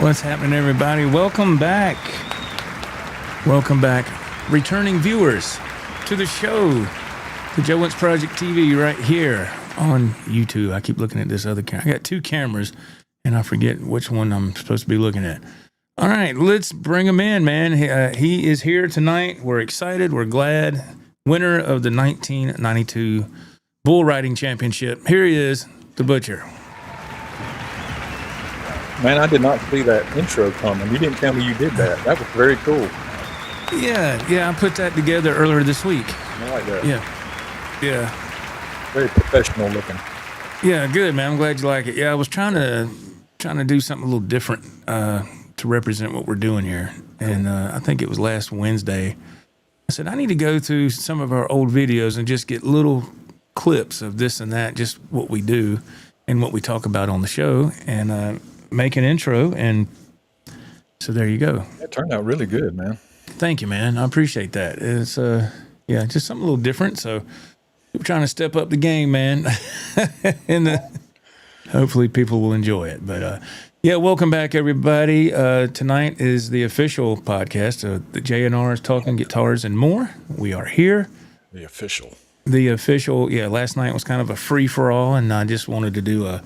What's happening, everybody? Welcome back. Welcome back, returning viewers, to the show, the Joe Wentz Project TV right here on YouTube. I keep looking at this other camera. I got two cameras, and I forget which one I'm supposed to be looking at. All right, let's bring him in, man. He is here tonight. We're excited. We're glad. Winner of the 1992 Bull Riding Championship. Here he is, the Butcher. Man, I did not see that intro coming. You didn't tell me you did that. That was very cool. Yeah, I put that together earlier this week. I like that. Yeah. Very professional looking. Yeah, good, man. I'm glad you like it. Yeah, I was trying to do something a little different to represent what we're doing here. And I think it was last Wednesday. I said, I need to go through some of our old videos and just get little clips of this and that, just what we do and what we talk about on the show, and make an intro. And so there you go. It turned out really good, man. Thank you, man. I appreciate that. It's just something a little different. So we're trying to step up the game, man. And hopefully people will enjoy it. But welcome back, everybody. Tonight is the official podcast of the JNR's Talking Guitars and More. We are here. The official. Last night was kind of a free for all, and I just wanted to do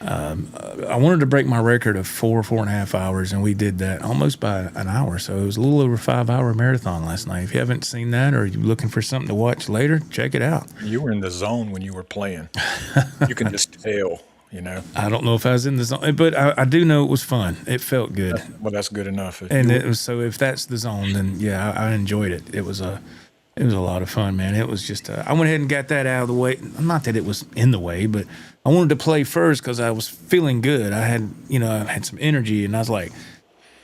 I wanted to break my record of 4.5 hours, and we did that almost by an hour. So it was a little over 5-hour marathon last night. If you haven't seen that, or you're looking for something to watch later, check it out. You were in the zone when you were playing. You can just tell, you know. I don't know if I was in the zone, but I do know it was fun. It felt good. That's good enough. And it was, so if that's the zone, then yeah, I enjoyed it. It was a lot of fun, man. It was just, I went ahead and got that out of the way. Not that it was in the way, but I wanted to play first because I was feeling good. I had some energy, and I was like,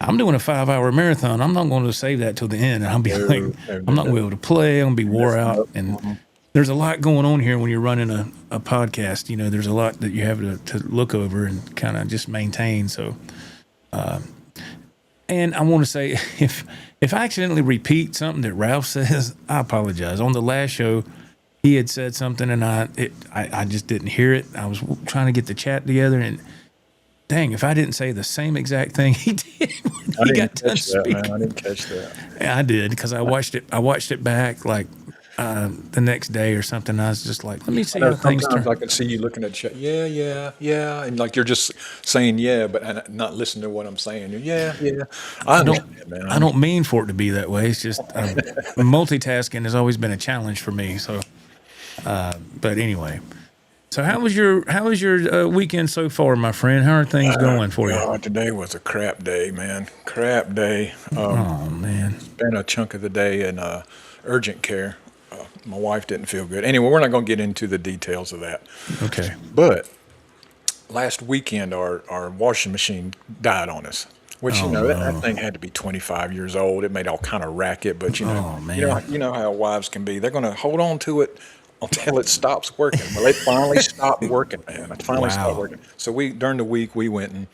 I'm doing a 5-hour marathon. I'm not going to save that till the end. And I'm not going to be able to play. I'm going to be wore out. And there's a lot going on here when you're running a podcast. You know, there's a lot that you have to look over and kind of just maintain. So, and I want to say, if I accidentally repeat something that Ralph says, I apologize. On the last show, he had said something, and I just didn't hear it. I was trying to get the chat together, and dang, if I didn't say the same exact thing he did when he got done speaking. I didn't catch that. Yeah, I did, because I watched it back like the next day or something. I was just like, let me see how things turn. Sometimes I can see you looking at chat. Yeah, and like you're just saying yeah, but not listening to what I'm saying. Yeah. I don't mean for it to be that way. It's just multitasking has always been a challenge for me. So, but anyway, so how was your weekend so far, my friend? How are things going for you? Today was a crap day, man. Crap day. Oh man, spent a chunk of the day in urgent care. My wife didn't feel good. Anyway, we're not going to get into the details of that. Okay. But last weekend, our washing machine died on us, which, that thing had to be 25 years old. It made all kind of racket, but, you know how wives can be. They're going to hold on to it until it stops working. Well, it finally stopped working, man. It finally stopped working. So during the week, we went and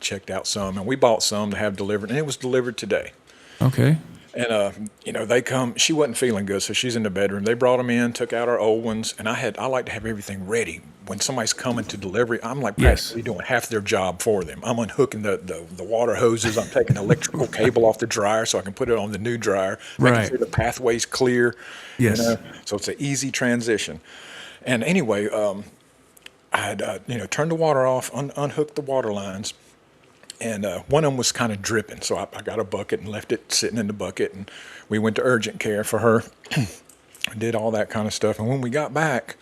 checked out some, and we bought some to have delivered, and it was delivered today. Okay. And, they come, she wasn't feeling good, so she's in the bedroom. They brought them in, took out our old ones, and I like to have everything ready. When somebody's coming to delivery, I'm like practically doing half their job for them. I'm unhooking the water hoses. I'm taking the electrical cable off the dryer so I can put it on the new dryer, making sure the pathway's clear. Yes. So it's an easy transition. And anyway, I had, turned the water off, unhooked the water lines. And one of them was kind of dripping, so I got a bucket and left it sitting in the bucket, and we went to urgent care for her, did all that kind of stuff. And when we got back,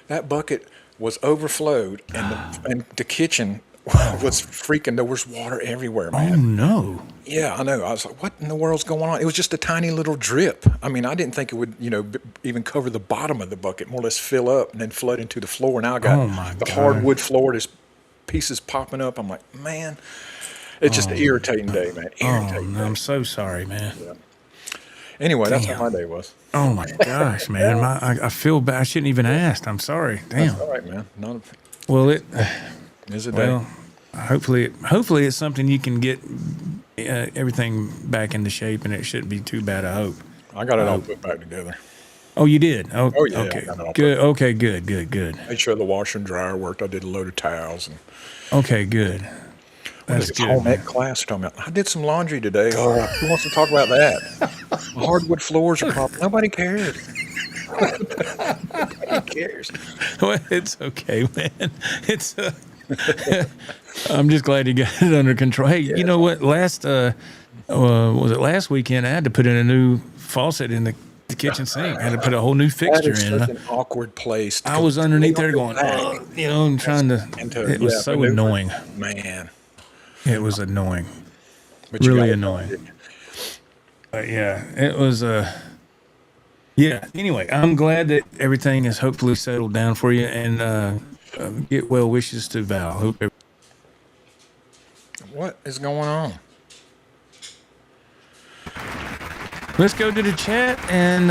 that bucket was overflowed, and the kitchen was freaking. There was water everywhere, man. Oh no! Yeah, I know. I was like, "What in the world's going on?" It was just a tiny little drip. I mean, I didn't think it would, even cover the bottom of the bucket, more or less fill up and then flood into the floor. Now I got the hardwood floor. There's pieces popping up. I'm like, man. It's just an irritating day, man. I'm so sorry, man. Yeah. Anyway, that's how my day was. Oh my gosh, man. I feel bad. I shouldn't even ask. I'm sorry. Damn. That's all right, man. It is a day. Hopefully it's something you can get everything back into shape, and it shouldn't be too bad. I hope. I got it all put back together. Oh, you did? Yeah. Okay. Good. Okay, good. Made sure the washer and dryer worked. I did a load of towels. Okay, good. That's It's good, home man. ec class talking about. I did some laundry today. Oh, who wants to talk about that? Hardwood floors are problem. Nobody cares. Nobody cares. Well, it's okay, man. It's. I'm just glad you got it under control. Hey, you know what? Was it last weekend? I had to put in a new faucet in the kitchen sink. I had to put a whole new That fixture is in. such an awkward place. I was underneath there Go going, back oh, and trying to. It was so maneuver. annoying. Man. It was annoying. But you Really got it annoying. done. But yeah, it was. Yeah. Anyway, I'm glad that everything is hopefully settled down for you, and get well wishes to Val. Hope. What is going on? Let's go to the chat and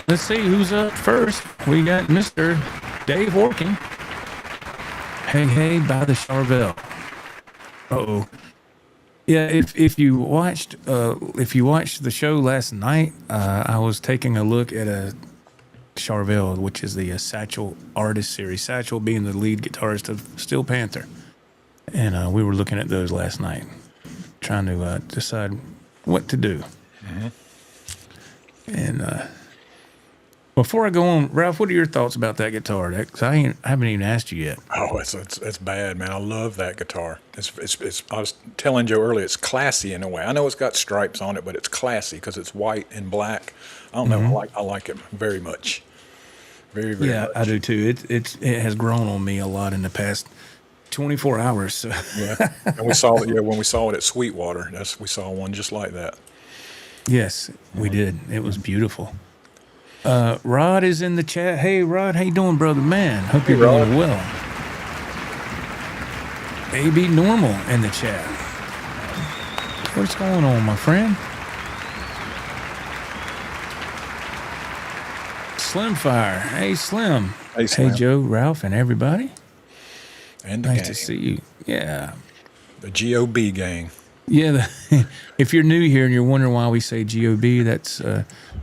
let's see who's up first. We got Mr. Dave Working. Hey, by the Charvel. Uh-oh. Yeah, if you watched the show last night, I was taking a look at a Charvel, which is the Satchel Artist Series. Satchel being the lead guitarist of Steel Panther, and we were looking at those last night, trying to decide what to do. Mm-hmm. And before I go on, Ralph, what are your thoughts about that guitar? Because I haven't even asked you yet. Oh, it's bad, man. I love that guitar. It's. I was telling Joe earlier, it's classy in a way. I know it's got stripes on it, but it's classy because it's white and black. I don't know. I like it very much. Very, very Yeah, much. I do too. It has grown on me a lot in the past 24 hours. So. Yeah, and we saw it. Yeah, when we saw it at Sweetwater, we saw one just like that. Yes, we did. It was beautiful. Rod is in the chat. Hey, Rod, how you doing, brother? Man, hope you're doing well. AB Normal in the chat. What's going on, my friend? Slim Fire. Hey, Slim. Hey, Slim. Hey, Joe, Ralph, and everybody. And the Nice gang, to see you. Yeah. the GOB gang. Yeah, if you're new here and you're wondering why we say GOB, that's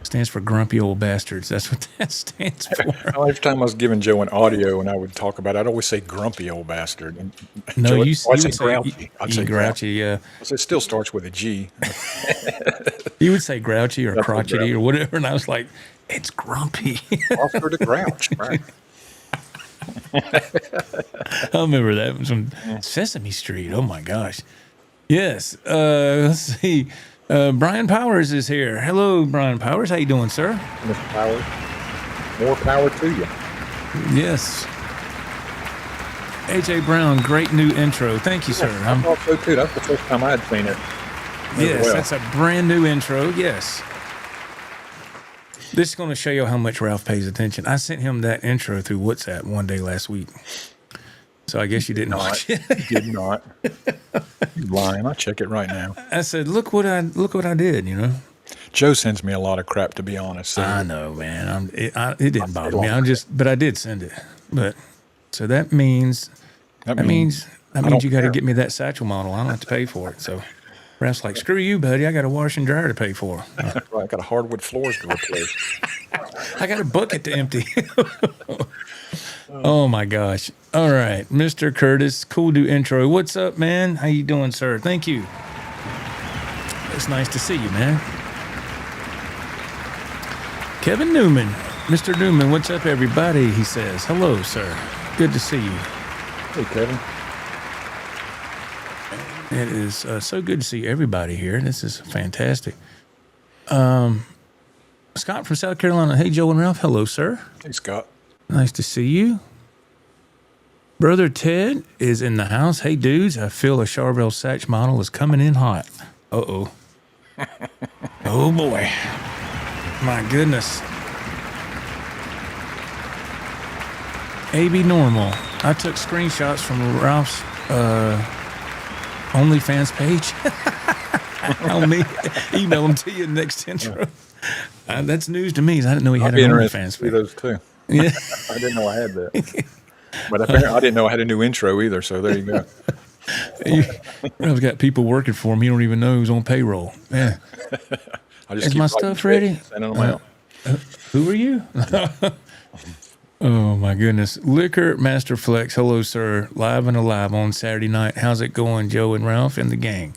stands for Grumpy Old Bastards. That's what that stands for. Every time I was giving Joe an audio and I would talk about it, I'd always say grumpy old bastard. And No, Joe, you I'd would say grouchy. I'd say grouchy, yeah. It still starts with a G. You would say grouchy or That's crotchety grouchy. or whatever, and I was like, it's grumpy. Offer to grouch. Right. I remember that from Sesame Street. Oh my gosh. Yes. Let's see. Brian Powers is here. Hello, Brian Powers. How you doing, sir? Mr. Power, more power to you. Yes. AJ Brown, great new intro. Thank you, sir. I thought so too. That's the first time I had seen it. Yes, well. that's a brand new intro. Yes. This is going to show you how much Ralph pays attention. I sent him that intro through WhatsApp one day last week. So I guess you didn't watch it. Did not. You're lying. I'll check it right now. I said, look what I did, you know. Joe sends me a lot of crap, to be honest. So I know, man. It didn't bother me. But I did send it. But so that means that means don't you got to care. get me that Satchel model. I don't have to pay for it. So Ralph's like, screw you, buddy. I got a wash and dryer to pay for. Right, I got a hardwood floors to replace. I got a bucket to empty. Oh my gosh. All right, Mr. Curtis, cool do intro. What's up, man? How you doing, sir? Thank you. It's nice to see you, man. Kevin Newman. Mr. Newman, what's up, everybody? He says, hello, sir. Good to see you. Hey, Kevin. It is so good to see everybody here. This is fantastic. Scott from South Carolina. Hey, Joe and Ralph. Hello, sir. Hey, Scott. Nice to see you. Brother Ted is in the house. Hey, dudes, I feel a Charvel Satch model is coming in hot. Uh-oh. Oh, boy. My goodness. AB Normal. I took screenshots from Ralph's OnlyFans page. I'll email them to you next intro. That's news to me. I didn't know he had an OnlyFans page. Those too. Yeah. I didn't know I had that. But apparently I didn't know I had a new intro either, so there you go. I've got people working for him. You don't even know who's on payroll. Yeah. I just Is keep my writing stuff checks, ready? sending them out. Who are you? Oh my goodness. Liquor Master Flex. Hello, sir. Live and alive on Saturday night. How's it going, Joe and Ralph and the gang?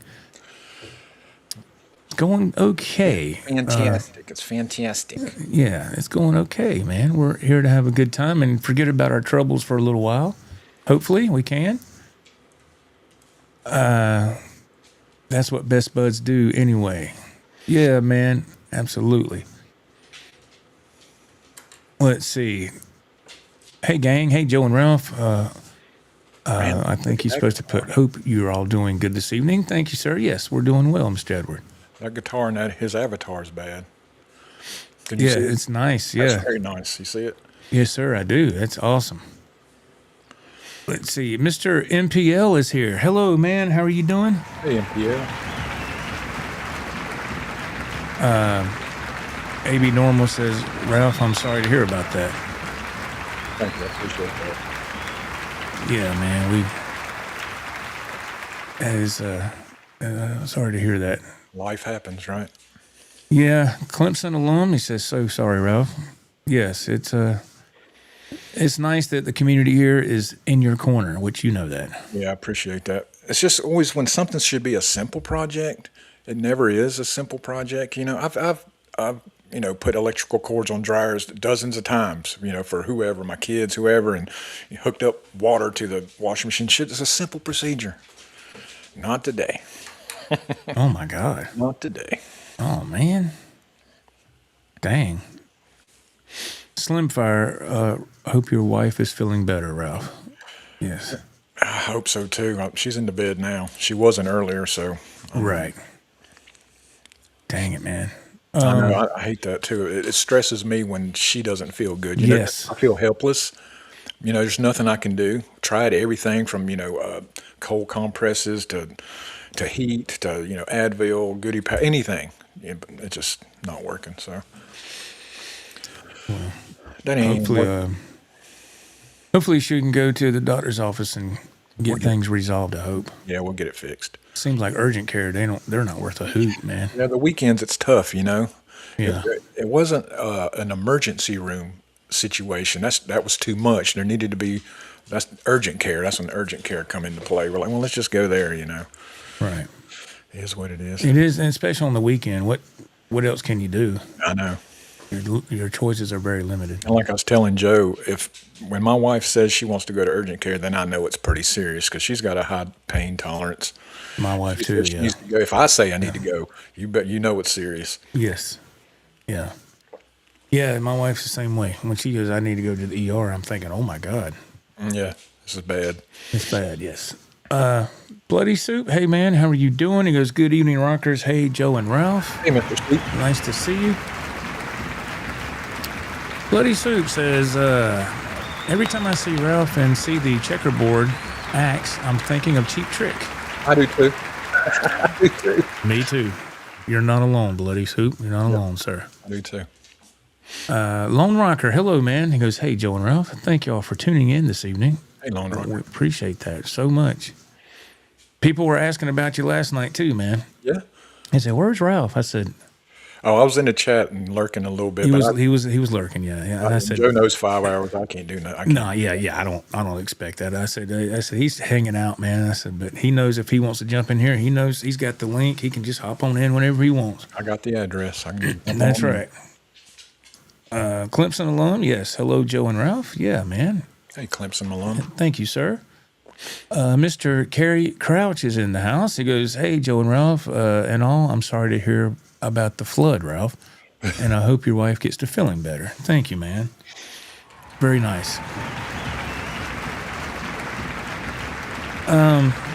Going okay. Fantastic. It's fantastic. Yeah, it's going okay, man. We're here to have a good time and forget about our troubles for a little while. Hopefully we can. That's what best buds do anyway. Yeah, man. Absolutely. Let's see. Hey, gang. Hey, Joe and Ralph. I think he's supposed to put, hope you're all doing good this evening. Thank you, sir. Yes, we're doing well, Mr. Edward. That guitar and his avatar is bad. Can Yeah, see it? it's nice. That's Yeah. very nice. You see it? Yes, sir, I do. That's awesome. Let's see. Mr. MPL is here. Hello, man. How are you doing? Hey, MPL. AB Normal says, Ralph, I'm sorry to hear about that. Thank you. I appreciate that. Yeah, man. That is, sorry to hear that. Life happens, right? Yeah, Clemson alum. He says, "So sorry, Ralph." Yes, it's nice that the community here is in your corner, which you know that. Yeah, I appreciate that. It's just always when something should be a simple project, it never is a simple project. You know, I've put electrical cords on dryers dozens of times. You know, for whoever, my kids, whoever, and hooked up water to the washing machine. Shit, it's a simple procedure. Not today. Oh my God. Not today. Oh man. Dang. Slimfire, hope your wife is feeling better, Ralph. Yes. I hope so too. She's in the bed now. She wasn't earlier, so. Right. Dang it, man. I know. I hate that too. It stresses me when she doesn't feel good. You know, Yes. I feel helpless. You know, there's nothing I can do. Tried everything from, cold compresses to heat to, Advil, Goody Pack, anything. Yeah, but it's just not working. So that ain't Hopefully she can go to the doctor's office and get things resolved, I hope. Yeah, we'll get it fixed. Seems like urgent care, they're not worth a hoot, man. Yeah, the weekends it's tough, you know. Yeah. It wasn't an emergency room situation. That was too much. There needed to be that's urgent care. That's when urgent care come into play. We're like, well, let's just go there, you know. Right. It is what it is. It is, and especially on the weekend. What else can you do? I know. Your choices are very limited. And like I was telling Joe, when my wife says she wants to go to urgent care, then I know it's pretty serious because she's got a high pain tolerance. My wife too. She Yeah. needs to go. If I say I need to go, you bet you know it's serious. Yes. Yeah. Yeah. My wife's the same way. When she goes, I need to go to the ER. I'm thinking, oh my God. Yeah, this is bad. It's bad. Yes. Bloody Soup. Hey man, how are you doing? He goes, good evening, rockers. Hey, Joe and Ralph. Hey, Mr. Sweet. Nice to see you. Bloody Soup says, every time I see Ralph and see the checkerboard axe, I'm thinking of Cheap Trick. I do too. I do too. Me too. You're not alone, Bloody Soup. You're not alone, sir. I do too. Lone Rocker. Hello, man. He goes, hey, Joe and Ralph. Thank you all for tuning in this evening. Hey, Lone Rocker. We appreciate that so much. People were asking about you last night too, man. Yeah. They said, where's Ralph? I said, Oh, I was in the chat and lurking a little bit. he but was lurking. Yeah. And I said, Joe knows 5 hours. I can't do nothing. no, yeah. I don't expect that. I said, he's hanging out, man. I said, but he knows if he wants to jump in here, he knows he's got the link. He can just hop on in whenever he wants. I got the address. I can. And that's right. Clemson alum. Yes. Hello, Joe and Ralph. Yeah, man. Hey, Clemson Malone. Thank you, sir. Mr. Kerry Crouch is in the house. He goes, hey, Joe and Ralph and all. I'm sorry to hear about the flood, Ralph. And I hope your wife gets to feeling better. Thank you, man. Very nice.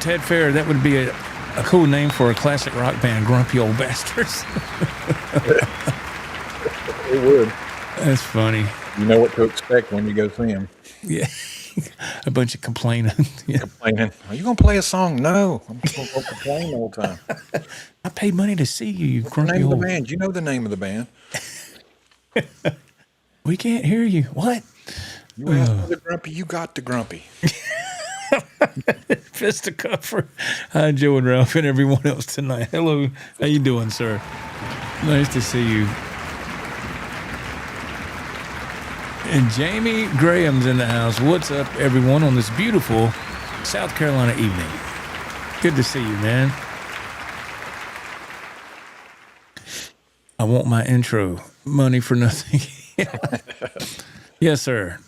Ted Fair, that would be a cool name for a classic rock band, Grumpy Old Bastards. It would. That's funny. You know what to expect when you go see him. Yeah. A bunch of complaining. Yeah. Complaining. Are you going to play a song? No. I'm going to complain the whole time. I paid money to see you, you What's the grumpy name of old. the band? You know the name of the band. We can't hear you. What? You asked for the grumpy. You got the grumpy. Fisticuff for Joe and Ralph and everyone else tonight. Hello. How you doing, sir? Nice to see you. And Jamie Graham's in the house. What's up, everyone, on this beautiful South Carolina evening? Good to see you, man. I want my intro. Money for nothing. Yes, sir.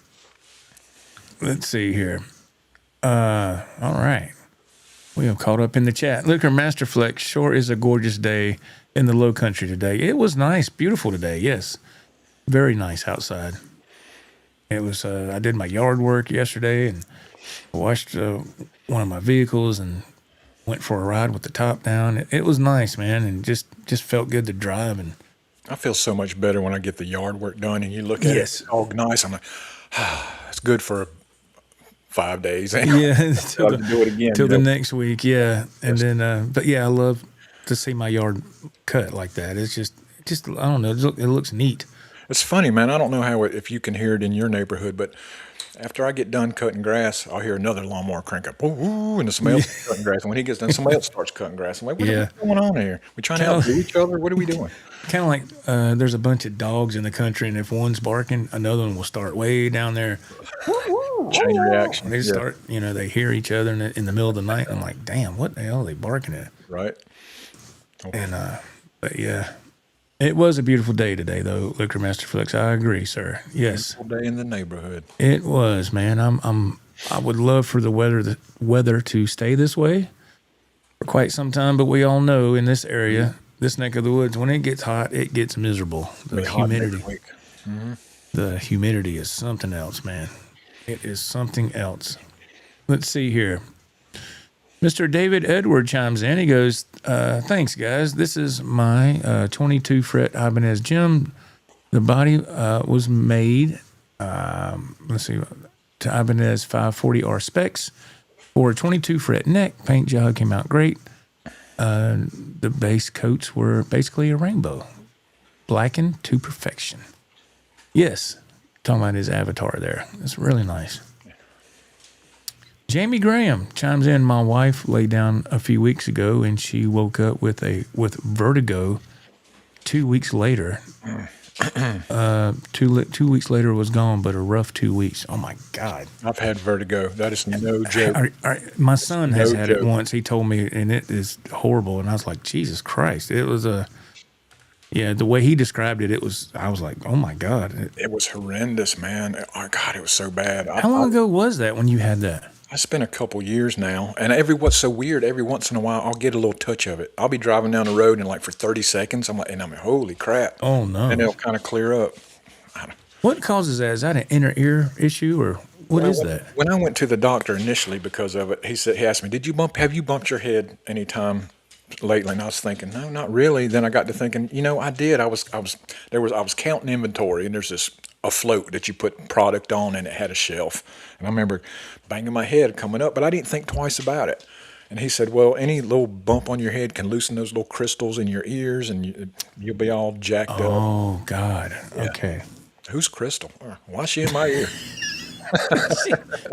Let's see here. All right. We have caught up in the chat. Liquor Masterflex, sure is a gorgeous day in the low country today. It was nice, beautiful today, yes. Very nice outside. It was, I did my yard work yesterday and washed one of my vehicles and went for a ride with the top down. It was nice, man, and just felt good to drive. And I feel so much better when I get the yard work done and you look at it all nice. I'm like, it's good for 5 days. Yeah, till do it again till the next week. Yeah, and then, but yeah, I love to see my yard cut like that. It's just I don't know. It looks neat. It's funny, man. I don't know if you can hear it in your neighborhood, but after I get done cutting grass, I'll hear another lawnmower crank up, ooh, and somebody else is cutting grass. And when he gets done, somebody else starts cutting grass. I'm like, what's going on here? We trying to outdo each other? What are we doing? Kind of like there's a bunch of dogs in the country, and if one's barking, another one will start way down there. Chain reaction. They start, they hear each other in the middle of the night. I'm like, damn, what the hell are they barking at? Right. Okay. And but yeah. It was a beautiful day today, though, Liquor Masterflex. I agree, sir. Yes, beautiful day in the neighborhood. It was, man. I would love for the weather to stay this way for quite some time, but we all know in this area, this neck of the woods, when it gets hot, it gets miserable. The humidity, the humidity is something else, man. It is something else. Let's see here. Mr. David Edward chimes in. He goes, thanks, guys. This is my 22 fret Ibanez Jim. The body was made, let's see, to Ibanez 540R specs for a 22 fret neck. Paint job came out great. The base coats were basically a rainbow, blackened to perfection. Yes, talking about his avatar there. It's really nice. Jamie Graham chimes in. My wife lay down a few weeks ago and she woke up with vertigo 2 weeks later. 2 weeks later was gone, but a rough 2 weeks. Oh my God. I've had vertigo. That is no joke. My son has had it once. He told me, and it is horrible. And I was like, Jesus Christ. It was the way he described it, I was like, oh my God. It was horrendous, man. Oh God, it was so bad. How long ago was that when you had that? It's been a couple years now, and what's so weird, every once in a while, I'll get a little touch of it. I'll be driving down the road, and like for 30 seconds, I'm like, holy crap. Oh, no. And it'll kind of clear up. What causes that? Is that an inner ear issue, or what is that? When I went to the doctor initially because of it, he asked me, have you bumped your head any time lately? And I was thinking, no, not really. Then I got to thinking, I did. I was counting inventory, and there's a float that you put product on, and it had a shelf. And I remember banging my head coming up, but I didn't think twice about it. And he said, well, any little bump on your head can loosen those little crystals in your ears, and you'll be all jacked up. Oh, God. Yeah. Okay. Who's Crystal? Why is she in my ear?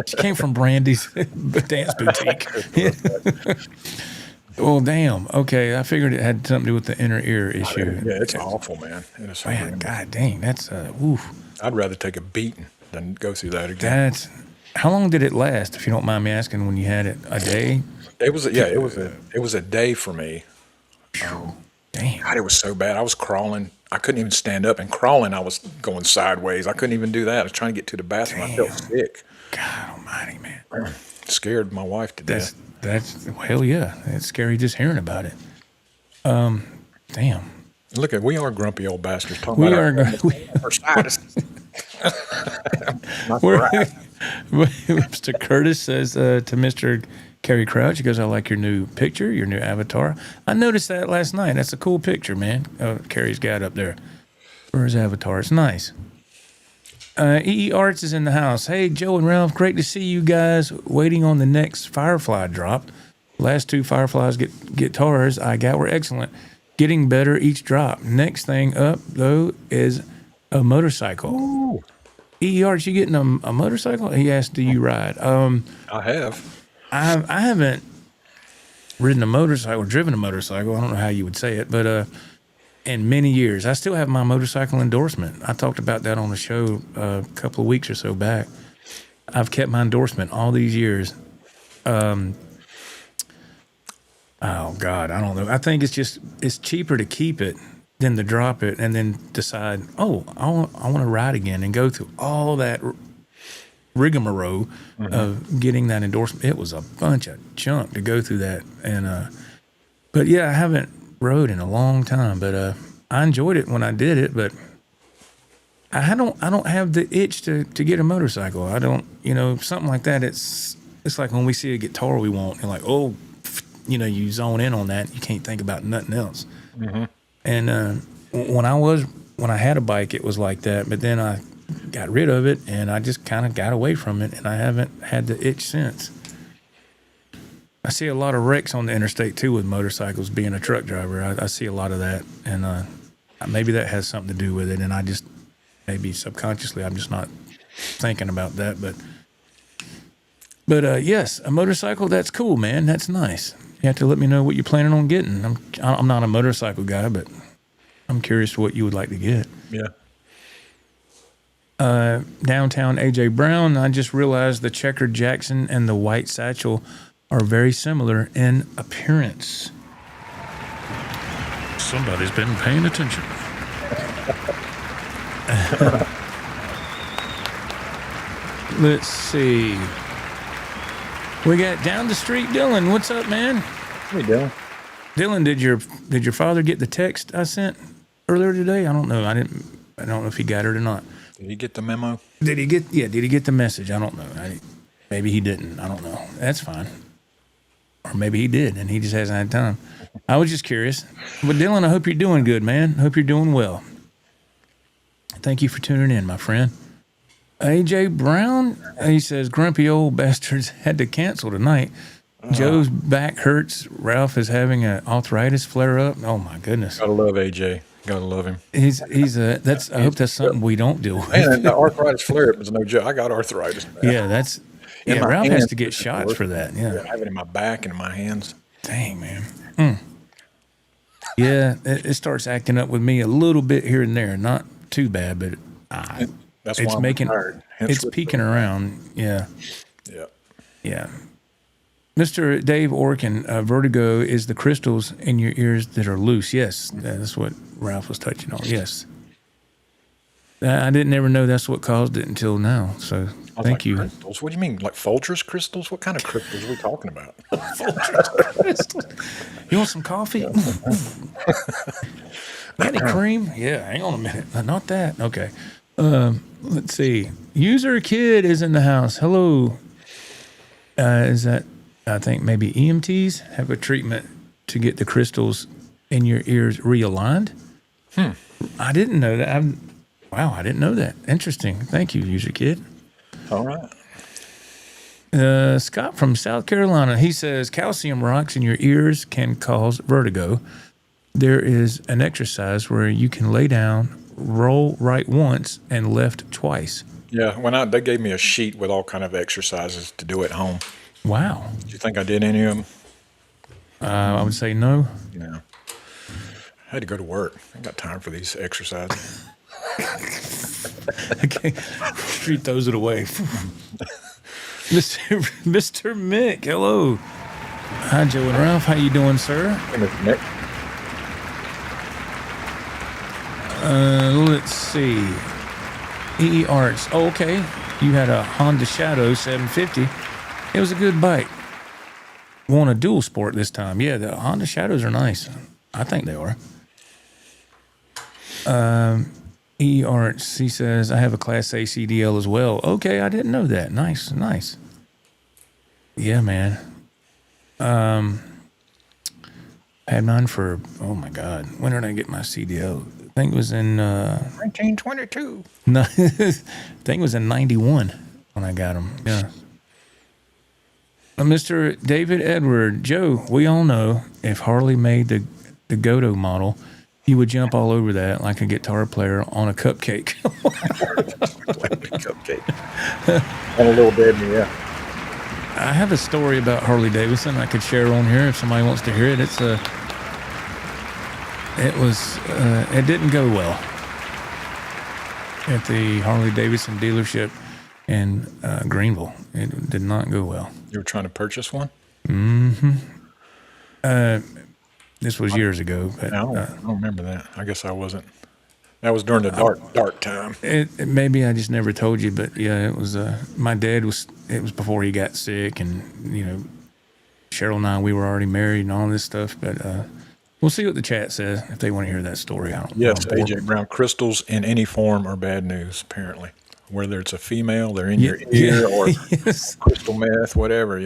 she came from Brandy's dance boutique. Well, damn. Okay, I figured it had something to do with the inner ear issue. Yeah, it's awful, man. It is man, God dang, that's oof. I'd rather take a beating than go through that again. How long did it last, if you don't mind me asking, when you had it? A day? It was a day for me. Damn. God, it was so bad. I was crawling. I couldn't even stand up, and crawling, I was going sideways. I couldn't even do that. I was trying to get to the bathroom. Damn. I felt sick. God almighty, man. Scared my wife to death. That's hell yeah. It's scary just hearing about it. Damn. Look we are grumpy old bastards. We are. Mr. Curtis says to Mr. Kerry Crouch, he goes, I like your new picture, your new avatar. I noticed that last night. That's a cool picture, man. Kerry's got up there for his avatar. It's nice. EE Arts is in the house. Hey, Joe and Ralph, great to see you guys. Waiting on the next Firefly drop. Last two Fireflies guitars I got were excellent. Getting better each drop. Next thing up, though, is a motorcycle. Ooh. EE Arts, you getting a motorcycle? He asked, do you ride? I have. I haven't ridden a motorcycle, driven a motorcycle. I don't know how you would say it, but in many years. I still have my motorcycle endorsement. I talked about that on the show a couple of weeks or so back. I've kept my endorsement all these years. Oh God, I don't know. I think it's cheaper to keep it than to drop it and then decide, I want to ride again and go through all that rigmarole of getting that endorsement. It was a bunch of junk to go through that. And but yeah, I haven't rode in a long time, but I enjoyed it when I did it. But I don't have the itch to get a motorcycle. I don't, something like that. It's like when we see a guitar we want, and like, you zone in on that. You can't think about nothing else. Mm-hmm. And when I had a bike, it was like that. But then I got rid of it, and I just kind of got away from it, and I haven't had the itch since. I see a lot of wrecks on the interstate too with motorcycles. Being a truck driver, I see a lot of that, and maybe that has something to do with it. And I just maybe subconsciously I'm just not thinking about that. But yes, a motorcycle, that's cool, man. That's nice. You have to let me know what you're planning on getting. I'm not a motorcycle guy, but I'm curious what you would like to get. Yeah. Downtown AJ Brown, I just realized the checkered Jackson and the white Satchel are very similar in appearance. Somebody's been paying attention. Let's see. We got down the street Dylan. What's up, man? Hey, Dylan. Dylan, did your father get the text I sent earlier today? I don't know. I don't know if he got it or not. Did he get the memo? Did he get the message? I don't know. Maybe he didn't. I don't know. That's fine. Or maybe he did, and he just hasn't had time. I was just curious. But Dylan, I hope you're doing good, man. I hope you're doing well. Thank you for tuning in, my friend. AJ Brown, he says, grumpy old bastards had to cancel tonight. Joe's back hurts. Ralph is having an arthritis flare up. Oh my goodness. Gotta love AJ. Gotta love him. I hope that's something we don't deal with. Man, the arthritis flare up is no joke. I got arthritis. Man. Yeah, Ralph has to get shots for that. Yeah. I have it in my back and in my hands. Dang, man. Yeah, it starts acting up with me a little bit here and there. Not too bad, but that's it's why I'm making tired. It's peeking around. Yeah. Yeah. Yeah. Mr. Dave Orkin, vertigo is the crystals in your ears that are loose. Yes, that's what Ralph was touching on. Yes. I didn't ever know that's what caused it until now. So thank you. Crystals? What do you mean? Like Folgers crystals? What kind of crystals are we talking about? Folgers crystals. You want some coffee? Got any cream? Yeah, hang on a minute. Not that. Okay. Let's see. User Kid is in the house. Hello. Is that, I think maybe EMTs have a treatment to get the crystals in your ears realigned? I didn't know that. I didn't know that. Interesting. Thank you, User Kid. All right. Scott from South Carolina, he says calcium rocks in your ears can cause vertigo. There is an exercise where you can lay down, roll right once, and left twice. Yeah, they gave me a sheet with all kind of exercises to do at home. Wow. Do you think I did any of them? I would say no. Yeah. I had to go to work. I ain't got time for these exercises. Okay. Street those it away. Mr. Mick, hello. Hi, Joe and Ralph. How you doing, sir? Hey, Mr. Mick. Let's see. EE Arts. Oh, okay. You had a Honda Shadow 750. It was a good bike. Want a dual sport this time. Yeah, the Honda Shadows are nice. I think they are. EE Arts, he says, I have a Class A CDL as well. Okay, I didn't know that. Nice. Yeah, man. I had mine for, oh my God, when did I get my CDL? I think it was in 1922. No, I think it was in 91 when I got them. Yeah. Mr. David Edward, Joe, we all know if Harley made the Godo model, he would jump all over that like a guitar player on a cupcake. Cupcake. On a little baby, yeah. I have a story about Harley Davidson I could share on here if somebody wants to hear it. It's It didn't go well at the Harley Davidson dealership in Greenville. It did not go well. You were trying to purchase one? This was years ago. But, I don't remember that. I guess I wasn't. That was during the dark time. Maybe I just never told you, but yeah, it was. My dad was. It was before he got sick, and Cheryl and I, we were already married and all this stuff. But we'll see what the chat says if they want to hear that story. Yes, AJ Brown, crystals in any form are bad news. Apparently, whether it's a female, they're in your ear, or yes. crystal meth, whatever.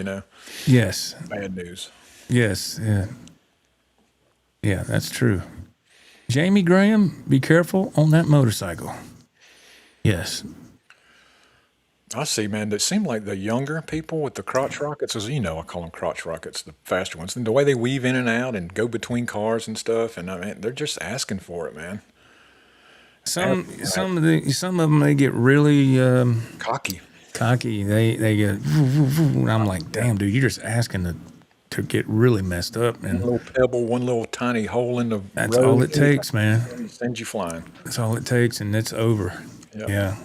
Yes. Bad news. Yes. Yeah. Yeah, that's true. Jamie Graham, be careful on that motorcycle. Yes. I see, man. It seemed like the younger people with the crotch rockets, as I call them crotch rockets, the faster ones. And the way they weave in and out and go between cars and stuff, and I mean, they're just asking for it, man. Some of them they get really Cocky. They get, and I'm like, damn, dude, you're just asking to get really messed up. And One little pebble, one little tiny hole in the that's road. all it takes, man. Send you flying. That's all it takes, and it's over. Yep. Yeah.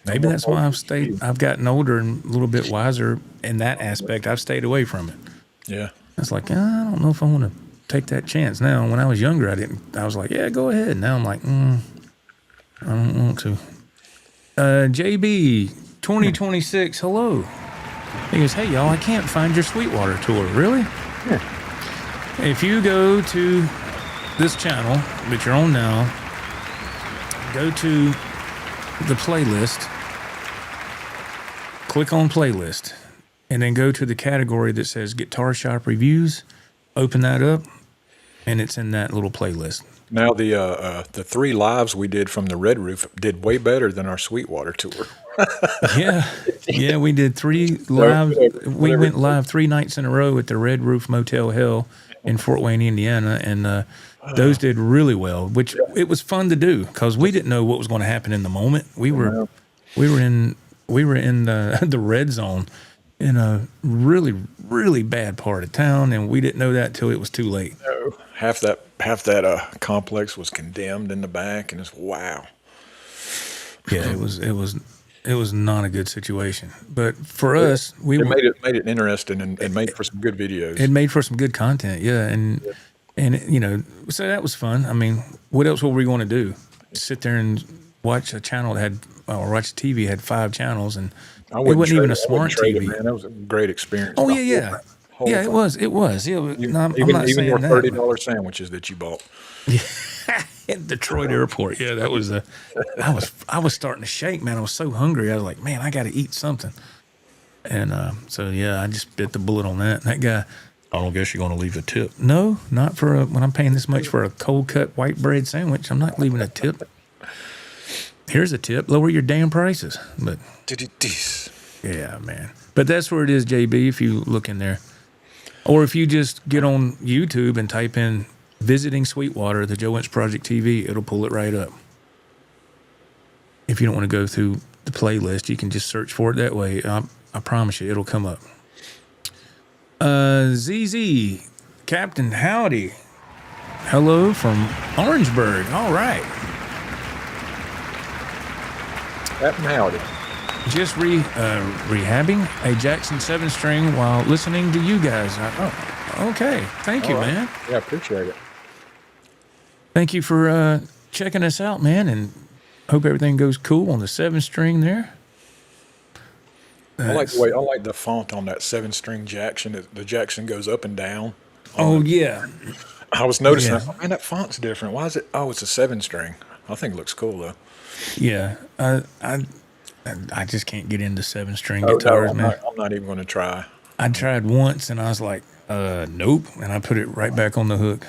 Maybe that's why I've gotten older and a little bit wiser in that aspect. I've stayed away from it. Yeah. It's like, I don't know if I want to take that chance. Now, when I was younger, I was like, yeah, go ahead. Now I'm like, I don't want to. JB 2026, hello. He goes, hey, y'all, I can't find your Sweetwater tour. Really? Yeah. If you go to this channel that you're on now, go to the playlist, click on playlist, and then go to the category that says Guitar Shop Reviews. Open that up, and it's in that little playlist. Now the 3 lives we did from the Red Roof did way better than our Sweetwater tour. Yeah, we did 3 live. We went live 3 nights in a row at the Red Roof Motel Hell in Fort Wayne, Indiana, and those did really well. Which it was fun to do because we didn't know what was going to happen in the moment. We were in the red zone in a really, really bad part of town, and we didn't know that until it was too late. No, half that complex was condemned in the back, and it's wow. Yeah, it was not a good situation. But for us, made it interesting and made for some good videos. It made for some good content, yeah, and so that was fun. I mean, what else were we going to do? Sit there and watch a channel that watch TV had 5 channels, and it wasn't even a smart TV. Man, that was a great experience. Oh yeah. It was. Yeah, even that. your $30 sandwiches that you bought. At Detroit Airport. Yeah, that was I was starting to shake, man. I was so hungry. I was like, man, I got to eat something. And so yeah, I just bit the bullet on that. And that guy, I don't guess you're going to leave a tip. No, not for when I'm paying this much for a cold cut white bread sandwich. I'm not leaving a tip. Here's a tip: lower your damn prices. But yeah, man. But that's where it is, JB. If you look in there, or if you just get on YouTube and type in Visiting Sweetwater, the Joe Wentz Project TV, it'll pull it right up. If you don't want to go through the playlist, you can just search for it that way. I promise you, it'll come up. ZZ, Captain Howdy. Hello from Orangeburg. All right. Captain Howdy. Just rehabbing a Jackson 7-string while listening to you guys. Okay. Thank you, man. Yeah, appreciate it. Thank you for checking us out, man, and hope everything goes cool on the 7-string there. I like the font on that 7-string Jackson. The Jackson goes up and down. Yeah. I was noticing, man, that font's different. Why is it? Oh, it's a 7-string. I think it looks cool though. Yeah, I just can't get into 7-string guitars, man. I'm not even going to try. I tried once, and I was like, nope, and I put it right back on the hook.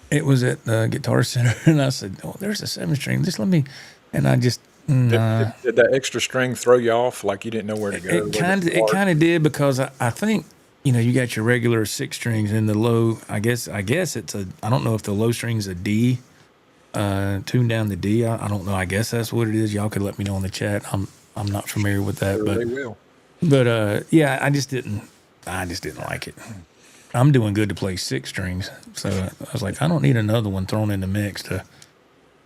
It was at the Guitar Center, and I said, "Oh, there's a 7-string. Just let me," and I just. Did that extra string throw you off? Like you didn't know where to go? It kind of did because I think you got your regular 6 strings in the low. I guess it's a. I don't know if the low string's a D, tuned down the D. I don't know. I guess that's what it is. Y'all could let me know in the chat. I'm not familiar with that, Sure, but they will. But yeah, I just didn't like it. I'm doing good to play 6 strings. So I was like, I don't need another one thrown in the mix to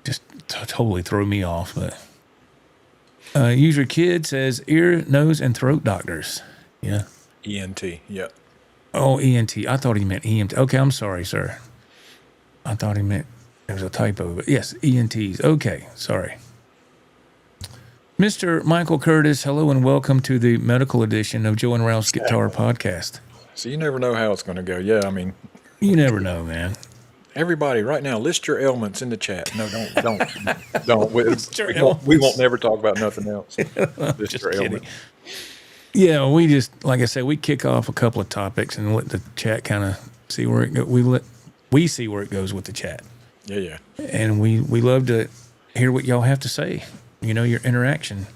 just totally throw me off. But User Kid says ear, nose, and throat doctors. Yeah. ENT. Yep. Oh, ENT. I thought he meant EMT. Okay, I'm sorry, sir. I thought he meant there was a typo. But yes, ENTs. Okay, sorry. Mr. Michael Curtis, hello and welcome to the medical edition of Joe and Ralph's Guitar Podcast. So you never know how it's going to go. Yeah, I mean, You never know, man. everybody right now, list your ailments in the chat. No, don't. your We won't never talk about nothing else. List Just your kidding. ailments. Yeah, we just, like I said, we kick off a couple of topics and let the chat kind of see where it goes. We see where it goes with the chat. Yeah. And we love to hear what y'all have to say. You know, your interaction.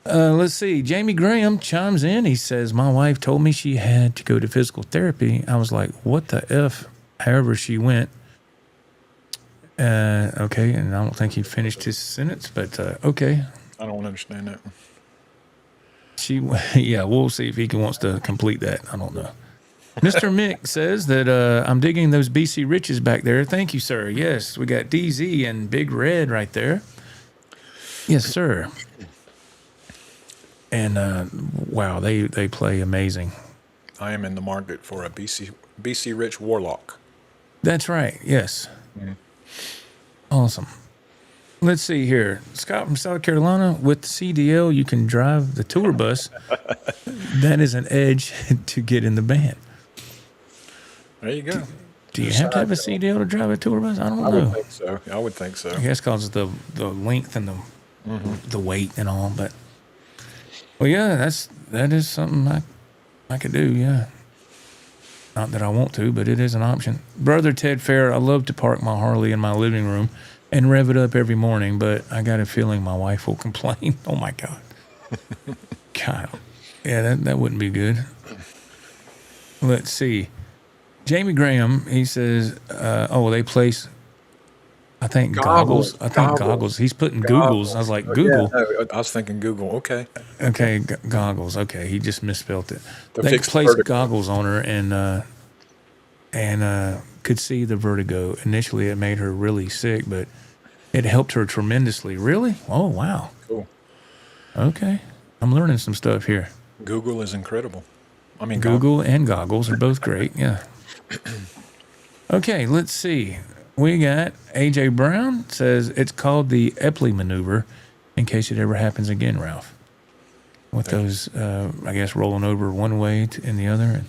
Let's see. Jamie Graham chimes in. He says, my wife told me she had to go to physical therapy. I was like, what the F? However she went. Okay, and I don't think he finished his sentence, but okay. I don't understand that. Yeah, we'll see if he wants to complete that. I don't know. Mr. Mick says that I'm digging those BC Riches back there. Thank you, sir. Yes, we got DZ and Big Red right there. Yes, sir. And wow, they play amazing. I am in the market for a BC Rich Warlock. That's right. Yes. Mm-hmm. Awesome. Let's see here. Scott from South Carolina, with the CDL, you can drive the tour bus. That is an edge to get in the band. There you go. Do you have to have a CDL to drive a tour bus? I don't know. I would think so. I guess because of the length and the weight and all. But well, yeah, that is something I could do. Yeah. Not that I want to, but it is an option. Brother Ted Fair, I love to park my Harley in my living room and rev it up every morning, but I got a feeling my wife will complain. Oh my God. God. Yeah, that wouldn't be good. Let's see. Jamie Graham, he says, they place, I think goggles. Goggles. He's putting Googles. I was like, Google. Yeah, no, I was thinking Google. Okay. Okay, goggles. Okay, he just misspelled it. The They fixed placed vertigo. goggles on her and could see the vertigo. Initially, it made her really sick, but it helped her tremendously. Really? Oh, wow. Cool. Okay. I'm learning some stuff here. Google is incredible. I mean, Google and goggles are both great. Yeah. Okay, let's see. We got AJ Brown says it's called the Epley maneuver in case it ever happens again, Ralph. With those, I guess, rolling over one way in the other.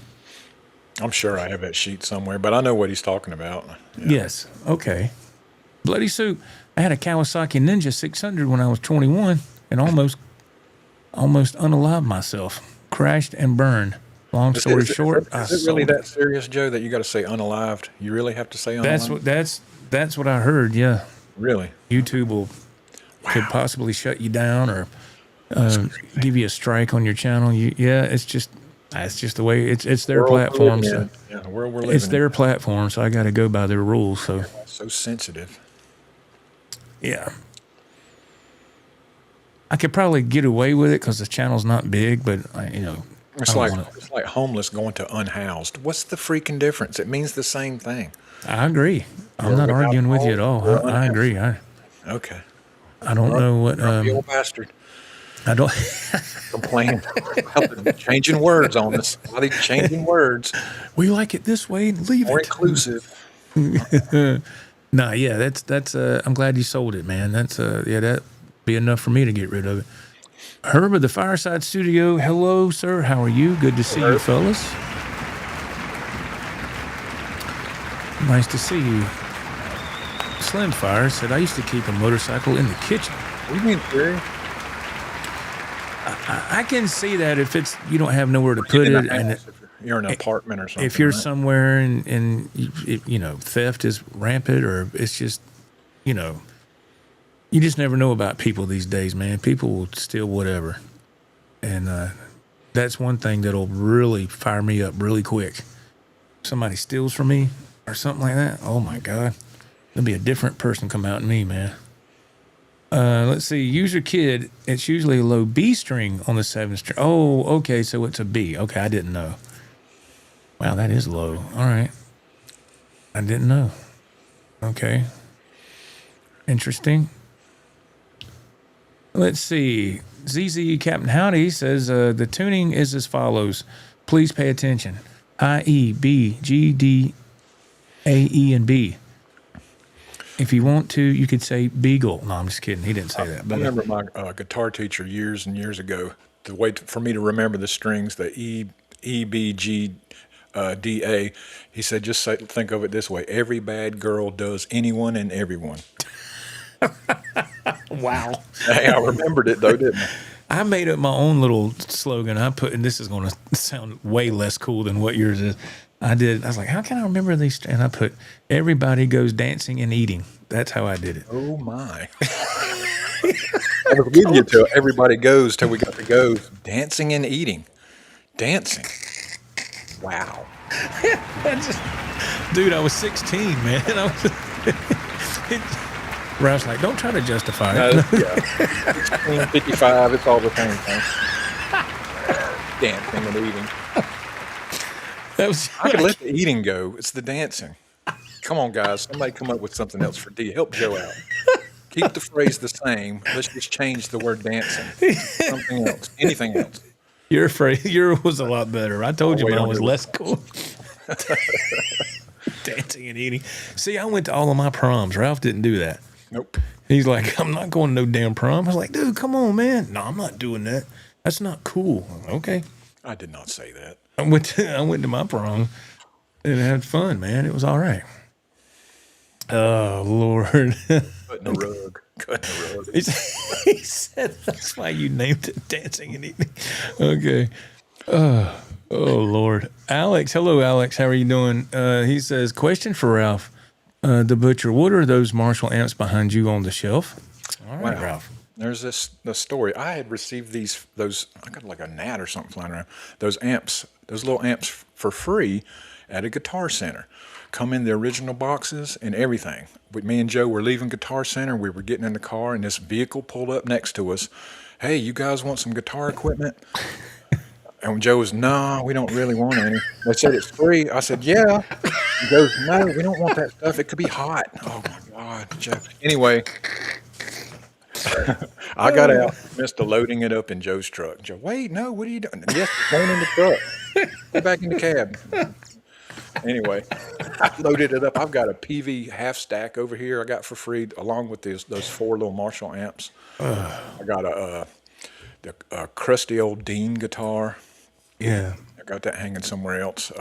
I'm sure I have that sheet somewhere, but I know what he's talking about. Yeah. Yes. Okay. Bloody Soup. I had a Kawasaki Ninja 600 when I was 21 and almost unalived myself. Crashed and burned. Long story short, is it really that serious, Joe, that you got to say unalived? You really have to say unalived? That's what I heard. Yeah. Really? YouTube could possibly shut you down or give you a strike on your channel. It's just the way it's their platform. So yeah, the world we're living it's their platform, so I got to go by their rules. So sensitive. Yeah. I could probably get away with it because the channel's not big, but It's like homeless going to unhoused. What's the freaking difference? It means the same thing. I agree. I'm not arguing with you at all. I agree. Okay. I don't know what. You old bastard. I don't. Complaining. Changing words on us. Why are they changing words? We like it this way. Leave More it. inclusive. Nah, yeah, that's. I'm glad you sold it, man. That'd be enough for me to get rid of it. Herb of the Fireside Studio. Hello, sir. How are you? Good to see you, fellas. Nice to see you. Slim Fire said, I used to keep a motorcycle in the kitchen. What do you mean, Jerry? I can see that if you don't have nowhere to put it, and you're in an apartment or something. if you're right? somewhere and theft is rampant, or it's just, you just never know about people these days, man. People will steal whatever, and that's one thing that'll really fire me up really quick. Somebody steals from me or something like that. Oh my God, there'll be a different person come out in me, man. Let's see. User Kid, it's usually a low B string on the 7 string. Oh, okay, so it's a B. Okay, I didn't know. Wow, that is low. All right. I didn't know. Okay. Interesting. Let's see. ZZ Captain Howdy says the tuning is as follows. Please pay attention. I, E, B, G, D, A, E, and B. If you want to, you could say Beagle. No, I'm just kidding. He didn't say that. I But remember my guitar teacher years and years ago, the way for me to remember the strings, the E, B, G, D, A, he said, just think of it this way. Every bad girl does anyone and everyone. wow. Hey, I remembered it, though, didn't I? I made up my own little slogan. I put, and this is going to sound way less cool than what yours is. I was like, how can I remember these? And I put, everybody goes dancing and eating. That's how I did it. Oh, my. I was with you till everybody goes, till we got to go. Dancing and eating. Dancing. Wow. Dude, I was 16, man. Ralph's like, don't try to justify it. Yeah. 16, 55, it's all the same thing. Dancing and eating. I could let the eating go. It's the dancing. Come on, guys. Somebody come up with something else for D. Help Joe out. Keep the phrase the same. Let's just change the word dancing. Something else. Anything else. Your was a lot better. I told you mine was less cool. Dancing and eating. See, I went to all of my proms. Ralph didn't do that. Nope. He's like, I'm not going to no damn prom. I was like, dude, come on, man. No, I'm not doing that. That's not cool. Okay. I did not say that. I went to my prom and had fun, man. It was all right. Oh, Lord. Cutting the rug. Cutting the rug. He said that's why you named it Dancing and Eating. Okay. Oh, Lord. Alex. Hello, Alex. How are you doing? He says, question for Ralph. The Butcher, what are those Marshall amps behind you on the shelf? All right, Wow. Ralph. There's the story. I had received those, I got like a gnat or something flying around. Those little amps for free at a Guitar Center. Come in the original boxes and everything. But me and Joe were leaving Guitar Center. We were getting in the car, and this vehicle pulled up next to us. Hey, you guys want some guitar equipment? And Joe was, no, we don't really want any. They said it's free. I said, yeah. He goes, no, we don't want that stuff. It could be hot. Oh, my God, Joe. Anyway, I got out, missed loading it up in Joe's truck. Joe, wait, no, what are you doing? Yes, it's going in the truck. Get back in the cab. Anyway, I loaded it up. I've got a PV half stack over here I got for free, along with those 4 little Marshall amps. I got a crusty old Dean guitar. Yeah. I got that hanging somewhere else.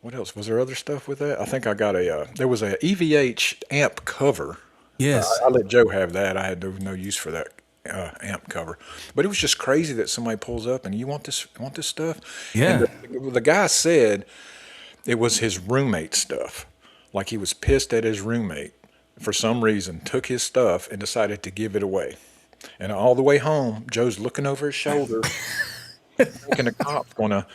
What else? Was there other stuff with that? I think I got there was a EVH amp cover. Yes. I let Joe have that. I had no use for that amp cover. But it was just crazy that somebody pulls up and you want this stuff? Yeah. And the guy said it was his roommate stuff. Like he was pissed at his roommate for some reason, took his stuff and decided to give it away. And all the way home, Joe's looking over his shoulder, thinking the cop's gonna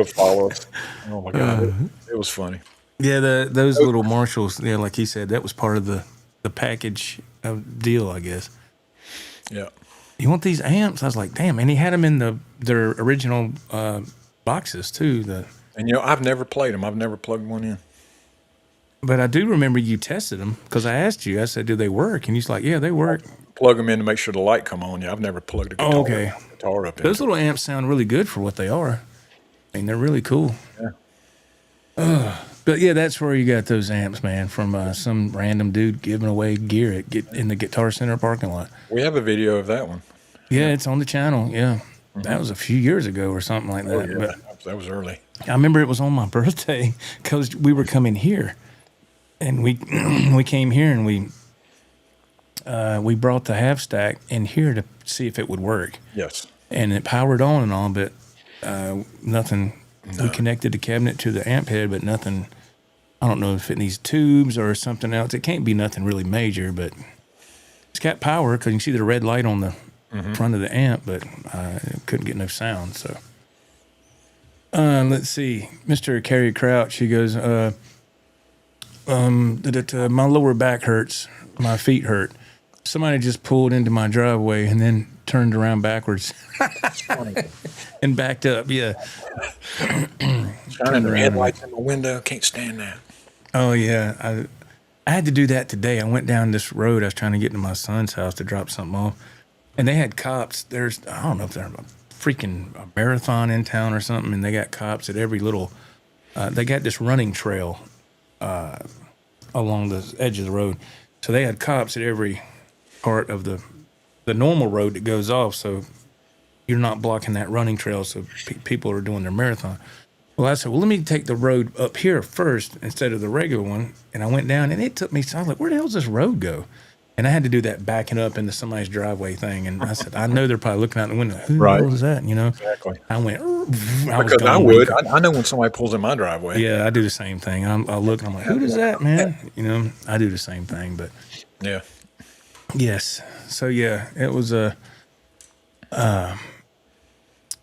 follow us. Oh my God, it was funny. Yeah, those little Marshalls, yeah, like he said, that was part of the package deal, I guess. Yeah. You want these amps? I was like, damn. And he had them in their original boxes, too. And, I've never played them. I've never plugged one in. But I do remember you tested them because I asked you. I said, do they work? And he's like, yeah, they work. Plug them in to make sure the light come on. Yeah, I've never plugged a guitar up in. Those little amps sound really good for what they are. I mean, they're really cool. Yeah. But yeah, that's where you got those amps, man, from some random dude giving away gear in the Guitar Center parking lot. We have a video of that one. Yeah, it's on the channel. Yeah, that was a few years ago or something like that. Oh, yeah. But That was early. I remember it was on my birthday because we were coming here, and we came here and we brought the half stack in here to see if it would work. Yes. And it powered on and all, but nothing. No. We connected the cabinet to the amp head, but nothing. I don't know if it needs tubes or something else. It can't be nothing really major, but it's got power because you can see the red light on the front of the amp, but it couldn't get no sound. So let's see. Mr. Carrie Crouch, he goes, my lower back hurts. My feet hurt. somebody just pulled into my driveway and then turned around backwards and backed up. Yeah. Shining their headlights in the window. Can't stand that. Oh, yeah. I had to do that today. I went down this road. I was trying to get to my son's house to drop something off. And they had cops. I don't know if they're a marathon in town or something. And they got cops at every little, they got this running trail along the edge of the road. So they had cops at every part of the normal road that goes off. So you're not blocking that running trail. So people are doing their marathon. Well, I said, well, let me take the road up here first instead of the regular one. And I went down and it took me, so I was like, where the hell does this road go? And I had to do that backing up into somebody's driveway thing. And I said, I know they're probably looking out the window. Who the hell is that? You know? Exactly. I went, because I would. I know when somebody pulls in my driveway. Yeah, I do the same thing. I'll look and I'm like, who does that, man? You know, I do the same thing. But yeah. Yes. So, yeah, it was a,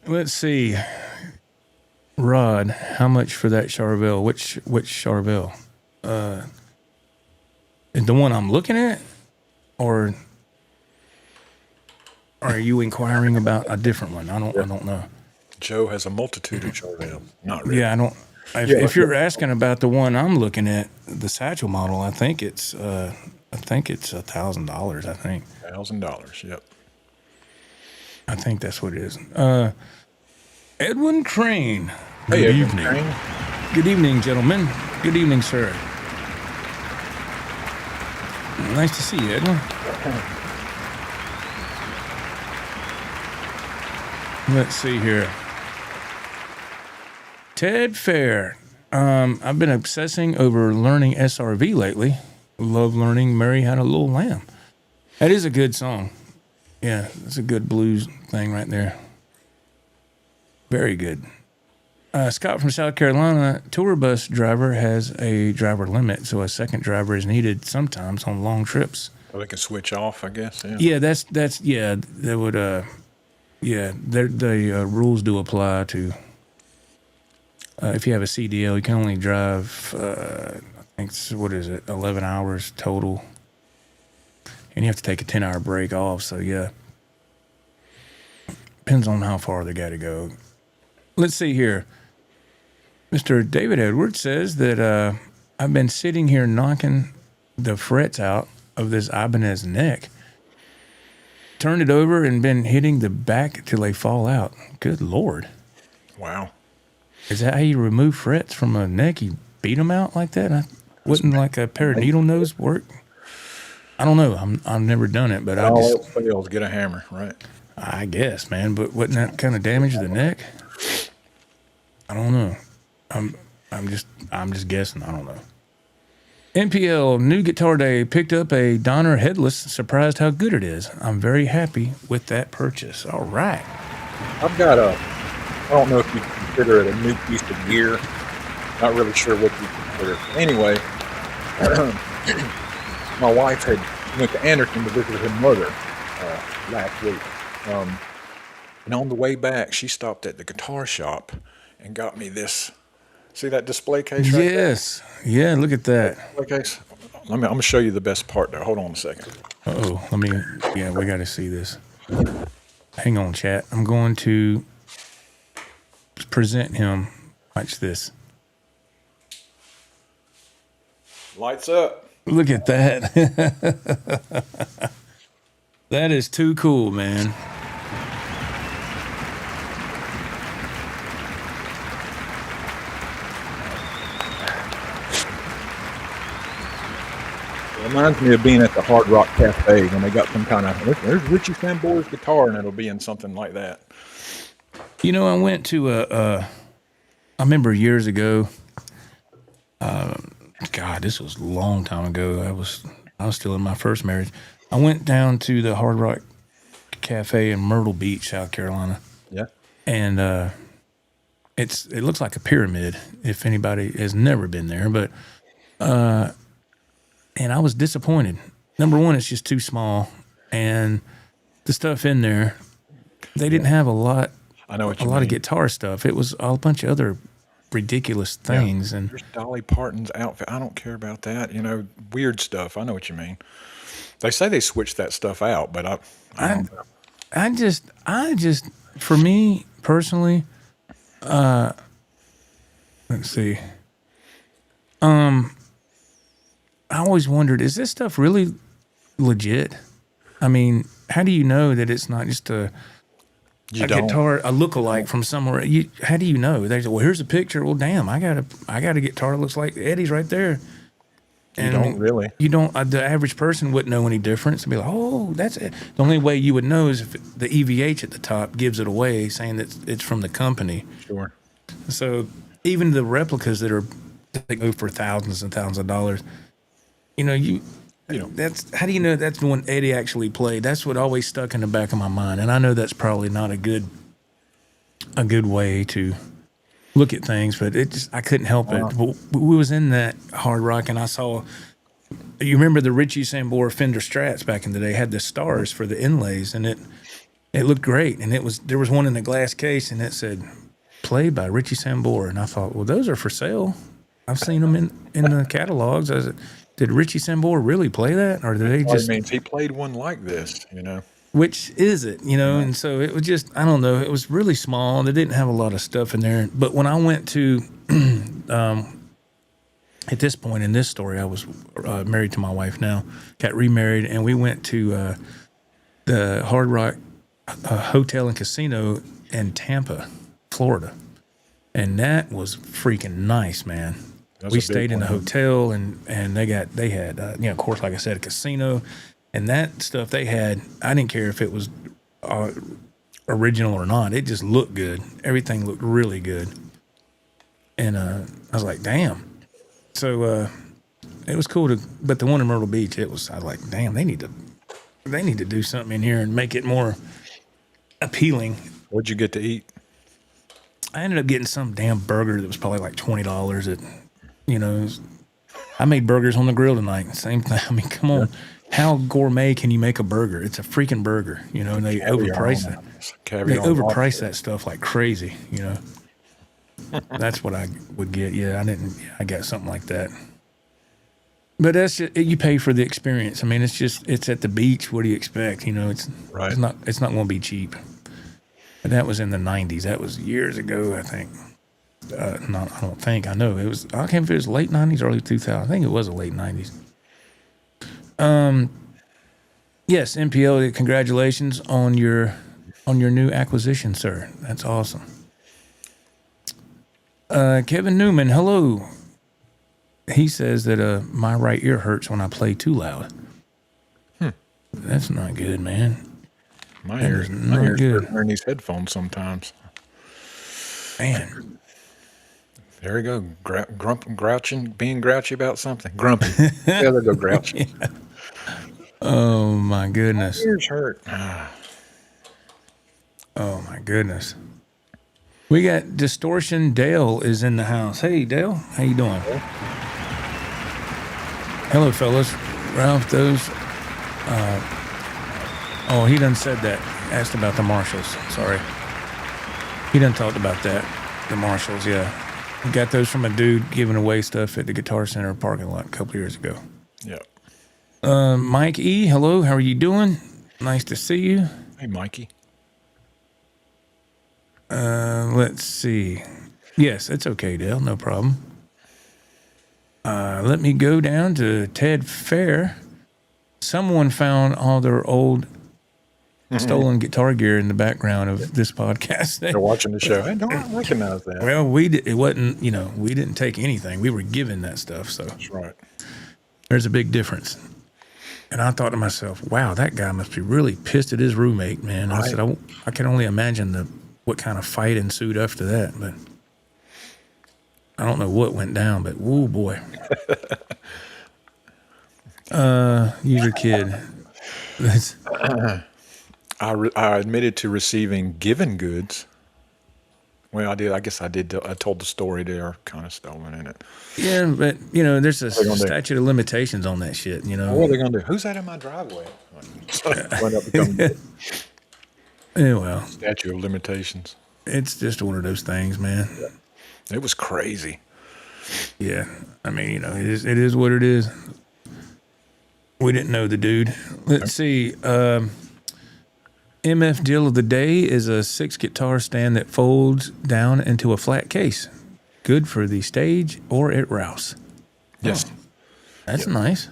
let's see. Rod, how much for that Charvel? Which Charvel? The one I'm looking at? Or are you inquiring about a different one? I don't know. Joe has a multitude of Charvel. Not really. Yeah, I don't. If you're asking about the one I'm looking at, the Satchel model, I think it's $1,000. I think $1,000. Yep. I think that's what it is. Edwin Crane. Hey, Good Edwin evening. Crane. Good evening, gentlemen. Good evening, sir. Nice to see you, Edwin. Let's see here. Ted Fair. I've been obsessing over learning SRV lately. Love learning Mary Had a Little Lamb. That is a good song. Yeah, that's a good blues thing right there. Very good. Scott from South Carolina, tour bus driver has a driver limit, so a second driver is needed sometimes on long trips. So they can switch off, I guess. Yeah. Yeah, that's that would the rules do apply to if you have a CDL, you can only drive I think it's, 11 hours total, and you have to take a 10-hour break off. So yeah, depends on how far they got to go. Let's see here. Mr. David Edwards says that I've been sitting here knocking the frets out of this Ibanez neck. Turned it over and been hitting the back till they fall out. Good Lord. Wow. Is that how you remove frets from a neck? You beat them out like that? Wouldn't like a pair of needle nose work? I don't know. I've never done it, but all else fails, get a hammer, right? I guess, man. But wouldn't that kind of damage the neck? I don't know. I'm just guessing. I don't know. NPL New Guitar Day picked up a Donner Headless. Surprised how good it is. I'm very happy with that purchase. All right. I've got I don't know if you consider it a new piece of gear. Not really sure what you consider it. Anyway, my wife went to Anderson to visit her mother last week. And on the way back, she stopped at the guitar shop and got me this. See that display case right there? Yes. Yeah, look at that. Display case. I'm going to show you the best part there. Hold on a second. Uh-oh. We got to see this. Hang on, chat. I'm going to present him. Watch this. Lights up. Look at that. That is too cool, man. It reminds me of being at the Hard Rock Cafe when they got some kind of, there's Richie Samboy's guitar, and it'll be in something like that. You know, I went to I remember years ago, God, this was a long time ago. I was still in my first marriage. I went down to the Hard Rock Cafe in Myrtle Beach, South Carolina. Yeah. And it looks like a pyramid if anybody has never been there, but and I was disappointed. Number one, it's just too small, and the stuff in there, they didn't have a lot. I know what you mean. A lot of guitar stuff. It was a bunch of other ridiculous things. Yeah. And there's Dolly Parton's outfit. I don't care about that. You know, weird stuff. I know what you mean. They say they switched that stuff out, but I don't know. I just, for me personally, let's see. I always wondered, is this stuff really legit? I mean, how do you know that it's not just a guitar, a lookalike from somewhere? How do you know? They say, well, here's a picture. Well, damn, I got a guitar that looks like Eddie's right there. And you don't really. You don't. The average person wouldn't know any difference. And be like, oh, that's it. The only way you would know is if the EVH at the top gives it away, saying that it's from the company. Sure. So even the replicas that they go for thousands and thousands of dollars, that's how do you know that's the one Eddie actually played? That's what always stuck in the back of my mind, and I know that's probably not a good way to look at things, but I couldn't help it. We was in that hard rock, and I saw. You remember the Richie Sambora Fender Strats back in the day had the stars for the inlays, and it looked great, and there was one in a glass case, and it said played by Richie Sambora, and I thought, well, those are for sale. I've seen them in the catalogs. Did Richie Sambora really play that, or did they just? Means he played one like this, Which is it, And so it was just, I don't know. It was really small. They didn't have a lot of stuff in there. But when I went to, at this point in this story, I was married to my wife now, got remarried, and we went to the Hard Rock Hotel and Casino in Tampa, Florida. And that was freaking nice, man. We stayed in a hotel, and they had, of course, like I said, a casino. And that stuff they had, I didn't care if it was original or not. It just looked good. Everything looked really good. And I was like, damn. So it was cool but the one in Myrtle Beach, I was like, damn, they need to do something in here and make it more appealing. What'd you get to eat? I ended up getting some damn burger that was probably like $20 I made burgers on the grill tonight. Same thing. I mean, come on. How gourmet can you make a burger? It's a freaking burger, and they overprice it. They overprice that stuff like crazy, That's what I would get. Yeah, I got something like that. But that's just, you pay for the experience. I mean, it's at the beach. What do you expect? It's right. It's not going to be cheap. But that was in the 90s. That was years ago, I think. I don't think. I know it was. I can't remember if it was late 90s, early 2000s. I think it was the late 90s. Yes, MPL, congratulations on your new acquisition, sir. That's awesome. Kevin Newman, hello. He says that my right ear hurts when I play too loud. That's not good, man. My ears hurt wearing these headphones sometimes. Man. There we go. Being grouchy about something. Grumpy. Yeah, there go grouchy. Yeah. Oh, my goodness. My ears hurt. Oh, my goodness. We got Distortion. Dale is in the house. Hey, Dale. How you doing? Hello, fellas. Ralph, he done said that. Asked about the Marshalls. Sorry. He done talked about that. The Marshalls, yeah. We got those from a dude giving away stuff at the Guitar Center parking lot a couple years ago. Yeah. Mike E., hello. How are you doing? Nice to see you. Hey, Mikey. Let's see. Yes, it's okay, Dale. No problem. Let me go down to Ted Fair. Someone found all their old stolen guitar gear in the background of this podcast. They're watching the show. I don't recognize that. Well, it wasn't, we didn't take anything. We were given that stuff. So that's right. There's a big difference. And I thought to myself, wow, that guy must be really pissed at his roommate, man. Right. I said, I can only imagine what kind of fight ensued after that. But I don't know what went down, but woo boy. User kid. I admitted to receiving given goods. Well, I did. I guess I did. I told the story there, kind of stolen in it. Yeah, but there's a statute of limitations on that shit. What are they gonna do? Who's that in my driveway? Well, statute of limitations. It's just one of those things, man. Yeah. It was crazy. Yeah, I mean, it is what it is. We didn't know the dude. Let's see. MF deal of the day is a 6-guitar stand that folds down into a flat case. Good for the stage or at Rouse. Yes. Oh, that's nice.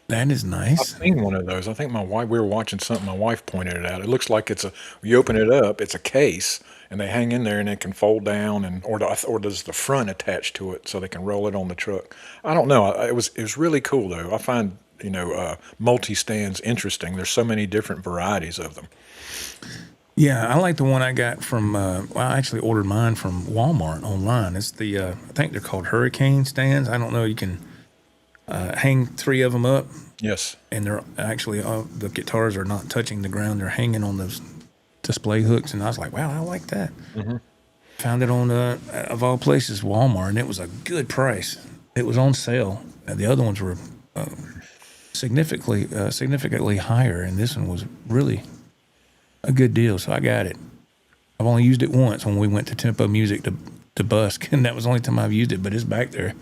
That is nice. I've seen one of those. I think we were watching something, my wife pointed it out. It looks like you open it up, it's a case, and they hang in there and it can fold down, or does the front attach to it so they can roll it on the truck. I don't know. It was really cool, though. I find, multi-stands interesting. There's so many different varieties of them. Yeah, I like the one I got from, I actually ordered mine from Walmart online. It's the, I think they're called Hurricane stands. I don't know, you can hang 3 of them up. Yes. And they're actually, the guitars are not touching the ground. They're hanging on those display hooks. And I was like, wow, I like that. Mm-hmm. Found it on, of all places, Walmart, and it was a good price. It was on sale. The other ones were significantly higher, and this one was really a good deal. So I got it. I've only used it once when we went to Tempo Music to busk, and that was the only time I've used it, but it's back there.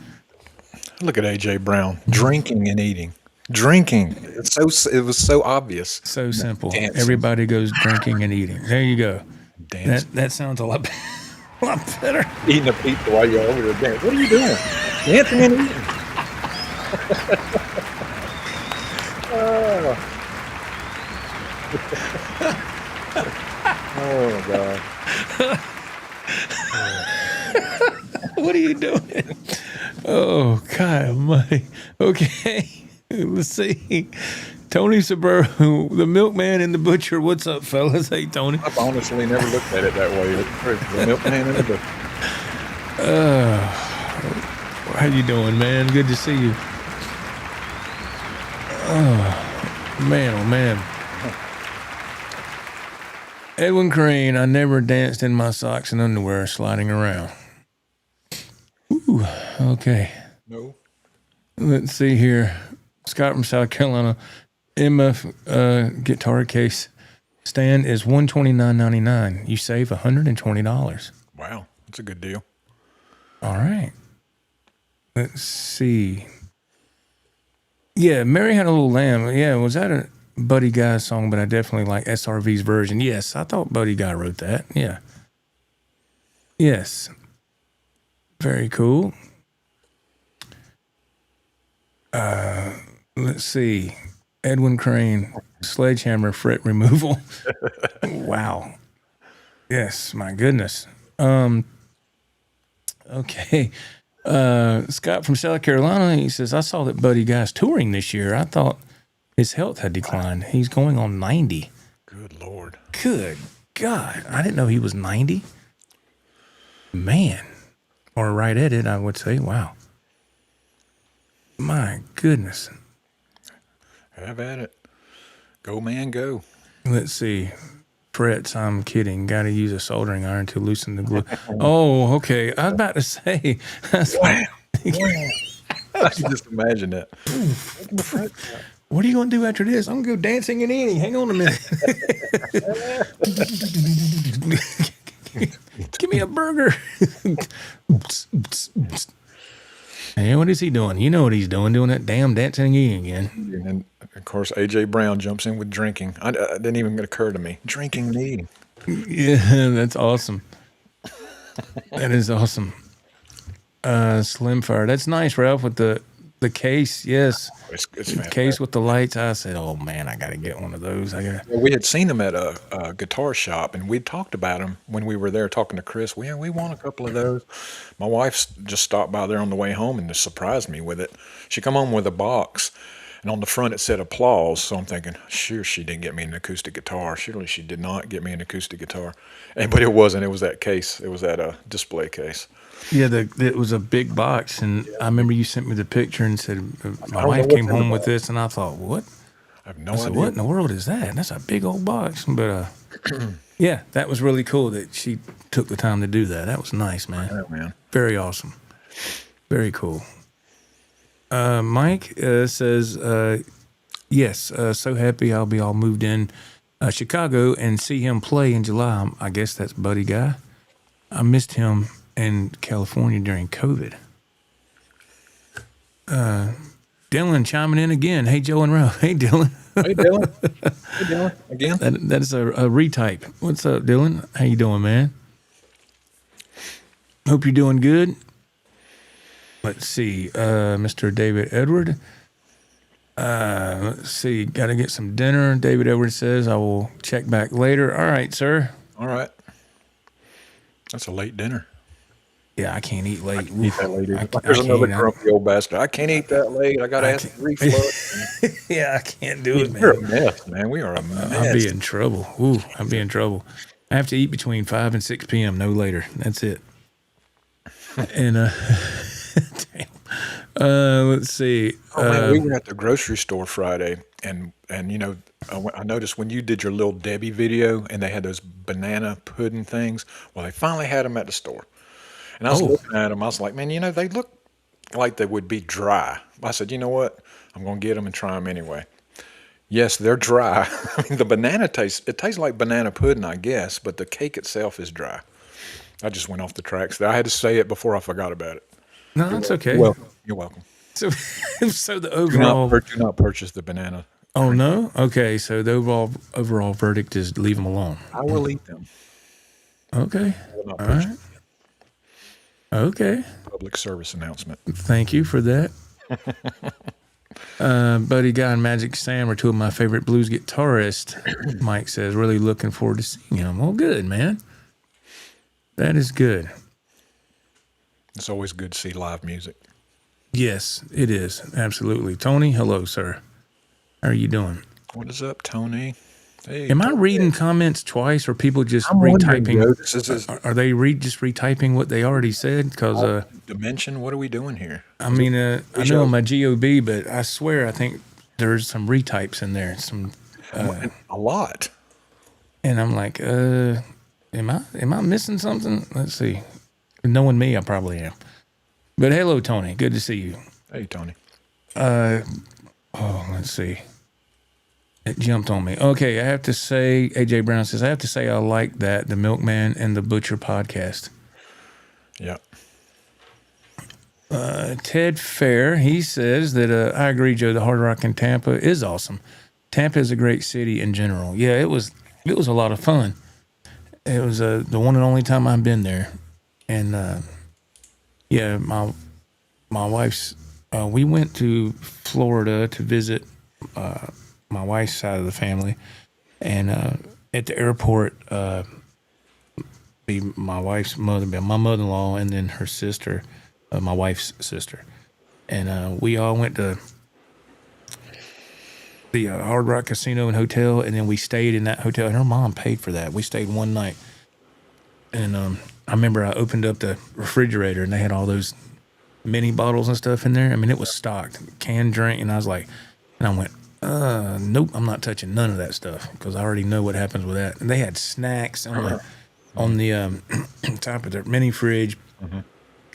Look at A.J. Brown, drinking and eating. Drinking. It was so obvious. So simple. Dancing. Everybody goes drinking and eating. There you go. Dancing. That sounds a lot better. Eating a pizza while you're over there dancing. What are you doing? Dancing and eating. Oh, God. What are you doing? Oh, God almighty. Okay. Let's see. Tony Suburban, the milkman and the butcher. What's up, fellas? Hey, Tony. I've honestly never looked at it that way. The milkman and the butcher. How you doing, man? Good to see you. Oh, man. Edwin Crane, I never danced in my socks and underwear sliding around. Ooh, okay. No. Let's see here. Scott from South Carolina. MF guitar case stand is $129.99. You save $120. Wow, that's a good deal. All right. Let's see. Yeah, Mary Had a Little Lamb. Yeah, was that a Buddy Guy song? But I definitely like SRV's version. Yes, I thought Buddy Guy wrote that. Yeah. Yes. Very cool. Let's see. Edwin Crane, sledgehammer fret removal. Wow. Yes, my goodness. Okay. Scott from South Carolina, he says, I saw that Buddy Guy's touring this year. I thought his health had declined. He's going on 90. Good Lord. Good God. I didn't know he was 90. Man. Or right at it, I would say. Wow. My goodness. Have at it. Go, man, go. Let's see. Frets, I'm kidding. Got to use a soldering iron to loosen the glue. Oh, okay. I was about to say. Wow. I can just imagine that. What are you going to do after this? I'm going to go dancing and eating. Hang on a minute. Give me a burger. Hey, what is he doing? You know what he's doing that damn dancing and eating again. And, of course, A.J. Brown jumps in with drinking. It didn't even occur to me. Drinking and eating. Yeah, that's awesome. That is awesome. Slim Fire. That's nice, Ralph, with the case. Yes. It's the case with the lights. I said, oh, man, I got to get one of those. Well, we had seen them at a guitar shop, and we'd talked about them when we were there talking to Chris. We want a couple of those. My wife just stopped by there on the way home and just surprised me with it. She come home with a box, and on the front it said applause. So I'm thinking, sure, she didn't get me an acoustic guitar. Surely she did not get me an acoustic guitar. But it wasn't. It was that case. It was that display case. Yeah, it was a big box, and I remember you sent me the picture and said, my wife came home with this, and I thought, what? I have no idea. What in the world is that? That's a big old box. But, yeah, that was really cool that she took the time to do that. That was nice, man. Yeah, man. Very awesome. Very cool. Mike says, yes, so happy I'll be all moved in Chicago and see him play in July. I guess that's Buddy Guy. I missed him in California during COVID. Dylan chiming in again. Hey, Joe and Ro. Hey, Dylan. Hey, Dylan. Hey, Dylan. Again. That is a retype. What's up, Dylan? How you doing, man? Hope you're doing good. Let's see. Mr. David Edward. Let's see. Got to get some dinner. David Edward says, I will check back later. All right, sir. All right. That's a late dinner. Yeah, I can't eat late. Eat that late. There's another grumpy old bastard. I can't eat that late. I got to ask for reflux. Yeah, I can't do it, man. We're a mess, man. We are a mess. I'll be in trouble. Ooh, I'll be in trouble. I have to eat between 5 and 6 p.m., no later. That's it. And, damn. Let's see. Oh, man, we were at the grocery store Friday, and you know, I noticed when you did your Little Debbie video, and they had those banana pudding things. Well, they finally had them at the store. And I was looking at them. I was like, man, you know, they look like they would be dry. I said, you know what? I'm going to get them and try them anyway. Yes, they're dry. I mean, the banana tastes like banana pudding, I guess, but the cake itself is dry. I just went off the tracks there. I had to say it before I forgot about it. No, that's okay. Well, you're welcome. So the overall... Do not purchase the banana. Oh, no? Okay, so the overall verdict is leave them alone. I will eat them. Okay. I will not All purchase right. Okay. Public service announcement. Thank you for that. Buddy Guy and Magic Sam are two of my favorite blues guitarists. Mike says, really looking forward to seeing them. Well, good, man. That is good. It's always good to see live music. Yes, it is. Absolutely. Tony, hello, sir. How are you doing? What is up, Tony? Hey, Am I Tony. reading comments twice, or people just I'm wondering, retyping? Joe, this is- Are they just retyping what they already said? Because Dimension, what are we doing here? I mean, I know my GOB, but I swear I think there's some retypes in there. Some A lot. and I'm like, am I missing something? Let's see. Knowing me, I probably am. But hello, Tony. Good to see you. Hey, Tony. Let's see. It jumped on me. Okay, I have to say, AJ Brown says, I have to say I like that, the Milkman and the Butcher podcast. Yeah. Ted Fair, he says that I agree, Joe, the Hard Rock in Tampa is awesome. Tampa is a great city in general. Yeah, it was a lot of fun. It was the one and only time I've been there. And yeah, my wife's we went to Florida to visit my wife's side of the family, and at the airport, be my wife's mother, my mother-in-law, and then her sister, my wife's sister, and we all went to the Hard Rock Casino and Hotel, and then we stayed in that hotel, and her mom paid for that. We stayed one night, and I remember I opened up the refrigerator, and they had all those mini bottles and stuff in there. I mean, it was stocked, canned drink, and I was like, and I went, nope, I'm not touching none of that stuff because I already know what happens with that. And they had snacks on the top of their mini fridge,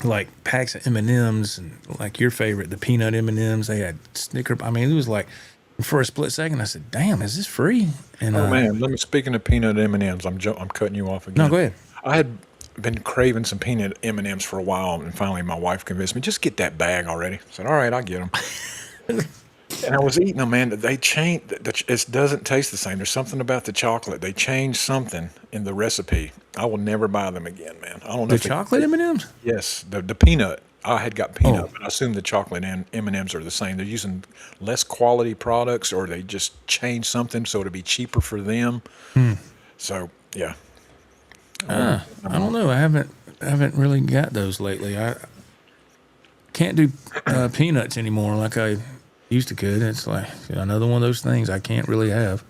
like packs of M&Ms and like your favorite, the peanut M&Ms. They had Snicker. I mean, it was like, for a split second, I said, "Damn, is this free?" And Oh man, speaking of peanut M&Ms, I'm cutting you off again. No, go ahead. I had been craving some peanut M&Ms for a while, and finally my wife convinced me, just get that bag already. I said, all right, I'll get them. And I was eating them, man. They changed. It doesn't taste the same. There's something about the chocolate. They changed something in the recipe. I will never buy them again, man. I don't know. The chocolate M&Ms? Yes, the peanut. I had got peanut, but I assume the chocolate and M&Ms are the same. They're using less quality products, or they just changed something so it'll be cheaper for them. So yeah. I don't know. I haven't really got those lately. I can't do peanuts anymore like I used to could. It's like another one of those things I can't really have.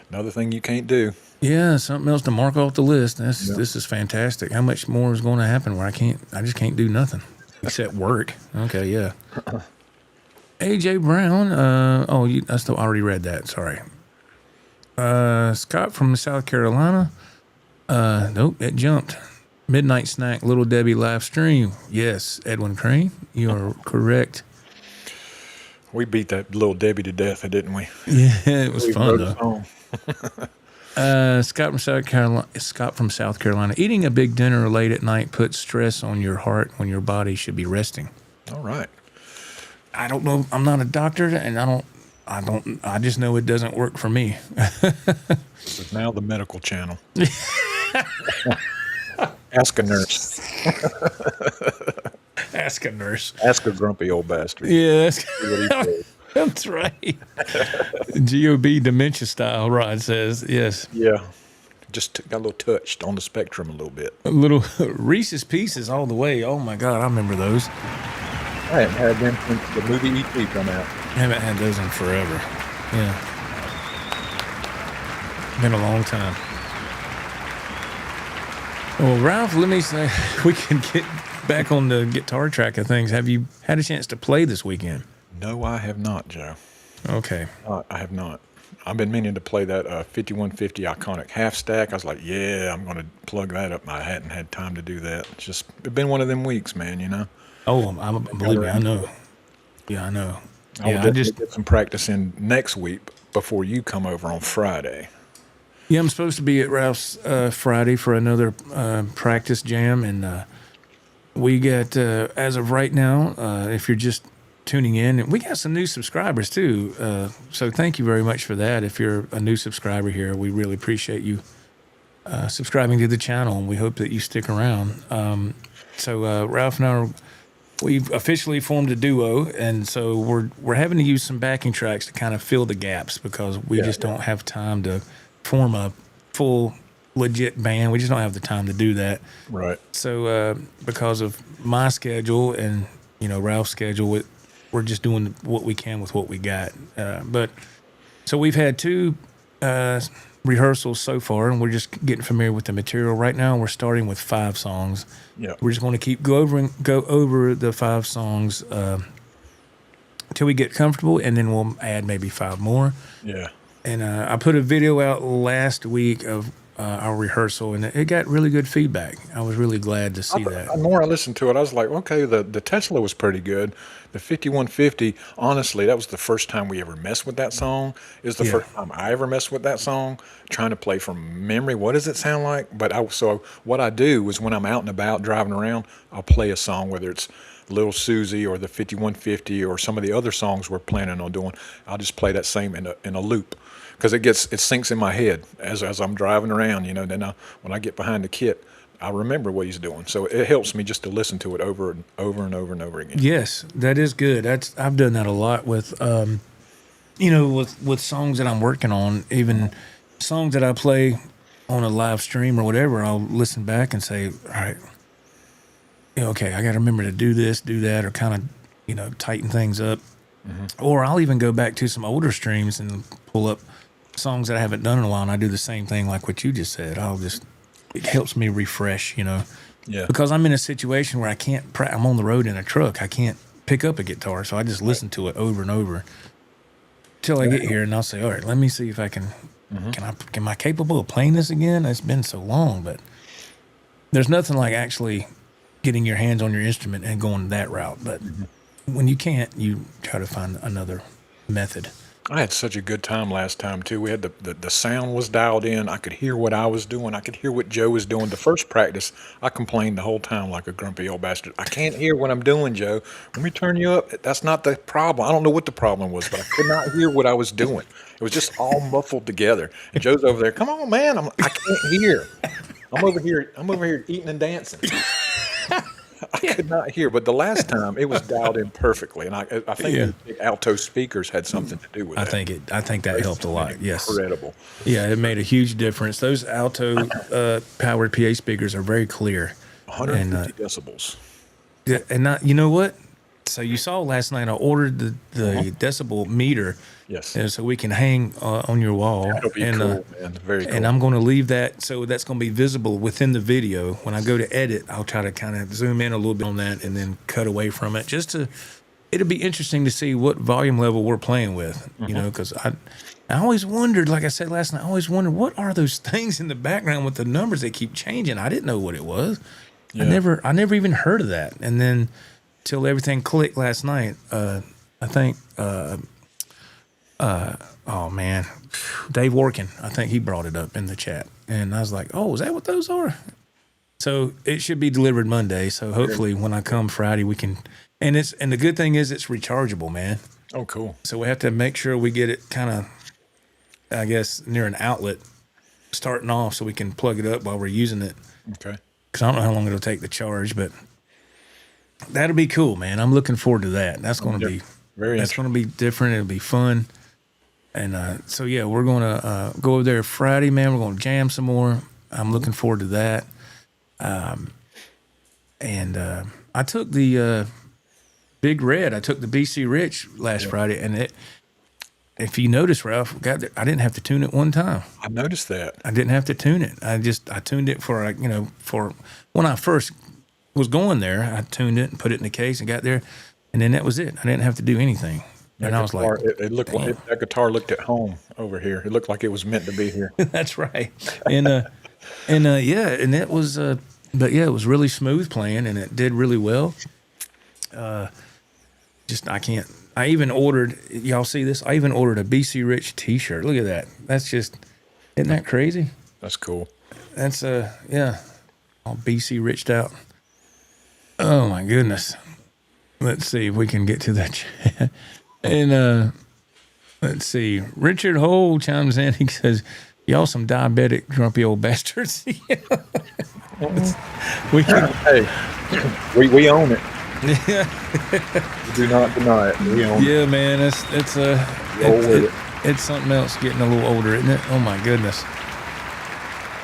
Another thing you can't do. Yeah, something else to mark off the list. This is fantastic. How much more is going to happen where I just can't do nothing except work? Okay, yeah. AJ Brown. I already read that. Sorry. Scott from South Carolina. Nope, it jumped. Midnight Snack, Little Debbie live stream. Yes, Edwin Crane, you are correct. We beat that Little Debbie to death, didn't we? Yeah, it was fun wrote a though. song. Scott from South Carolina. Eating a big dinner late at night puts stress on your heart when your body should be resting. All right. I don't know. I'm not a doctor, and I just know it doesn't work for me. It's now the medical channel. Ask a nurse. Ask a nurse. Ask a grumpy old bastard. Yeah, See what he says. that's right. GOB dementia style, Rod says. Yes. Yeah. Just got a little touched on the spectrum a little bit. A little Reese's Pieces all the way. Oh, my God. I remember those. I hadn't had them since the movie E.T. come out. I haven't had those in forever. Yeah. Been a long time. Well, Ralph, let me say, we can get back on the guitar track of things. Have you had a chance to play this weekend? No, I have not, Joe. Okay. I have not. I've been meaning to play that 5150 Iconic half stack. I was like, yeah, I'm going to plug that up. I hadn't had time to do that. It's been one of them weeks, man, you know? Oh, believe me, I know. Yeah, I know. I'll just get some practice in next week before you come over on Friday. Yeah, I'm supposed to be at Ralph's Friday for another practice jam, and we got, as of right now, if you're just tuning in, and we got some new subscribers too, so thank you very much for that. If you're a new subscriber here, we really appreciate you subscribing to the channel, and we hope that you stick around. So Ralph and I we've officially formed a duo, and so we're having to use some backing tracks to kind of fill the gaps because we just don't have time to form a full legit band. We just don't have the time to do that. Right. So because of my schedule and Ralph's schedule, we're just doing what we can with what we got. But so we've had 2 rehearsals so far, and we're just getting familiar with the material right now. We're starting with 5 songs. Yeah. We're just going to keep go over the 5 songs till we get comfortable, and then we'll add maybe 5 more. Yeah. And I put a video out last week of our rehearsal, and it got really good feedback. I was really glad to see that. The more I listened to it, I was like, okay, the Tesla was pretty good. The 5150, honestly, that was the first time we ever messed with that song. It was the first time I ever messed with that song, trying to play from memory. What does it sound like? So what I do is when I'm out and about driving around, I'll play a song, whether it's Little Susie or the 5150 or some of the other songs we're planning on doing. I'll just play that same in a loop. Because it sinks in my head as I'm driving around, Then when I get behind the kit, I remember what he's doing. So it helps me just to listen to it over and over and over and over again. Yes, that is good. I've done that a lot with, with songs that I'm working on, even songs that I play on a live stream or whatever. I'll listen back and say, all right, okay, I got to remember to do this, do that, or kind of, tighten things up. Mm-hmm. Or I'll even go back to some older streams and pull up songs that I haven't done in a while, and I do the same thing like what you just said. It helps me refresh, Yeah. Because I'm in a situation where I can't, I'm on the road in a truck. I can't pick up a guitar, so I just listen to it over and over till I get here, and I'll say, all right, let me see if I can, am I capable of playing this again? It's been so long, but there's nothing like actually getting your hands on your instrument and going that route. But when you can't, you try to find another method. I had such a good time last time, too. We had the sound was dialed in. I could hear what I was doing. I could hear what Joe was doing. The first practice, I complained the whole time like a grumpy old bastard. I can't hear what I'm doing, Joe. Let me turn you up. That's not the problem. I don't know what the problem was, but I could not hear what I was doing. It was just all muffled together. And Joe's over there, come on, man. I can't hear. I'm over here eating and dancing. I could not hear, but the last time it was dialed in perfectly, and I think the alto speakers had something to do with it. I think that helped a lot. Yes, incredible. Yeah, it made a huge difference. Those alto powered PA speakers are very clear. 150 decibels. Yeah, and you know what? So you saw last night I ordered the decibel meter. Yes. So we can hang on your wall. That'll be cool, man. Very cool. And I'm going to leave that so that's going to be visible within the video. When I go to edit, I'll try to kind of zoom in a little bit on that and then cut away from it. It'll be interesting to see what volume level we're playing with, because I always wondered, like I said last night, I always wondered, what are those things in the background with the numbers that keep changing? I didn't know what it was. Yeah. I never even heard of that. And then till everything clicked last night, I think, oh man, Dave Workin, I think he brought it up in the chat. And I was like, oh, is that what those are? So it should be delivered Monday. So hopefully when I come Friday, we can. And the good thing is it's rechargeable, man. Oh, cool. So we have to make sure we get it kind of, I guess, near an outlet starting off so we can plug it up while we're using it. Okay. Because I don't know how long it'll take to charge, but that'll be cool, man. I'm looking forward to that. That's going to be that's going to be different. It'll be fun. And so, yeah, we're going to go over there Friday, man. We're going to jam some more. I'm looking forward to that. And I took the Big Red. I took the BC Rich last Friday, and if you notice, Ralph, I didn't have to tune it one time. I noticed that. I didn't have to tune it. I tuned it for when I first was going there. I tuned it and put it in the case and got there, and then that was it. I didn't have to do anything. That and I was guitar, like, it looked like that guitar looked at home over here. It looked like it was meant to be here. That's right. And and it was, but yeah, it was really smooth playing, and it did really well. I even ordered, y'all see this? I even ordered a BC Rich t-shirt. Look at that. That's just, isn't that crazy? That's cool. That's, all BC Riched out. Oh my goodness. Let's see if we can get to that chat. And, let's see. Richard Hole chimes in. He says, y'all some diabetic, grumpy old bastards. We own it. Do not deny it. We own it. Yeah, man, it's something else getting a little older, isn't it? Oh my goodness.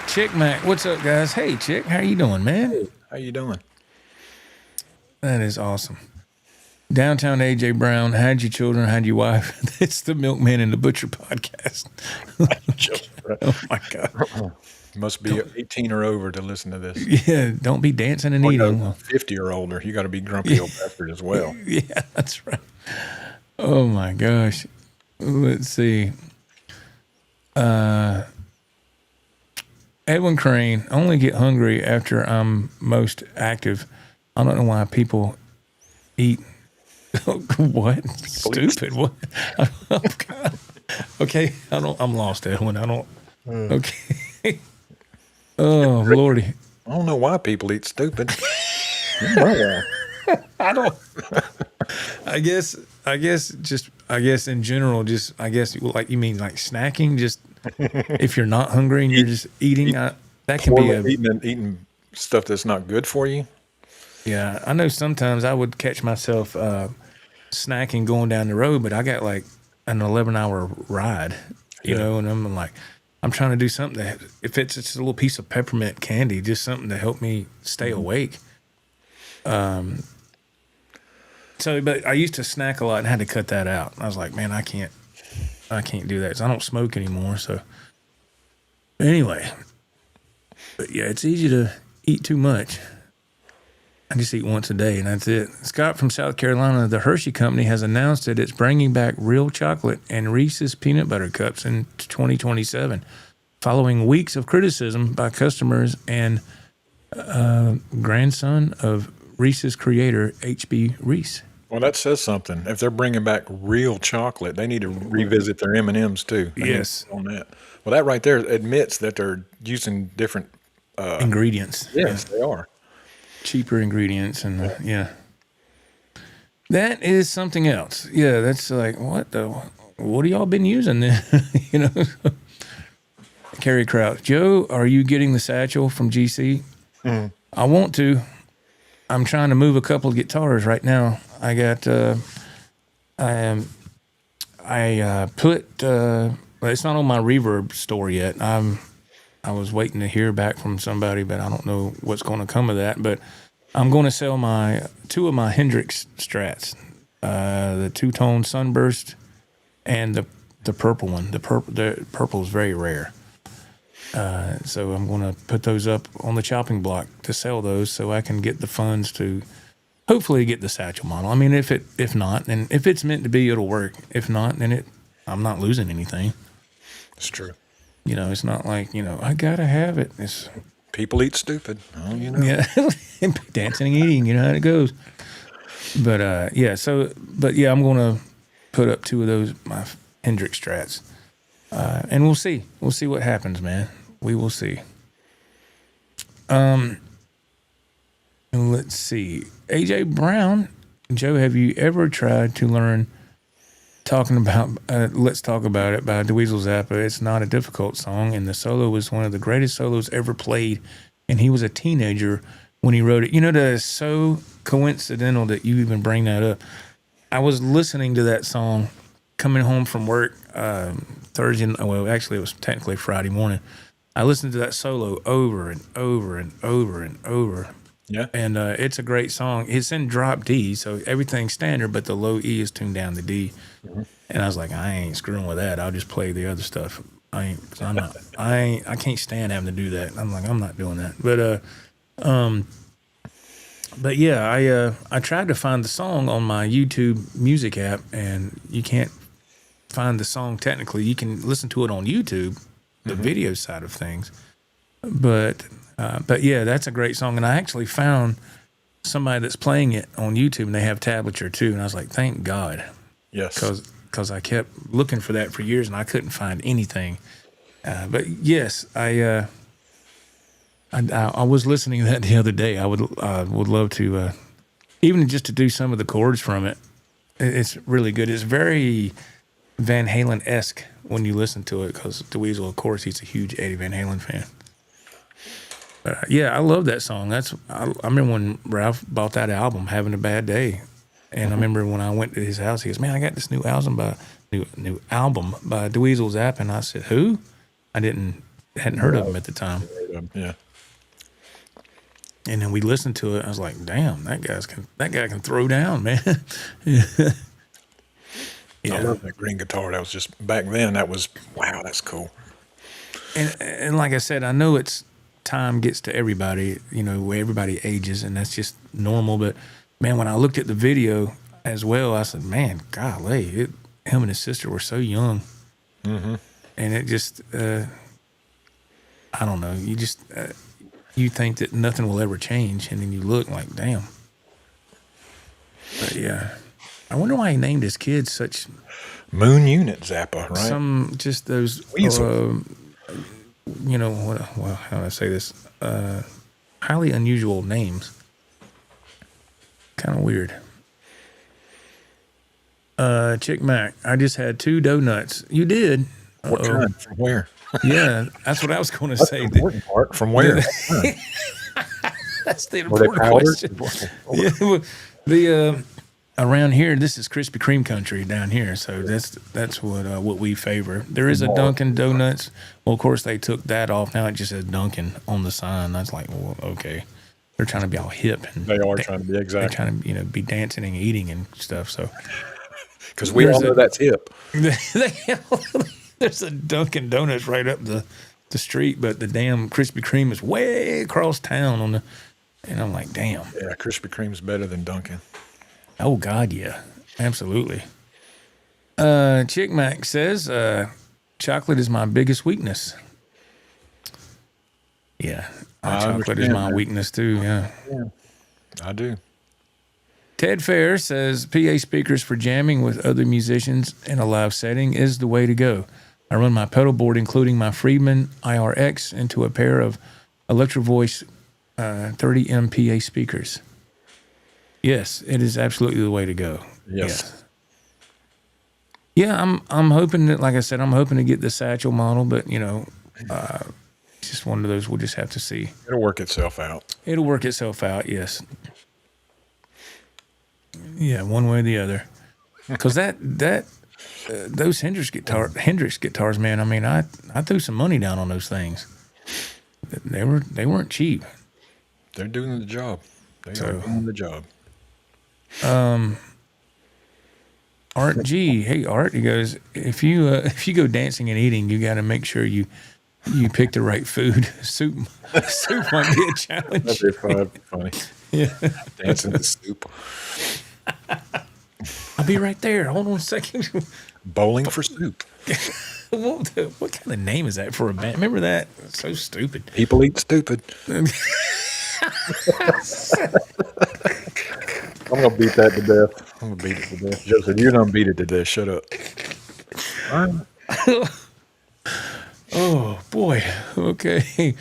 Chick Mac, what's up, guys? Hey, Chick, how you doing, man? Hey, how you doing? That is awesome. Downtown AJ Brown, how'd your children, how'd your wife? It's the Milkman and the Butcher podcast. Oh my God. Must be 18 or over to listen to this. Yeah, don't be dancing and eating. No, 50 or older. You got to be grumpy old bastard as well. Yeah, that's right. Oh my gosh. Let's see. Edwin Crane, only get hungry after I'm most active. I don't know why people eat. What? Stupid. What? Oh, God. Okay. I'm lost, Edwin. Okay. Oh, Lordy. I don't know why people eat stupid. I don't. I guess in general, like you mean like snacking, just if you're not hungry and you're just eating, that can be eating stuff that's not good for you. Yeah, I know sometimes I would catch myself snacking going down the road, but I got like an 11-hour ride, you know, and I'm like, I'm trying to do something that, if it's just a little piece of peppermint candy, just something to help me stay awake. But I used to snack a lot and had to cut that out. I was like, man, I can't do that. So I don't smoke anymore. So anyway, but yeah, it's easy to eat too much. I just eat once a day and that's it. Scott from South Carolina, the Hershey Company has announced that it's bringing back real chocolate and Reese's peanut butter cups in 2027, following weeks of criticism by customers and grandson of Reese's creator, H.B. Reese. Well, that says something. If they're bringing back real chocolate, they need to revisit their M&Ms too. Yes. On that. Well, that right there admits that they're using different ingredients. Yes, they are. Cheaper ingredients and that is something else. Yeah, that's like what have y'all been using then? You know. Carrie Crouch, Joe, are you getting the Satchel from GC? I want to. I'm trying to move a couple of guitars right now. I got it's not on my Reverb store yet. I was waiting to hear back from somebody, but I don't know what's going to come of that. But I'm going to sell two of my Hendrix Strats, the two-tone Sunburst and the purple one. The purple is very rare. So I'm going to put those up on the chopping block to sell those so I can get the funds to hopefully get the Satchel model. I mean, if not, and if it's meant to be, it'll work. If not, then I'm not losing anything. It's true. You know, it's not like, you know, I gotta have it. It's people eat stupid. Oh, you know. Yeah, dancing and eating. You know how it goes. But yeah. So, but yeah, I'm gonna put up two of those my Hendrix Strats, and we'll see. We'll see what happens, man. We will see. let's see. AJ Brown, Joe, have you ever tried to learn talking about Let's Talk About It by Dweezil Zappa? It's not a difficult song, and the solo was one of the greatest solos ever played, and he was a teenager when he wrote it. You know, that is so coincidental that you even bring that up. I was listening to that song coming home from work Thursday. Well, actually, it was technically Friday morning. I listened to that solo over and over and over and over. Yeah. And it's a great song. It's in drop D, so everything's standard, but the low E is tuned down to D. Mm-hmm. And I was like, I ain't screwing with that. I'll just play the other stuff. I can't stand having to do that. I'm like, I'm not doing that. But yeah, I tried to find the song on my YouTube music app, and you can't find the song technically. You can listen to it on YouTube, the video side of things. But yeah, that's a great song. And I actually found somebody that's playing it on YouTube, and they have tablature too. And I was like, thank God. Yes. Because I kept looking for that for years, and I couldn't find anything. But yes, I was listening to that the other day. I would love to, even just to do some of the chords from it. It's really good. It's very Van Halen-esque when you listen to it, because Dweezil, of course, he's a huge Eddie Van Halen fan. Yeah, I love that song. I remember when Ralph bought that album, Having a Bad Day, and I remember when I went to his house, he goes, "Man, I got this new album by Dweezil Zappa," and I said, "Who?" I hadn't heard of him at the time. Yeah. And then we listened to it. I was like, "Damn, that guy can throw down, man." Yeah. I love that green guitar. That was just back then. That was wow. That's cool. And like I said, I know it's time gets to everybody. You know, where everybody ages, and that's just normal. But man, when I looked at the video as well, I said, "Man, golly, him and his sister were so young." Mm-hmm. And it just, I don't know. You just you think that nothing will ever change, and then you look like, damn. But yeah, I wonder why he named his kids such Moon Unit Zappa, right? Some just those, you know, well, how do I say this? Highly unusual names. Kind of weird. Chick Mac, I just had 2 donuts. You did? What kind? From where? Yeah, that's what I was going to say. The important part. From where? That's the important question. Yeah, well, the around here, this is Krispy Kreme country down here, so that's what we favor. There is a Dunkin' Donuts. Well, of course, they took that off. Now it just says Dunkin' on the sign. That's like, well, okay. They're trying to be all hip. And they are trying to be, exactly. They're trying to, be dancing and eating and stuff. So, because we all know that's hip. There's a Dunkin' Donuts right up the street, but the damn Krispy Kreme is way across town on the. And I'm like, damn. Yeah, Krispy Kreme's better than Dunkin'. Oh God, yeah, absolutely. Chick Mac says, chocolate is my biggest weakness. Yeah, chocolate is my weakness too. Yeah, I do. Ted Fair says PA speakers for jamming with other musicians in a live setting is the way to go. I run my pedal board, including my Friedman IR-X, into a pair of Electro Voice 30M PA speakers. Yes, it is absolutely the way to go. Yes. Yeah, I'm hoping that, like I said, I'm hoping to get the Satchel model, but it's just one of those we'll just have to see. It'll work itself out. It'll work itself out, yes. Yeah, one way or the other. Because those Hendrix guitars, man. I mean, I threw some money down on those things. They weren't cheap. They're doing the job. They are doing the job. Art G, hey Art, he goes, if you go dancing and eating, you got to make sure you pick the right food. Soup might be a challenge. That'd be funny. Yeah, dancing with soup. I'll be right there. Hold on a second. Bowling for soup. What kind of name is that for a band? Remember that? So stupid. People eat stupid. I'm going to beat that to death. I'm going to beat it to death. Joe said, you're going to beat it to death. Shut up. Oh, boy. Okay.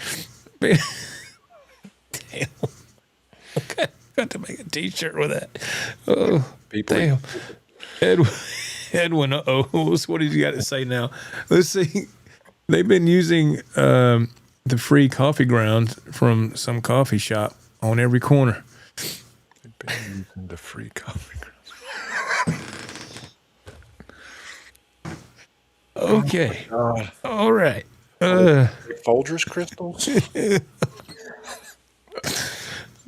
Damn. Okay. got to make a T-shirt with that. Oh, People, damn. Edwin, what did you got to say now? Let's see. They've been using the free coffee grounds from some coffee shop on every corner. they've been using the free coffee grounds. Okay. Oh, All right. Folgers crystals.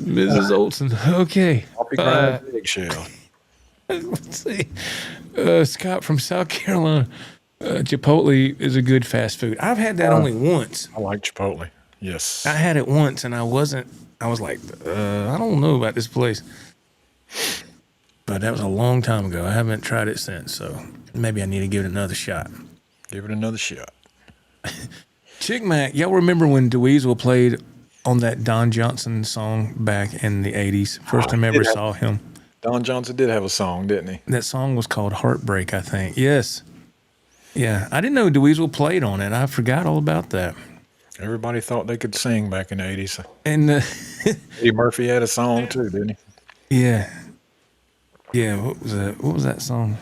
Mrs. Olson. Okay. Coffee ground eggshell. Let's see. Scott from South Carolina. Chipotle is a good fast food. I've had that only once. I like Chipotle. Yes. I had it once, and I was like, I don't know about this place. But that was a long time ago. I haven't tried it since, so maybe I need to give it another shot. Give it another shot. Chick Mac, y'all remember when DeWeasel played on that Don Johnson song back in the 80s? First time I ever saw him. Don Johnson did have a song, didn't he? That song was called Heartbreak, I think. Yes. Yeah. I didn't know DeWeasel played on it. I forgot all about that. Everybody thought they could sing back in the 80s. And Eddie Murphy had a song too, didn't he? yeah. Yeah. What was that song?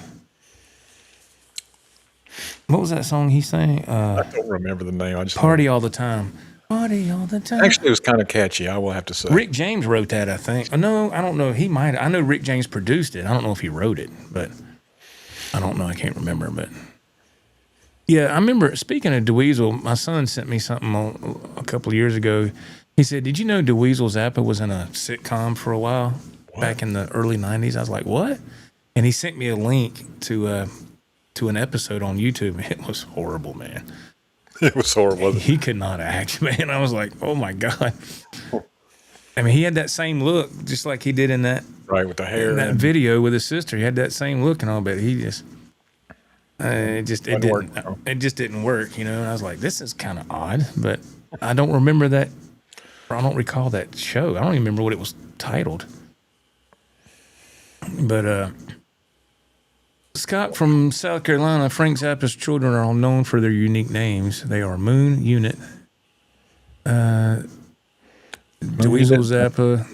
What was that song he sang? I don't remember the name. I just Party All the Time. Party all the time. Actually, it was kind of catchy, I will have to say. Rick James wrote that, I think. No, I don't know. He might. I know Rick James produced it. I don't know if he wrote it, but I don't know. I can't remember. But yeah, I remember. Speaking of DeWeasel, my son sent me something a couple of years ago. He said, "Did you know DeWeasel Zappa was in a sitcom for a while back in the early '90s?" I was like, "What?" And he sent me a link to an episode on YouTube. It was horrible, man. It was horrible. He could not act, man. I was like, oh my God. I mean, he had that same look, just like he did in that Right, with the hair. in that video with his sister. He had that same look and all, but he just it just didn't work, you know. And I was like, this is kind of odd, but I don't remember that, or I don't recall that show. I don't even remember what it was titled. But Scott from South Carolina, Frank Zappa's children are all known for their unique names. They are Moon Unit, DeWeasel Zappa,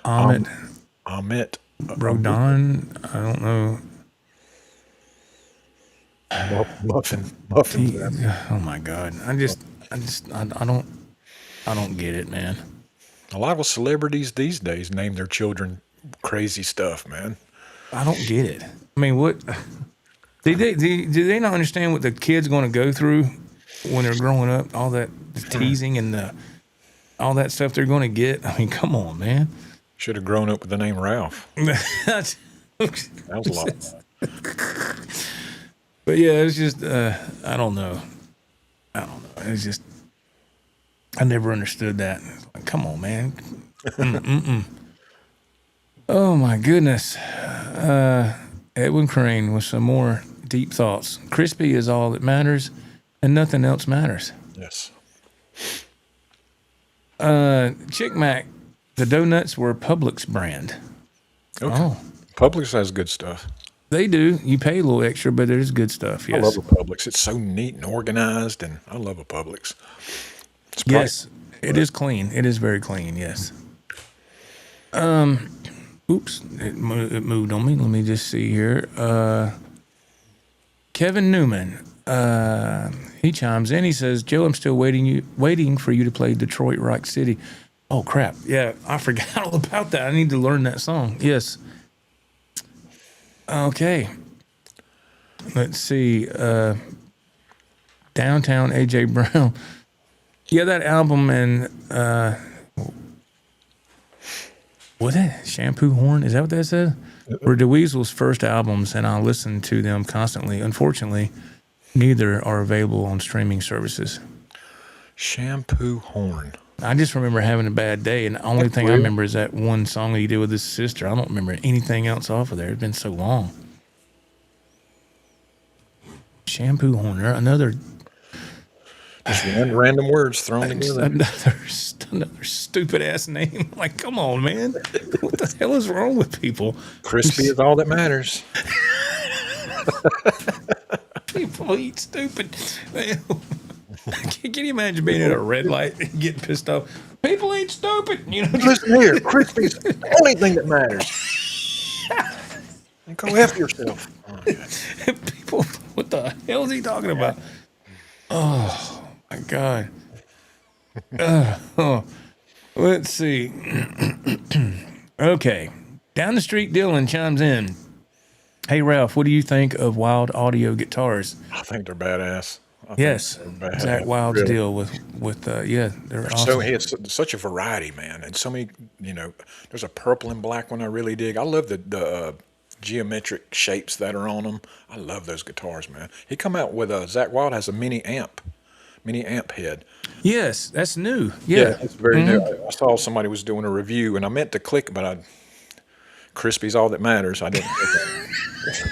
Amit. Rodon. I don't know. Muffin. Oh my God! I don't get it, man. A lot of celebrities these days name their children crazy stuff, man. I don't get it. I mean, what do they not understand what the kid's going to go through when they're growing up? All that teasing and all that stuff they're going to get. I mean, come on, man. Should have grown up with the name Ralph. That was a lot. But yeah, it's just I don't know. It's just I never understood that. Like, come on, man. Oh my goodness. Edwin Crane with some more deep thoughts. Crispy is all that matters, and nothing else matters. Yes. Chick Mac, the donuts were Publix brand. Okay. Oh, Publix has good stuff. they do. You pay a little extra, but there's good stuff. Yes. I love a Publix. It's so neat and organized, and I love a Publix. It's Yes, it is clean. It is very clean. Yes. Oops, it moved on me. Let me just see here. Kevin Newman, he chimes in. He says, "Joe, I'm still waiting for you to play Detroit Rock City." Oh crap! Yeah, I forgot all about that. I need to learn that song. Yes. Okay. Let's see. Downtown AJ Brown. Yeah, that album and what that Shampoo Horn? Is that what that says? Were DeWeasel's first albums, and I listened to them constantly. Unfortunately, neither are available on streaming services. Shampoo Horn. I just remember having a bad day, and the only thing I remember is that one song that he did with his sister. I don't remember anything else off of there. It's been so long. Shampoo Horn. Another Just random words thrown together. Another stupid ass name. Like, come on, man. What the hell is wrong with people? Crispy is all that matters. People eat stupid. Can you imagine being at a red light and getting pissed off? People ain't stupid. You know, Listen here, crispy's the only thing that matters. And go F yourself. Oh, people, what the hell is he talking about? Oh my God. Let's see. Okay. Down the street, Dylan chimes in. Hey, Ralph, what do you think of Wild Audio guitars? I think they're badass. Yes. Zach Wild's really. deal with they're awesome. So he has such a variety, man, and so many. There's a purple and black one I really dig. I love the geometric shapes that are on them. I love those guitars, man. He come out with Zach Wild has a mini amp head. Yes, that's new. Yeah, it's very new. I saw somebody was doing a review, and I meant to click, but crispy's all that matters. I didn't click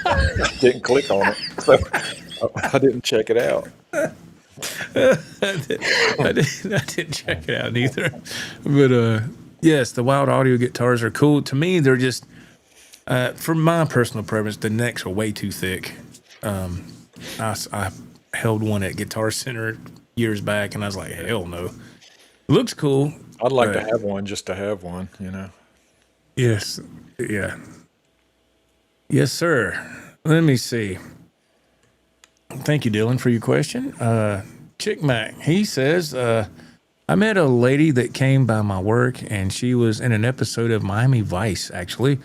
on it. I didn't click on it, so I didn't check it out. I didn't check it out either. But yes, the Wild Audio guitars are cool. To me, they're just for my personal preference, the necks are way too thick. I held one at Guitar Center years back, and I was like, hell no. It looks cool. I'd like to have one just to have one, Yes. Yeah. Yes, sir. Let me see. Thank you, Dylan, for your question. Chick Mac, he says, I met a lady that came by my work, and she was in an episode of Miami Vice, actually.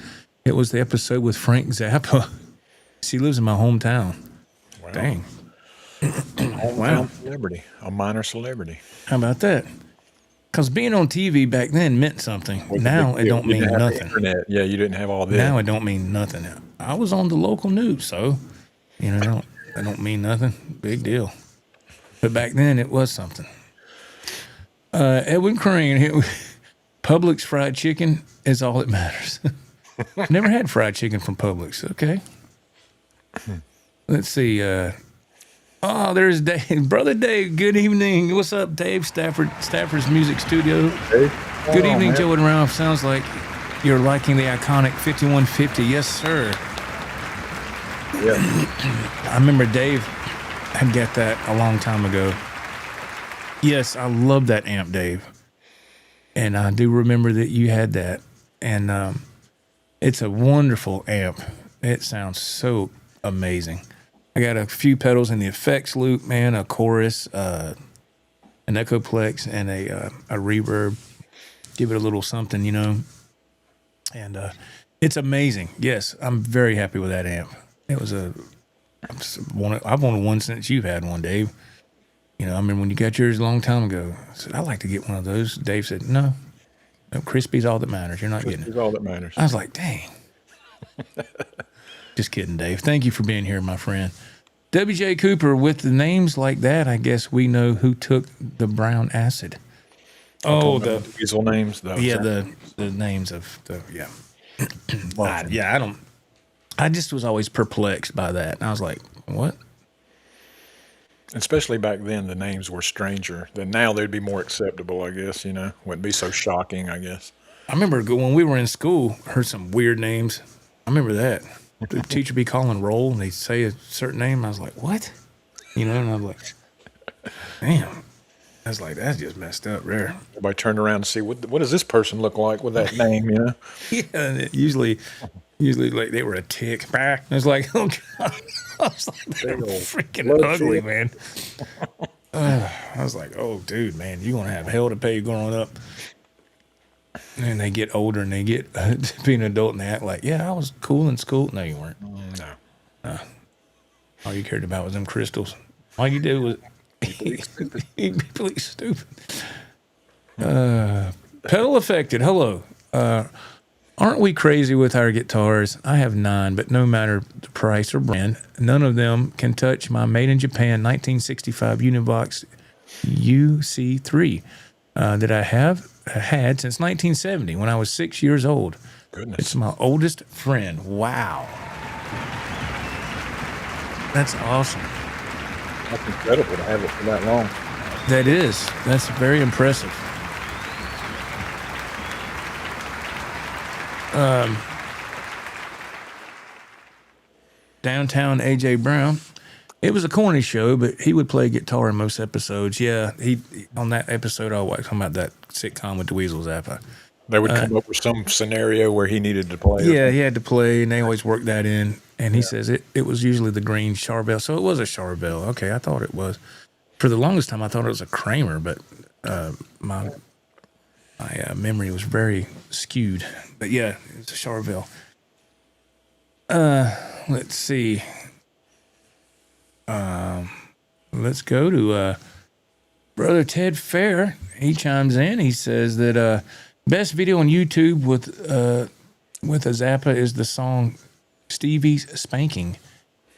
It was the episode with Frank Zappa. She lives in my hometown. Wow. Dang. Wow. Celebrity, a minor celebrity. How about that? Because being on TV back then meant something. Now it don't mean nothing. Internet. Yeah, you didn't have all that. Now it don't mean nothing. I was on the local news, so, that don't mean nothing. Big deal. But back then it was something. Edwin Crane, Publix fried chicken is all that matters. Never had fried chicken from Publix. Okay. Let's see. There's Dave. Brother Dave, good evening. What's up, Dave? Stafford's Music Studio. Hey. Good evening, man. Joe and Ralph. Sounds like you're liking the iconic 5150. Yes, sir. Yeah. I remember Dave had got that a long time ago. Yes, I love that amp, Dave. And I do remember that you had that. And it's a wonderful amp. It sounds so amazing. I got a few pedals in the effects loop, man, a chorus, an Echoplex, and a reverb. Give it a little something, And it's amazing. Yes, I'm very happy with that amp. It was I've wanted one since you've had one, Dave. I remember when you got yours a long time ago. I said, I'd like to get one of those. Dave said, no, crispy's all that matters. You're not getting it. Crispy's all that matters. I was like, dang. Just kidding, Dave. Thank you for being here, my friend. WJ Cooper, with the names like that, I guess we know who took the brown acid. Oh, the weasel names. The names of I just was always perplexed by that. And I was like, what? Especially back then, the names were stranger. Then now they'd be more acceptable, I guess, Wouldn't be so shocking, I guess. I remember when we were in school, heard some weird names. I remember that. The teacher be calling roll, and they'd say a certain name. I was like, what? And I was like, damn. I was like, that's just messed up there. Everybody turned around and see, what does this person look like with that name, Yeah, and it usually like they were a tick. I was like, oh, God. I was like, they're freaking ugly, man. I was like, oh, dude, man, you're going to have hell to pay growing up. And they get older and they get to be an adult and they act like, yeah, I was cool in school. No, you weren't. No. All you cared about was them crystals. All you did was people eat stupid. Pedal Affected, hello. Aren't we crazy with our guitars? I have 9, but no matter the price or brand, none of them can touch my made in Japan 1965 Univox UC3 that I have had since 1970 when I was 6 years old. Goodness. It's my oldest friend. Wow. That's awesome. That's incredible to have it for that long. That is. That's very impressive. Downtown AJ Brown. It was a corny show, but he would play guitar in most episodes. Yeah, he on that episode I was talking about that sitcom with the Weasel Zappa. They would come up with some scenario where he needed to play. Yeah, he had to play, and they always worked that in. And he says it was usually the green Charvel, so it was a Charvel. Okay, I thought it was. For the longest time, I thought it was a Kramer, but my memory was very skewed. But yeah, it's a Charvel. Let's see. Let's go to Brother Ted Fair. He chimes in. He says that best video on YouTube with a Zappa is the song Stevie's Spanking,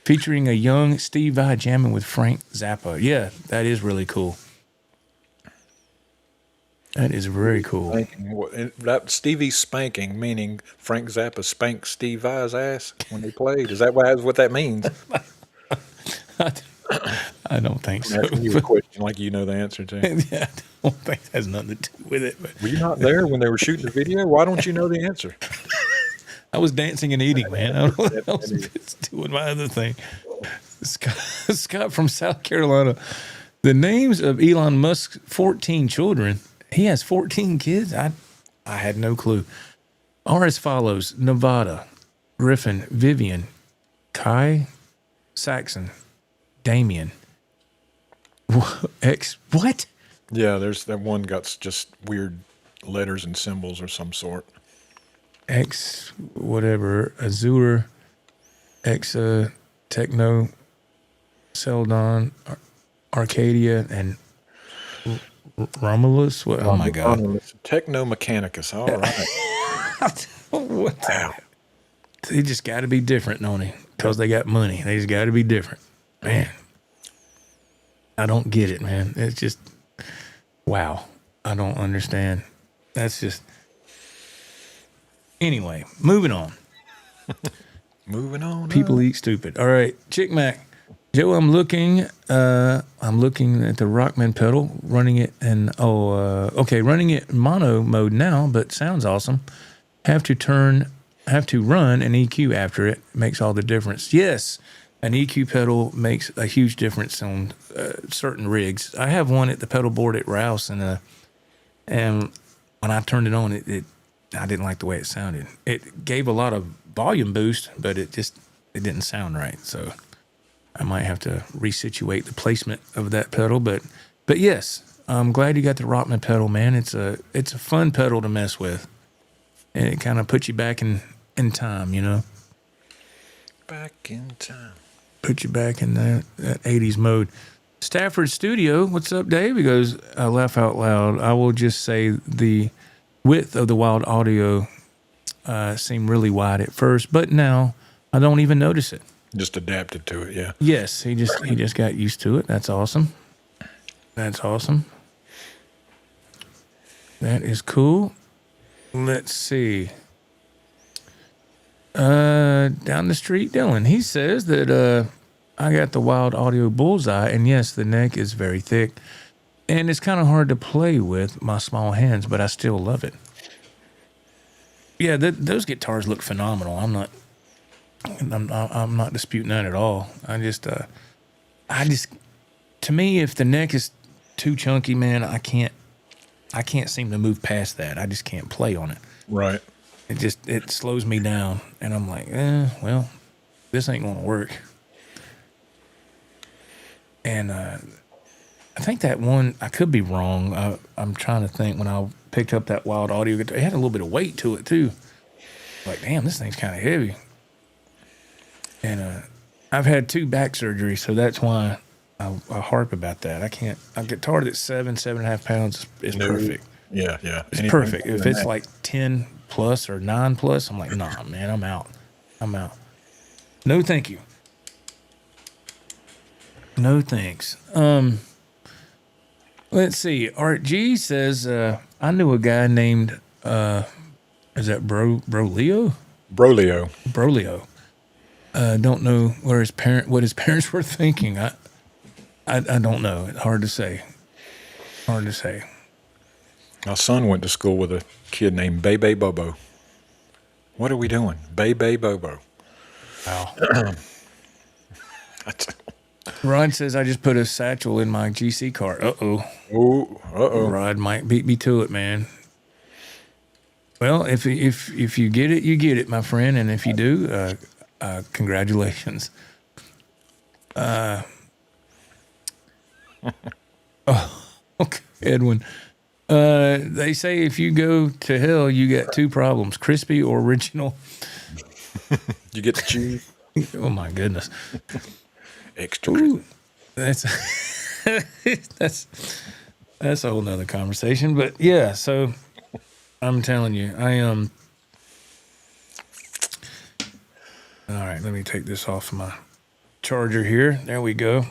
featuring a young Steve Vai jamming with Frank Zappa. Yeah, that is really cool. That is very cool. That Stevie's Spanking, meaning Frank Zappa spanked Steve Vai's ass when they played. Is that what that means? I don't think so. Asking you a question like you know the answer to. Yeah, I don't think that has nothing to do with it. But were you not there when they were shooting the video? Why don't you know the answer? I was dancing and eating, man. I was doing my other thing. Scott from South Carolina. The names of Elon Musk's 14 children. He has 14 kids? I had no clue. Are as follows: Nevada, Griffin, Vivian, Kai, Saxon, Damien. What? Yeah, there's that one got just weird letters and symbols or some sort. X whatever, Azure, Exa, Techno, Celdon, Arcadia, and Romulus. What? Oh my God! Romulus. Techno Mechanicus. All right. Wow. They just got to be different, don't they? Because they got money. They just got to be different, man. I don't get it, man. It's just wow. I don't understand. That's just. Anyway, moving on. Moving on. People eat stupid. All right, Chick Mac. Joe, I'm looking at the Rockman pedal, running it running it in mono mode now, but sounds awesome. Have to run an EQ after it. Makes all the difference. Yes, an EQ pedal makes a huge difference on certain rigs. I have one at the pedal board at Rouse, and when I turned it on, I didn't like the way it sounded. It gave a lot of volume boost, but it didn't sound right. So I might have to resituate the placement of that pedal. But yes, I'm glad you got the Rockman pedal, man. It's a fun pedal to mess with, and it kind of puts you back in time, you know. Back in time. Put you back in that 80s mode. Stafford Studio, what's up, Dave? He goes, I laugh out loud. I will just say the width of the wild audio seemed really wide at first, but now I don't even notice it. Just adapted to it, yeah. Yes, he just got used to it. That's awesome. That's awesome. That is cool. Let's see. Down the street, Dylan. He says that I got the wild audio bullseye, and yes, the neck is very thick. And it's kind of hard to play with my small hands, but I still love it. Yeah, those guitars look phenomenal. I'm not disputing that at all. I just, to me, if the neck is too chunky, man, I can't seem to move past that. I just can't play on it. Right. It slows me down, and I'm like, well, this ain't gonna work. And I think that one, I could be wrong. I'm trying to think. When I picked up that wild audio guitar, it had a little bit of weight to it too. Like, damn, this thing's kind of heavy. And I've had 2 back surgeries, so that's why I harp about that. I can't. A guitar that's 7.5 pounds is perfect. Yeah. It's perfect. If it's like 10 plus or 9 plus, I'm like, nah, man, I'm out. No, thank you. No thanks. Let's see. Art G says, I knew a guy named, is that Brolio? Brolio. Don't know what his parents were thinking. I don't know. It's hard to say. My son went to school with a kid named Bebe Bobo. What are we doing? Bebe Bobo. Wow. Rod says I just put a satchel in my GC cart. Uh-oh. Rod might beat me to it, man. Well, if you get it, you get it, my friend, and if you do, congratulations. Okay, Edwin. They say if you go to hell, you get two problems: crispy or original. You get to choose. Oh my goodness. Extra. Ooh, that's that's a whole nother conversation. But yeah, so I'm telling you, I am. All right, let me take this off my charger here. There we go.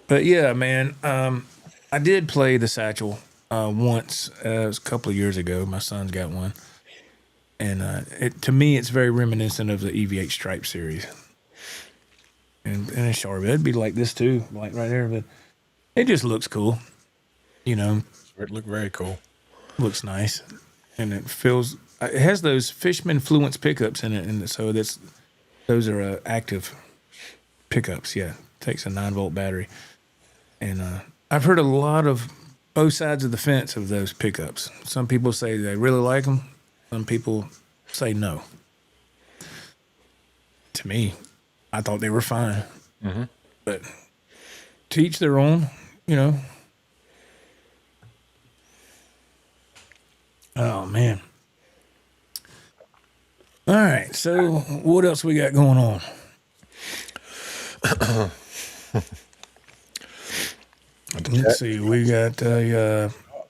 But yeah, man, I did play the Satchel once. It was a couple of years ago. My son's got one, and to me, it's very reminiscent of the EVH Stripe series. And a Charvel, it'd be like this too, like right there. But it just looks cool, you know. It looked very cool. Looks nice, and it feels. It has those Fishman Fluence pickups in it, and so those are active pickups. Yeah, takes a 9-volt battery, and I've heard a lot of both sides of the fence of those pickups. Some people say they really like them. Some people say no. To me, I thought they were fine. Mm-hmm. But to each their own, you know. Oh, man. All right, so what else we got going on? Let's see. We got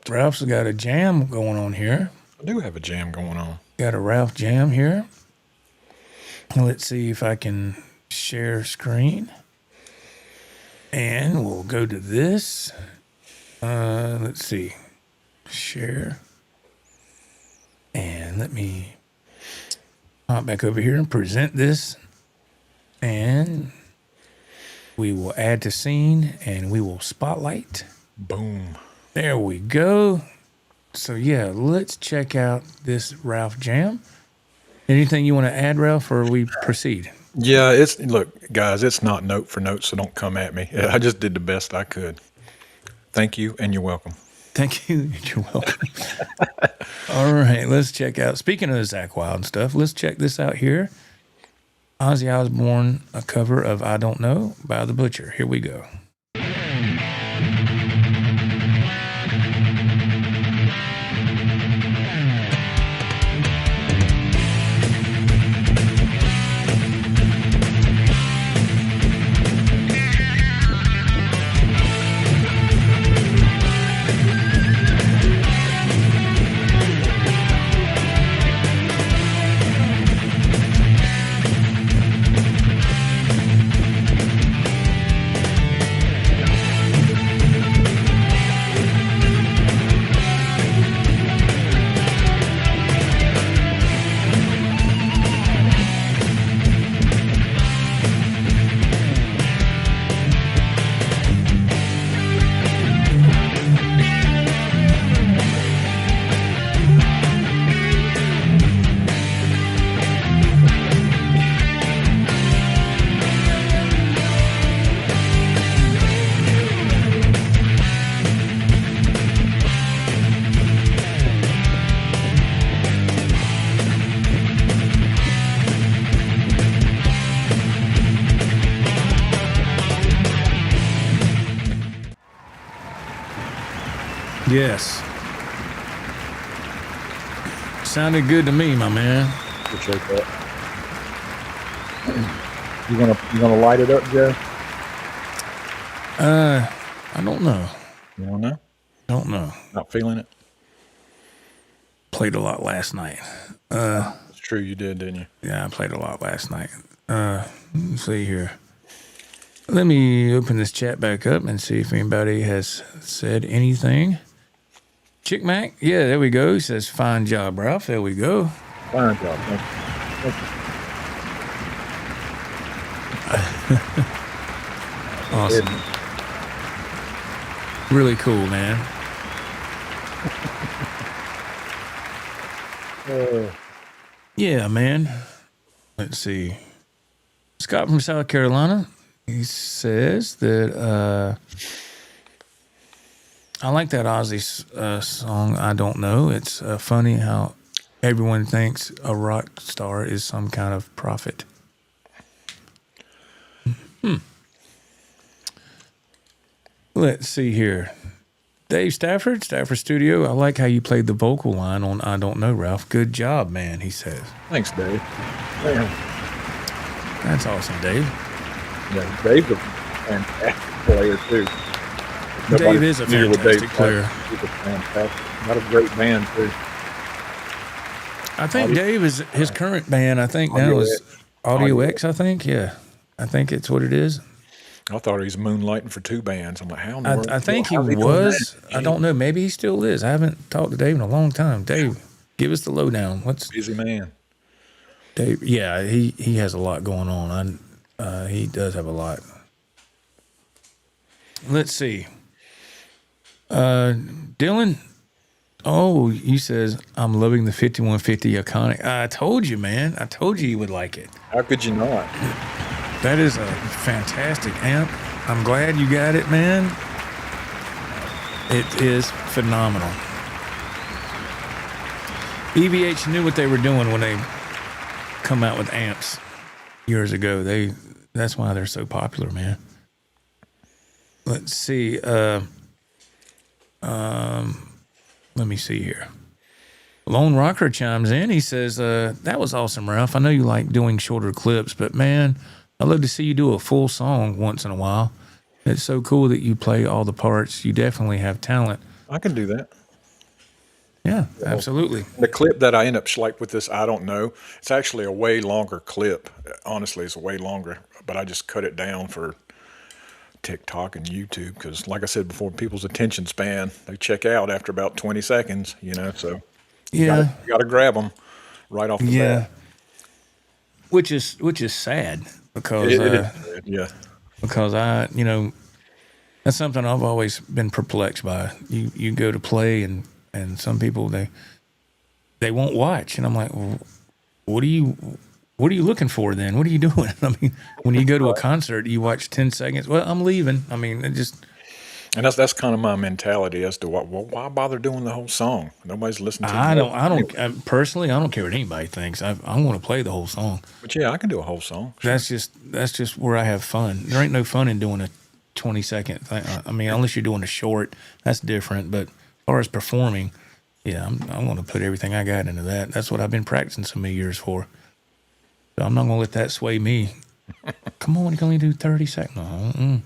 Ralph's got a jam going on here. I do have a jam going on. Got a Ralph jam here. Let's see if I can share screen. And we'll go to this. Let's see. Share. And let me hop back over here and present this. And we will add to scene and we will spotlight. Boom. There we go. So yeah, let's check out this Ralph jam. Anything you want to add, Ralph, or we proceed? Yeah, look, guys, it's not note for note, so don't come at me. I just did the best I could. Thank you, and you're welcome. Thank you. You're welcome. All right, let's check out. Speaking of Zakk Wylde and stuff, let's check this out here. Ozzy Osbourne, a cover of I Don't Know by The Butcher. Here we go. Yes. Sounded good to me, my man. Appreciate that. You gonna light it up, Joe? I don't know. You don't know? Don't know. Not feeling it? Played a lot last night. It's true, you did, didn't you? Yeah, I played a lot last night. Let's see here. Let me open this chat back up and see if anybody has said anything. Chick Mac, yeah, there we go. He says, fine job, Ralph. There we go. Fine job. Thank you. Awesome. Really cool, man. Yeah, man. Let's see. Scott from South Carolina. He says that I like that Ozzy song. I don't know. It's funny how everyone thinks a rock star is some kind of prophet. Let's see here. Dave Stafford Studio. I like how you played the vocal line on I Don't Know, Ralph. Good job, man, he says. Thanks, Dave. Man. That's awesome, Dave. Yeah, Dave's a fantastic player, too. Dave is a fantastic player. He's a fantastic. Got a great band, too. I think Dave is his current band. I think now is Audio X. I think, yeah, I think it's what it is. I thought he was moonlighting for two bands. I'm like, how in the world? I think he was. I don't know. Maybe he still is. I haven't talked to Dave in a long time. Dave, give us the lowdown. What's Busy man. Dave? Yeah, he has a lot going on. He does have a lot. Let's see. Dylan. Oh, he says, I'm loving the 5150 Iconic. I told you, man. I told you would like it. How could you not? That is a fantastic amp. I'm glad you got it, man. It is phenomenal. EVH knew what they were doing when they come out with amps years ago. That's why they're so popular, man. Let's see. Let me see here. Lone Rocker chimes in. He says, that was awesome, Ralph. I know you like doing shorter clips, but man, I'd love to see you do a full song once in a while. It's so cool that you play all the parts. You definitely have talent. I can do that. Yeah, absolutely. The clip that I end up like with this, I don't know. It's actually a way longer clip. Honestly, it's way longer, but I just cut it down for TikTok and YouTube because, like I said before, people's attention span, they check out after about 20 seconds, so you got to grab them right off the bat. Which is sad because because that's something I've always been perplexed by. You go to play and some people they won't watch, and I'm like, well, what are you looking for then? What are you doing? I mean, when you go to a concert, you watch 10 seconds. Well, I'm leaving. I mean, it just. And that's kind of my mentality as to why bother doing the whole song? Nobody's listening to it. I don't personally, I don't care what anybody thinks. I want to play the whole song. But yeah, I can do a whole song. Sure. That's just where I have fun. There ain't no fun in doing a 20-second thing. I mean, unless you're doing a short, that's different. But as far as performing, yeah, I want to put everything I got into that. That's what I've been practicing so many years for. So I'm not going to let that sway me. Come on, you can only do 30 seconds. No,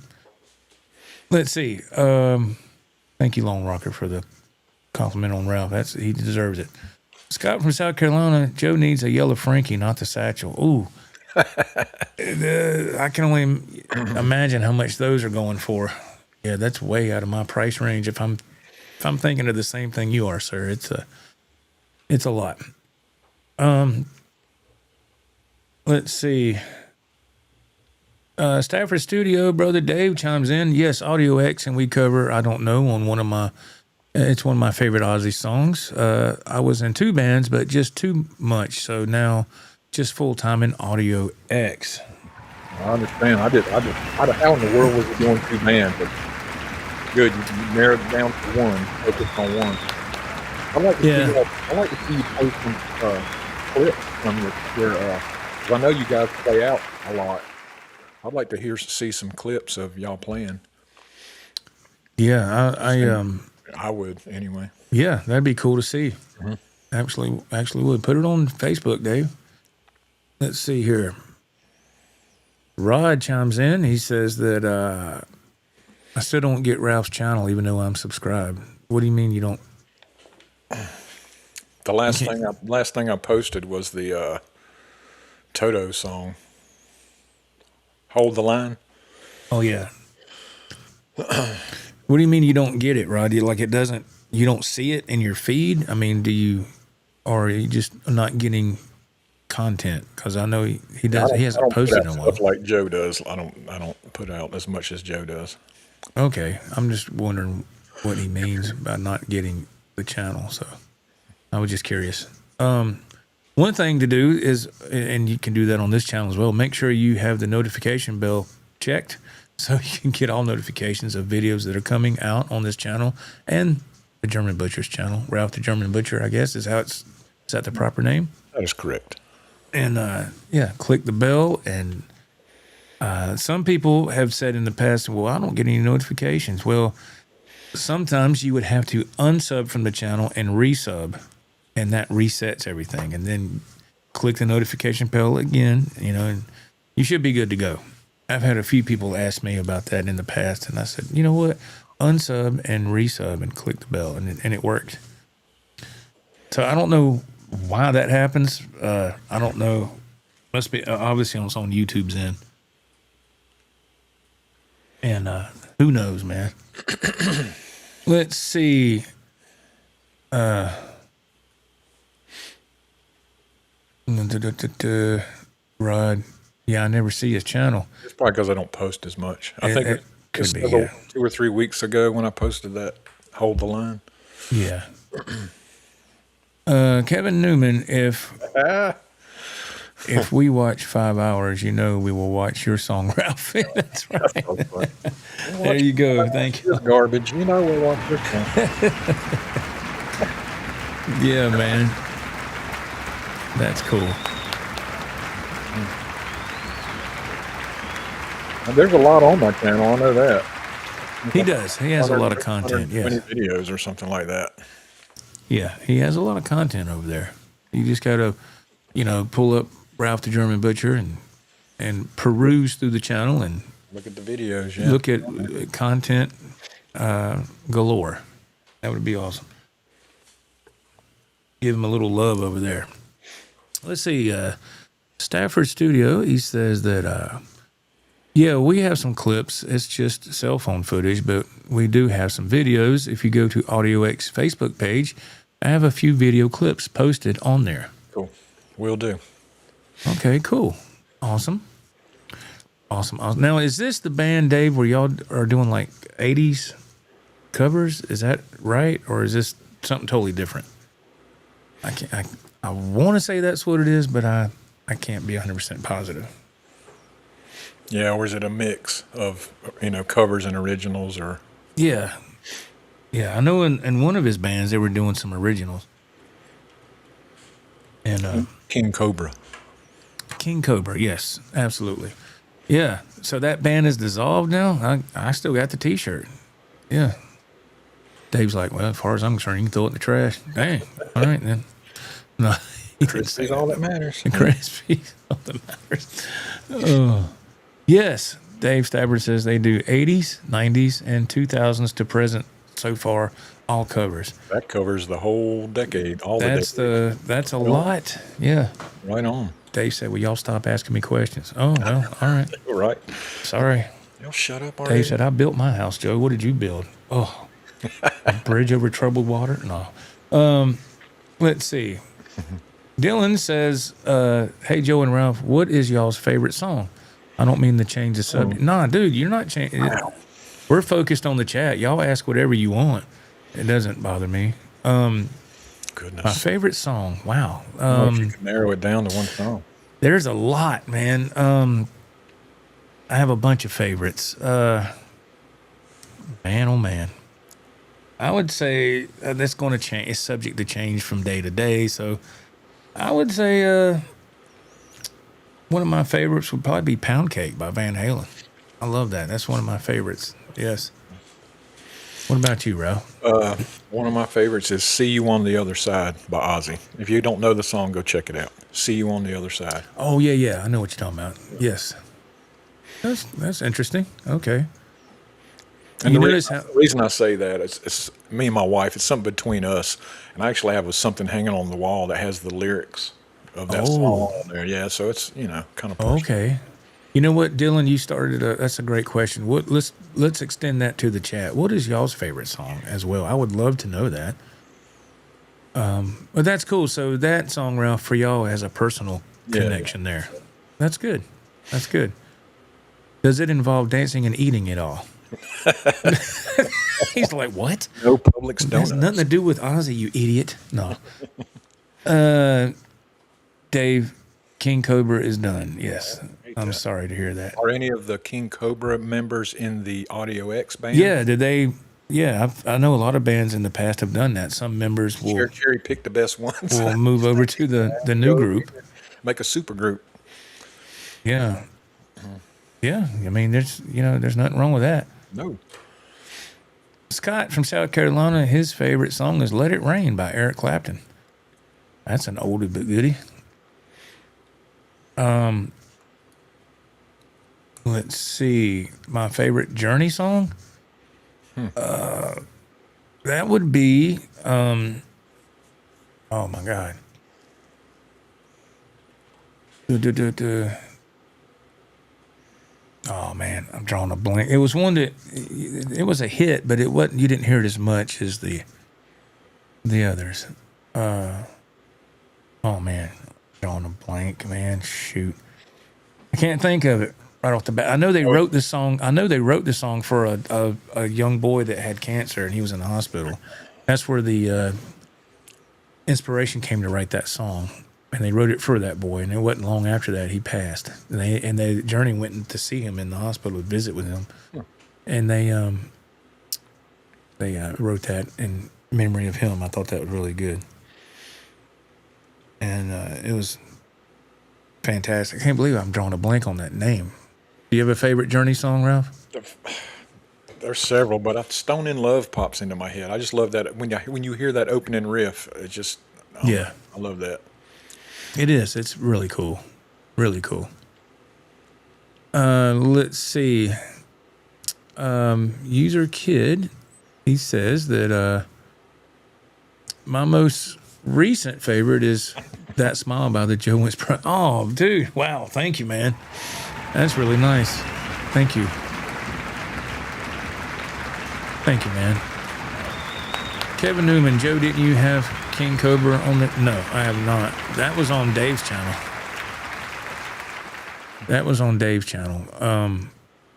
let's see. Thank you, Lone Rocker, for the compliment on Ralph. He deserves it. Scott from South Carolina. Joe needs a yellow Frankie, not the Satchel. Ooh. I can only imagine how much those are going for. Yeah, that's way out of my price range. If I'm thinking of the same thing you are, sir, it's a lot. Let's see. Stafford Studio, Brother Dave chimes in. Yes, Audio X, and we cover I Don't Know on it's one of my favorite Ozzy songs. I was in two bands, but just too much. So now just full-time in Audio X. I understand. How in the world was it doing two bands? But good, you narrowed it down to one, focused on one. I'd like to see you post some clips from your because I know you guys play out a lot. I'd like to see some clips of y'all playing. Yeah, I would anyway. Yeah, that'd be cool to see. Mm-hmm. Actually would. Put it on Facebook, Dave. Let's see here. Rod chimes in. He says that I still don't get Ralph's channel even though I'm subscribed. What do you mean you don't? The last thing I posted was the Toto song. Hold the Line. Oh yeah. What do you mean you don't get it, Rod? You don't see it in your feed? I mean, or are you just not getting content? Because I know he hasn't posted in a while. Stuff like Joe does. I don't put out as much as Joe does. Okay, I'm just wondering what he means by not getting the channel. So I was just curious. One thing to do is, and you can do that on this channel as well, make sure you have the notification bell checked so you can get all notifications of videos that are coming out on this channel and the German Butcher's channel. Ralph the German Butcher, I guess, is that the proper name? That is correct. And click the bell. And some people have said in the past, well, I don't get any notifications. Well, sometimes you would have to unsub from the channel and resub, and that resets everything. And then click the notification bell again, and you should be good to go. I've had a few people ask me about that in the past, and I said, you know what? Unsub and resub and click the bell, and it worked. So I don't know why that happens. I don't know. Must be obviously it's on YouTube's end. And who knows, man? Let's see. Rod. Yeah, I never see his channel. It's probably because I don't post as much. I think it could be 2 or 3 weeks ago when I posted that Hold the Line. Yeah. Kevin Newman, if we watch 5 hours, we will watch your song, Ralph. That's right. That's so funny. There you go. Thank you. Garbage. We'll watch your song. Yeah, man. That's cool. There's a lot on my channel. I know that. He does. He has a lot of content. Yeah. 20 videos or something like that. Yeah, he has a lot of content over there. You just got to, pull up Ralph the German Butcher and peruse through the channel and look at the videos. Yeah. Look at content galore. That would be awesome. Give him a little love over there. Let's see. Stafford Studio, he says that, we have some clips. It's just cell phone footage, but we do have some videos. If you go to AudioX Facebook page, I have a few video clips posted on there. Cool. Will do. Okay, cool. Awesome. Now, is this the band, Dave, where y'all are doing like 80s covers? Is that right? Or is this something totally different? I want to say that's what it is, but I can't be 100% positive. Yeah, or is it a mix of, covers and originals or? Yeah. Yeah, I know in one of his bands, they were doing some originals. And King Cobra, yes, absolutely. Yeah, so that band is dissolved now? I still got the T-shirt. Yeah. Dave's like, well, as far as I'm concerned, you can throw it in the trash. Dang, all right then. No, Crispy's all that matters. Crispy's all that matters. Oh. Yes, Dave Stabbard says they do 80s, 90s, and 2000s to present so far, all covers. That covers the whole decade, That's a lot. Yeah. Right on. Dave said, well, y'all stop asking me questions. Oh, well, all right. All right. Sorry. Y'all shut up already. Dave said, I built my house, Joe. What did you build? Oh, a bridge over troubled water? No. Let's see. Dylan says, hey, Joe and Ralph, what is y'all's favorite song? I don't mean to change the subject. Nah, dude, you're not changing. Wow. We're focused on the chat. Y'all ask whatever you want. It doesn't bother me. Goodness. My favorite song. Wow. If you could narrow it down to one song. There's a lot, man. I have a bunch of favorites. Man, oh man. I would say that's going to change. It's subject to change from day to day. So I would say one of my favorites would probably be Pound Cake by Van Halen. I love that. That's one of my favorites. Yes. What about you, Ralph? One of my favorites is See You on the Other Side by Ozzy. If you don't know the song, go check it out. See You on the Other Side. Oh, yeah. I know what you're talking about. Yes. That's interesting. Okay. And the reason I say that is it's me and my wife. It's something between us. And I actually have something hanging on the wall that has the lyrics of that song on there. Yeah, so it's, kind of personal. Okay. You know what, Dylan, you started that's a great question. Let's extend that to the chat. What is y'all's favorite song as well? I would love to know that. But that's cool. So that song, Ralph, for y'all has a personal connection there. That's good. That's good. Does it involve dancing and eating at all? He's like, what? No Publix donuts. Has nothing to do with Ozzy, you idiot. No. Dave, King Cobra is done. Yes. hate I'm that. sorry to hear that. Are any of the King Cobra members in the Audio X band? Yeah, did they? Yeah, I know a lot of bands in the past have done that. Some members will Cherry pick the best ones. move over to the new group. Make a super group. Yeah, yeah. I mean, there's nothing wrong with that. No. Scott from South Carolina, his favorite song is "Let It Rain" by Eric Clapton. That's an oldie but goodie. Let's see. My favorite Journey song. That would be. Oh my God. Oh man, I'm drawing a blank. It was one that it was a hit, but it wasn't. You didn't hear it as much as the others. Oh man, drawing a blank, man. Shoot, I can't think of it right off the bat. I know they wrote this song. I know they wrote this song for a young boy that had cancer and he was in the hospital. That's where the inspiration came to write that song. And they wrote it for that boy, and it wasn't long after that he passed. And they Journey went to see him in the hospital to visit with him, and they wrote that in memory of him. I thought that was really good, and it was fantastic. I can't believe I'm drawing a blank on that name. Do you have a favorite Journey song, Ralph? There's several, but "Stone in Love" pops into my head. I just love that when you hear that opening riff. It just I love that. It is. It's really cool. Really cool. Let's see. User Kid, he says that my most recent favorite is "That Smile" by the Joe Wentz. Oh, dude. Wow. Thank you, man. That's really nice. Thank you. Thank you, man. Kevin Newman, Joe, didn't you have King Cobra on it? No, I have not. That was on Dave's channel.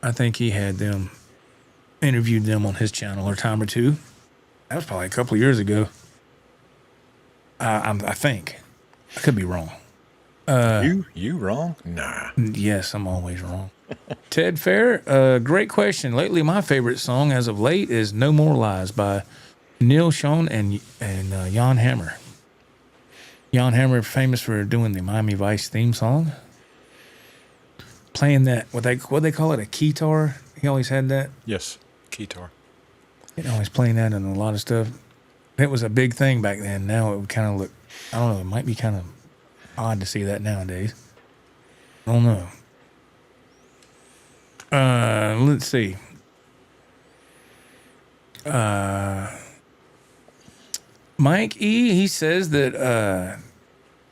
I think he had them, interviewed them on his channel a time or two. That was probably a couple of years ago. I think. I could be wrong. You wrong? Nah. Yes, I'm always wrong. Ted Fair, great question. Lately, my favorite song as of late is "No More Lies" by Neil Schon and Jan Hammer. Jan Hammer, famous for doing the Miami Vice theme song. Playing that, what they call it, a keytar. He always had that. Yes, keytar. He always playing that in a lot of stuff. It was a big thing back then. Now it would kind of look, I don't know, it might be kind of odd to see that nowadays. I don't know. Let's see. Mike E, he says that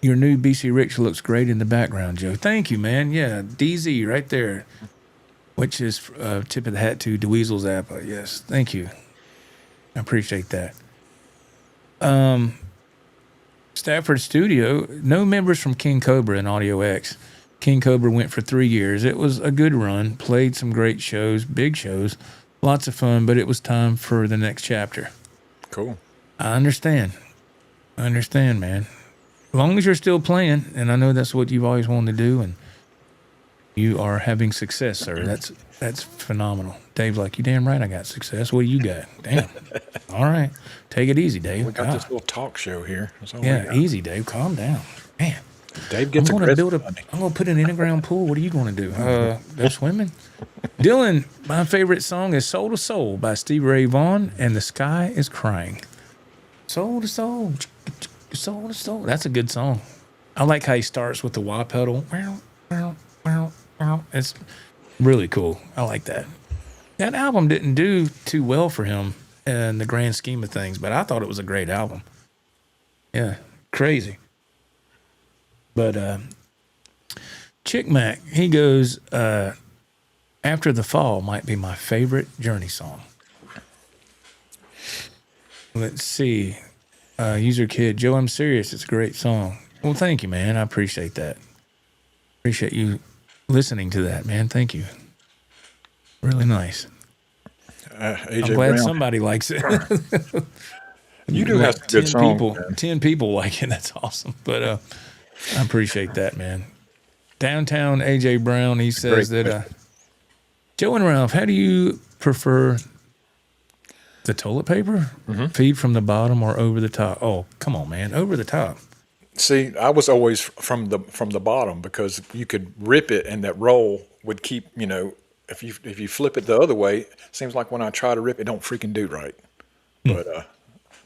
your new BC Rich looks great in the background, Joe. Thank you, man. Yeah, DZ right there, which is tip of the hat to DeWeasel Zappa. Yes, thank you. I appreciate that. Stafford Studio, no members from King Cobra in Audio X. King Cobra went for 3 years. It was a good run, played some great shows, big shows, lots of fun, but it was time for the next chapter. Cool. I understand, man. As long as you're still playing, and I know that's what you've always wanted to do, and you are having success, sir. That's phenomenal. Dave's like, you damn right I got success. What do you got? Damn. All right. Take it easy, Dave. We got this little talk show here. That's all yeah, easy, Dave. Calm down. Man. Dave gets I'm going to put an in-ground pool. What are you going to do? Go swimming? Dylan, my favorite song is "Soul to Soul" by Stevie Ray Vaughan, and "The Sky is Crying." Soul to soul, soul to soul. That's a good song. I like how he starts with the wah pedal. It's really cool. I like that. That album didn't do too well for him in the grand scheme of things, but I thought it was a great album. Yeah, crazy. But Chick Mac, he goes, "After the Fall" might be my favorite Journey song. Let's see. User Kid, Joe, I'm serious. It's a great song. Well, thank you, man. I appreciate that. Appreciate you listening to that, man. Thank you. Really nice. AJ I'm glad Brown. somebody likes it. You do have some good songs. 10 people like it. That's awesome. But I appreciate that, man. Downtown AJ Brown, he says Great that Joe and Ralph, how do you prefer the toilet paper? Feed from the bottom or over the top? Oh, come on, man, over the top. See, I was always from the bottom because you could rip it and that roll would keep, if you flip it the other way, it seems like when I try to rip it don't freaking do right.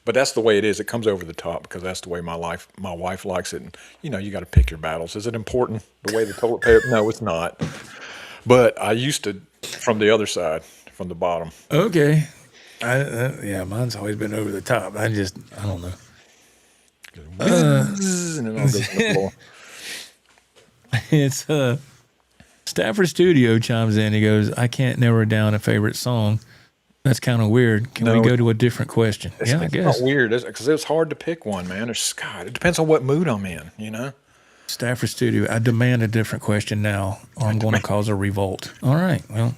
But that's the way it is. It comes over the top because that's the way my wife likes it. And, you got to pick your battles. Is it important the way the toilet paper? No, it's not. But I used to from the other side, from the bottom. Okay. Mine's always been over the top. I don't know. And it all goes on the floor. It's Stafford Studio chimes in. He goes, I can't narrow down a favorite song. That's kind of weird. Can we go to a different question? I guess. It's not weird, because it's hard to pick one, man. It depends on what mood I'm in, Stafford Studio, I demand a different question now, or I'm going to cause a revolt. All right. Well,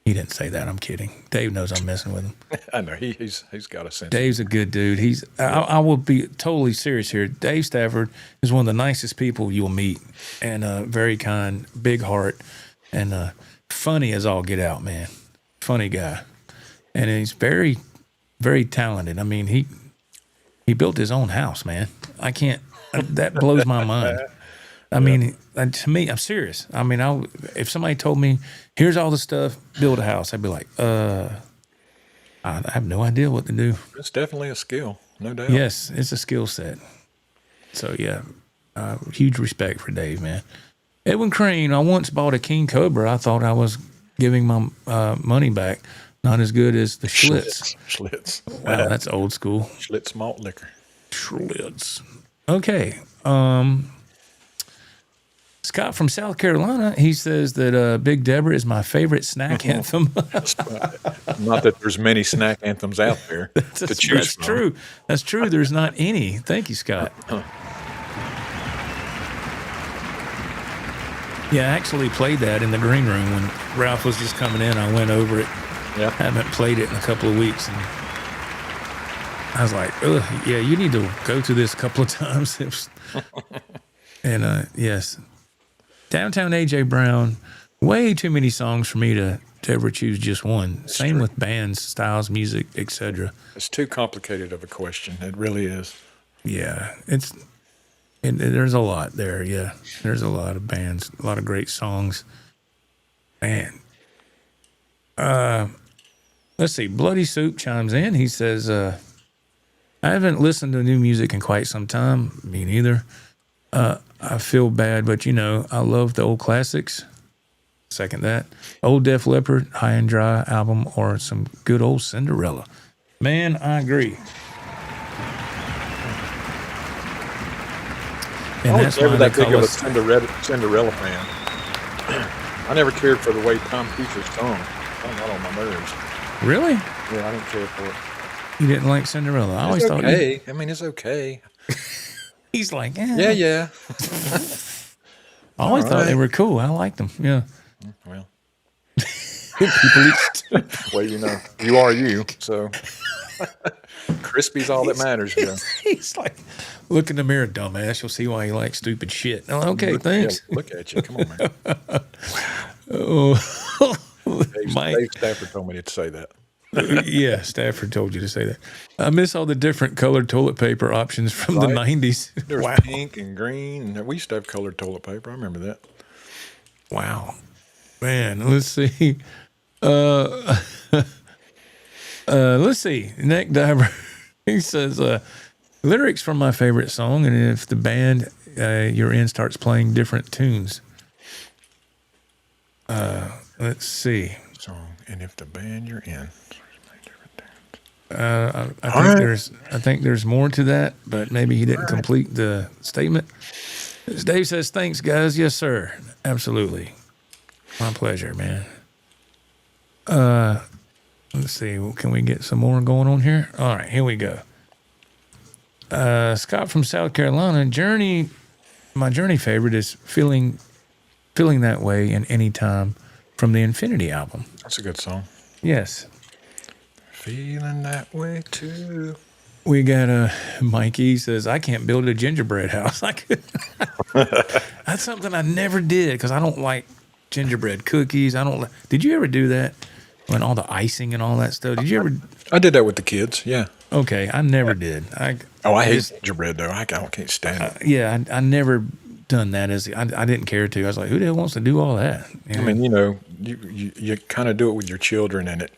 he didn't say that. I'm kidding. Dave knows I'm messing with him. I know. He's got a sense. Dave's a good dude. I will be totally serious here. Dave Stafford is one of the nicest people you'll meet, and very kind, big heart, and funny as all get out, man. Funny guy. And he's very, very talented. I mean, he built his own house, man. I can't. That blows my mind. I mean, to me, I'm serious. I mean, if somebody told me, "Here's all the stuff, build a house," I'd be like, I have no idea what to do. It's definitely a skill, no doubt. Yes, it's a skill set. So yeah, huge respect for Dave, man. Edwin Crane, I once bought a King Cobra. I thought I was giving my money back. Not as good as the Schlitz. Schlitz. Wow, that's old school. Schlitz malt liquor. Schlitz. Okay. Scott from South Carolina, he says that Big Deborah is my favorite snack anthem. Not that there's many snack anthems out there to choose That's from. true. That's true. There's not any. Thank you, Scott. Yeah, I actually played that in the green room when Ralph was just coming in. I went over it. Yeah. Haven't played it in a couple of weeks. And I was like, ugh, yeah, you need to go through this a couple of times. And yes. Downtown AJ Brown, way too many songs for me to ever choose just one. Same with bands, styles, music, etc. It's too complicated of a question. It really is. Yeah, there's a lot there. Yeah, there's a lot of bands, a lot of great songs. Man, let's see. Bloody Soup chimes in. He says, "I haven't listened to new music in quite some time. Me neither. I feel bad, but I love the old classics. Second that. Old Def Leppard, High and Dry album, or some good old Cinderella. Man, I agree. And I was that's never why that they big call of a us. Cinderella fan. I never cared for the way Tom Peacher sung. I got on my nerves. Really? Yeah, I didn't care for it. You didn't like Cinderella? I always thought. Okay. I mean, it's okay. He's like, Yeah. I always thought they were cool. I liked them. Yeah. Well, People well, you are you. So crispy's all that matters. He's like, look in the mirror, dumbass. You'll see why you like stupid shit. Oh, okay, thanks. Yeah, look at you. Come on, man. Oh, Dave Stafford told me to say that. Yeah, Stafford told you to say that. I miss all the different colored toilet paper options from the 90s. There was pink and green. And we used to have colored toilet paper. I remember that. Wow. Man, let's see. Let's see. Neck Diver, he says, lyrics from my favorite song, and if the band you're in starts playing different tunes. Let's see. Song, and if the band you're in. I think there's more to that, but maybe he didn't complete the statement. Dave says, thanks, guys. Yes, sir. Absolutely. My pleasure, man. Let's see. Can we get some more going on here? All right, here we go. Scott from South Carolina. My Journey favorite is Feeling That Way in Any Time from the Infinity album. That's a good song. Yes. Feeling that way too. We got Mikey says, I can't build a gingerbread house. That's something I never did because I don't like gingerbread cookies. Did you ever do that? When all the icing and all that stuff. Did you ever? I did that with the kids. Yeah. Okay, I never did. I hate gingerbread though. I can't stand it. Yeah, I never done that. I didn't care to. I was like, who the hell wants to do all that? I mean, you kind of do it with your children, and it,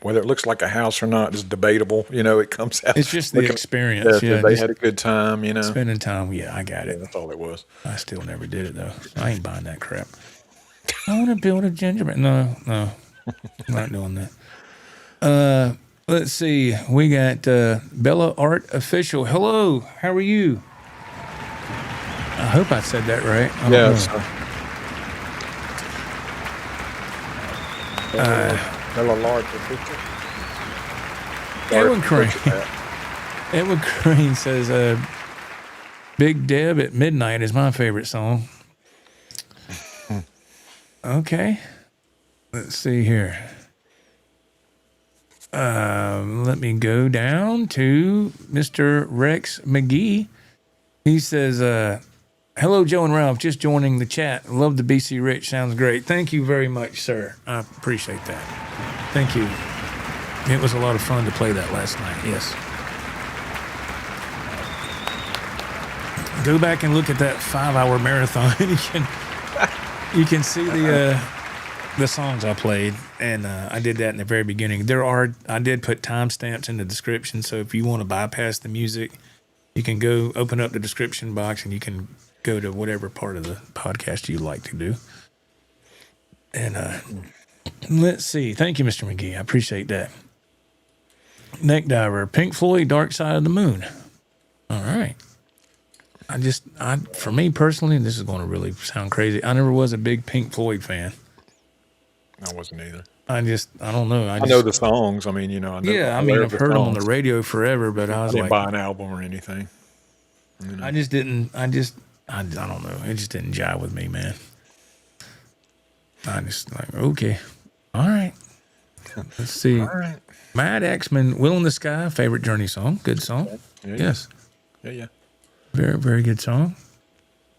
whether it looks like a house or not is debatable. It comes out. It's just the experience. Yeah, they had a good time. Spending time. Yeah, I got it. That's all it was. I still never did it though. I ain't buying that crap. I want to build a gingerbread. No, I'm not doing that. Let's see. We got Bella Art Official. Hello, how are you? I hope I said that right. Bella Large Official. Edwin Crane. Edwin Crane says, Big Deb at Midnight is my favorite song. Okay. Let's see here. Let me go down to Mr. Rex McGee. He says, hello, Joe and Ralph. Just joining the chat. Love the BC Rich. Sounds great. Thank you very much, sir. I appreciate that. Thank you. It was a lot of fun to play that last night. Yes. Go back and look at that 5-hour marathon. You can see the songs I played, and I did that in the very beginning. I did put timestamps in the description, so if you want to bypass the music, you can go open up the description box and you can go to whatever part of the podcast you like to do. And let's see. Thank you, Mr. McGee. I appreciate that. Neck Diver, Pink Floyd, Dark Side of the Moon. All right. For me personally, this is going to really sound crazy. I never was a big Pink Floyd fan. I wasn't either. I don't know. I know the songs. I mean, I know. I've heard them on the radio forever, but I didn't buy an album or anything. I just didn't. I don't know. It just didn't jive with me, man. I just okay, all right. Let's see. All right. Mad Axman, Will in the Sky, favorite Journey song. Good song. Yeah. Yes. Yeah. Very, very good song.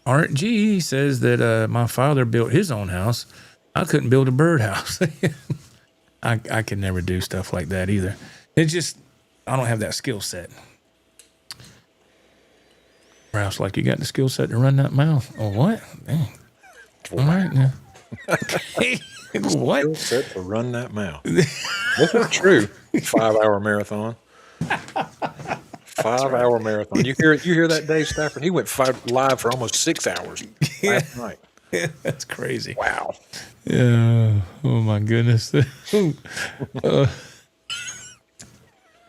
Art G says that my father built his own house. I couldn't build a birdhouse. I could never do stuff like that either. It's just, I don't have that skill set. Ralph's like, you got the skill set to run that mouth. Oh, what? Dang. All right, now. What? Skill set to run that mouth. This is true. 5-hour marathon. 5-hour marathon. You hear that, Dave Stafford? He went live for almost 6 hours last night. Yeah, that's crazy. Wow. Yeah. Oh my goodness.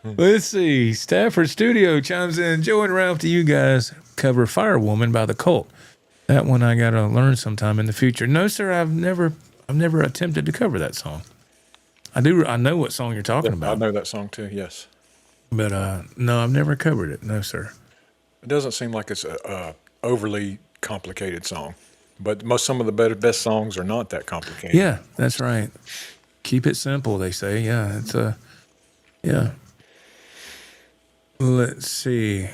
Let's see. Stafford Studio chimes in. Joe and Ralph, do you guys cover Firewoman by The Cult? That one I gotta learn sometime in the future. No, sir. I've never attempted to cover that song. I know what song you're talking about. I know that song too. Yes. But no, I've never covered it. No, sir. It doesn't seem like it's a overly complicated song, but some of the best songs are not that complicated. Yeah, that's right. Keep it simple, they say. Yeah, it's yeah. Let's see.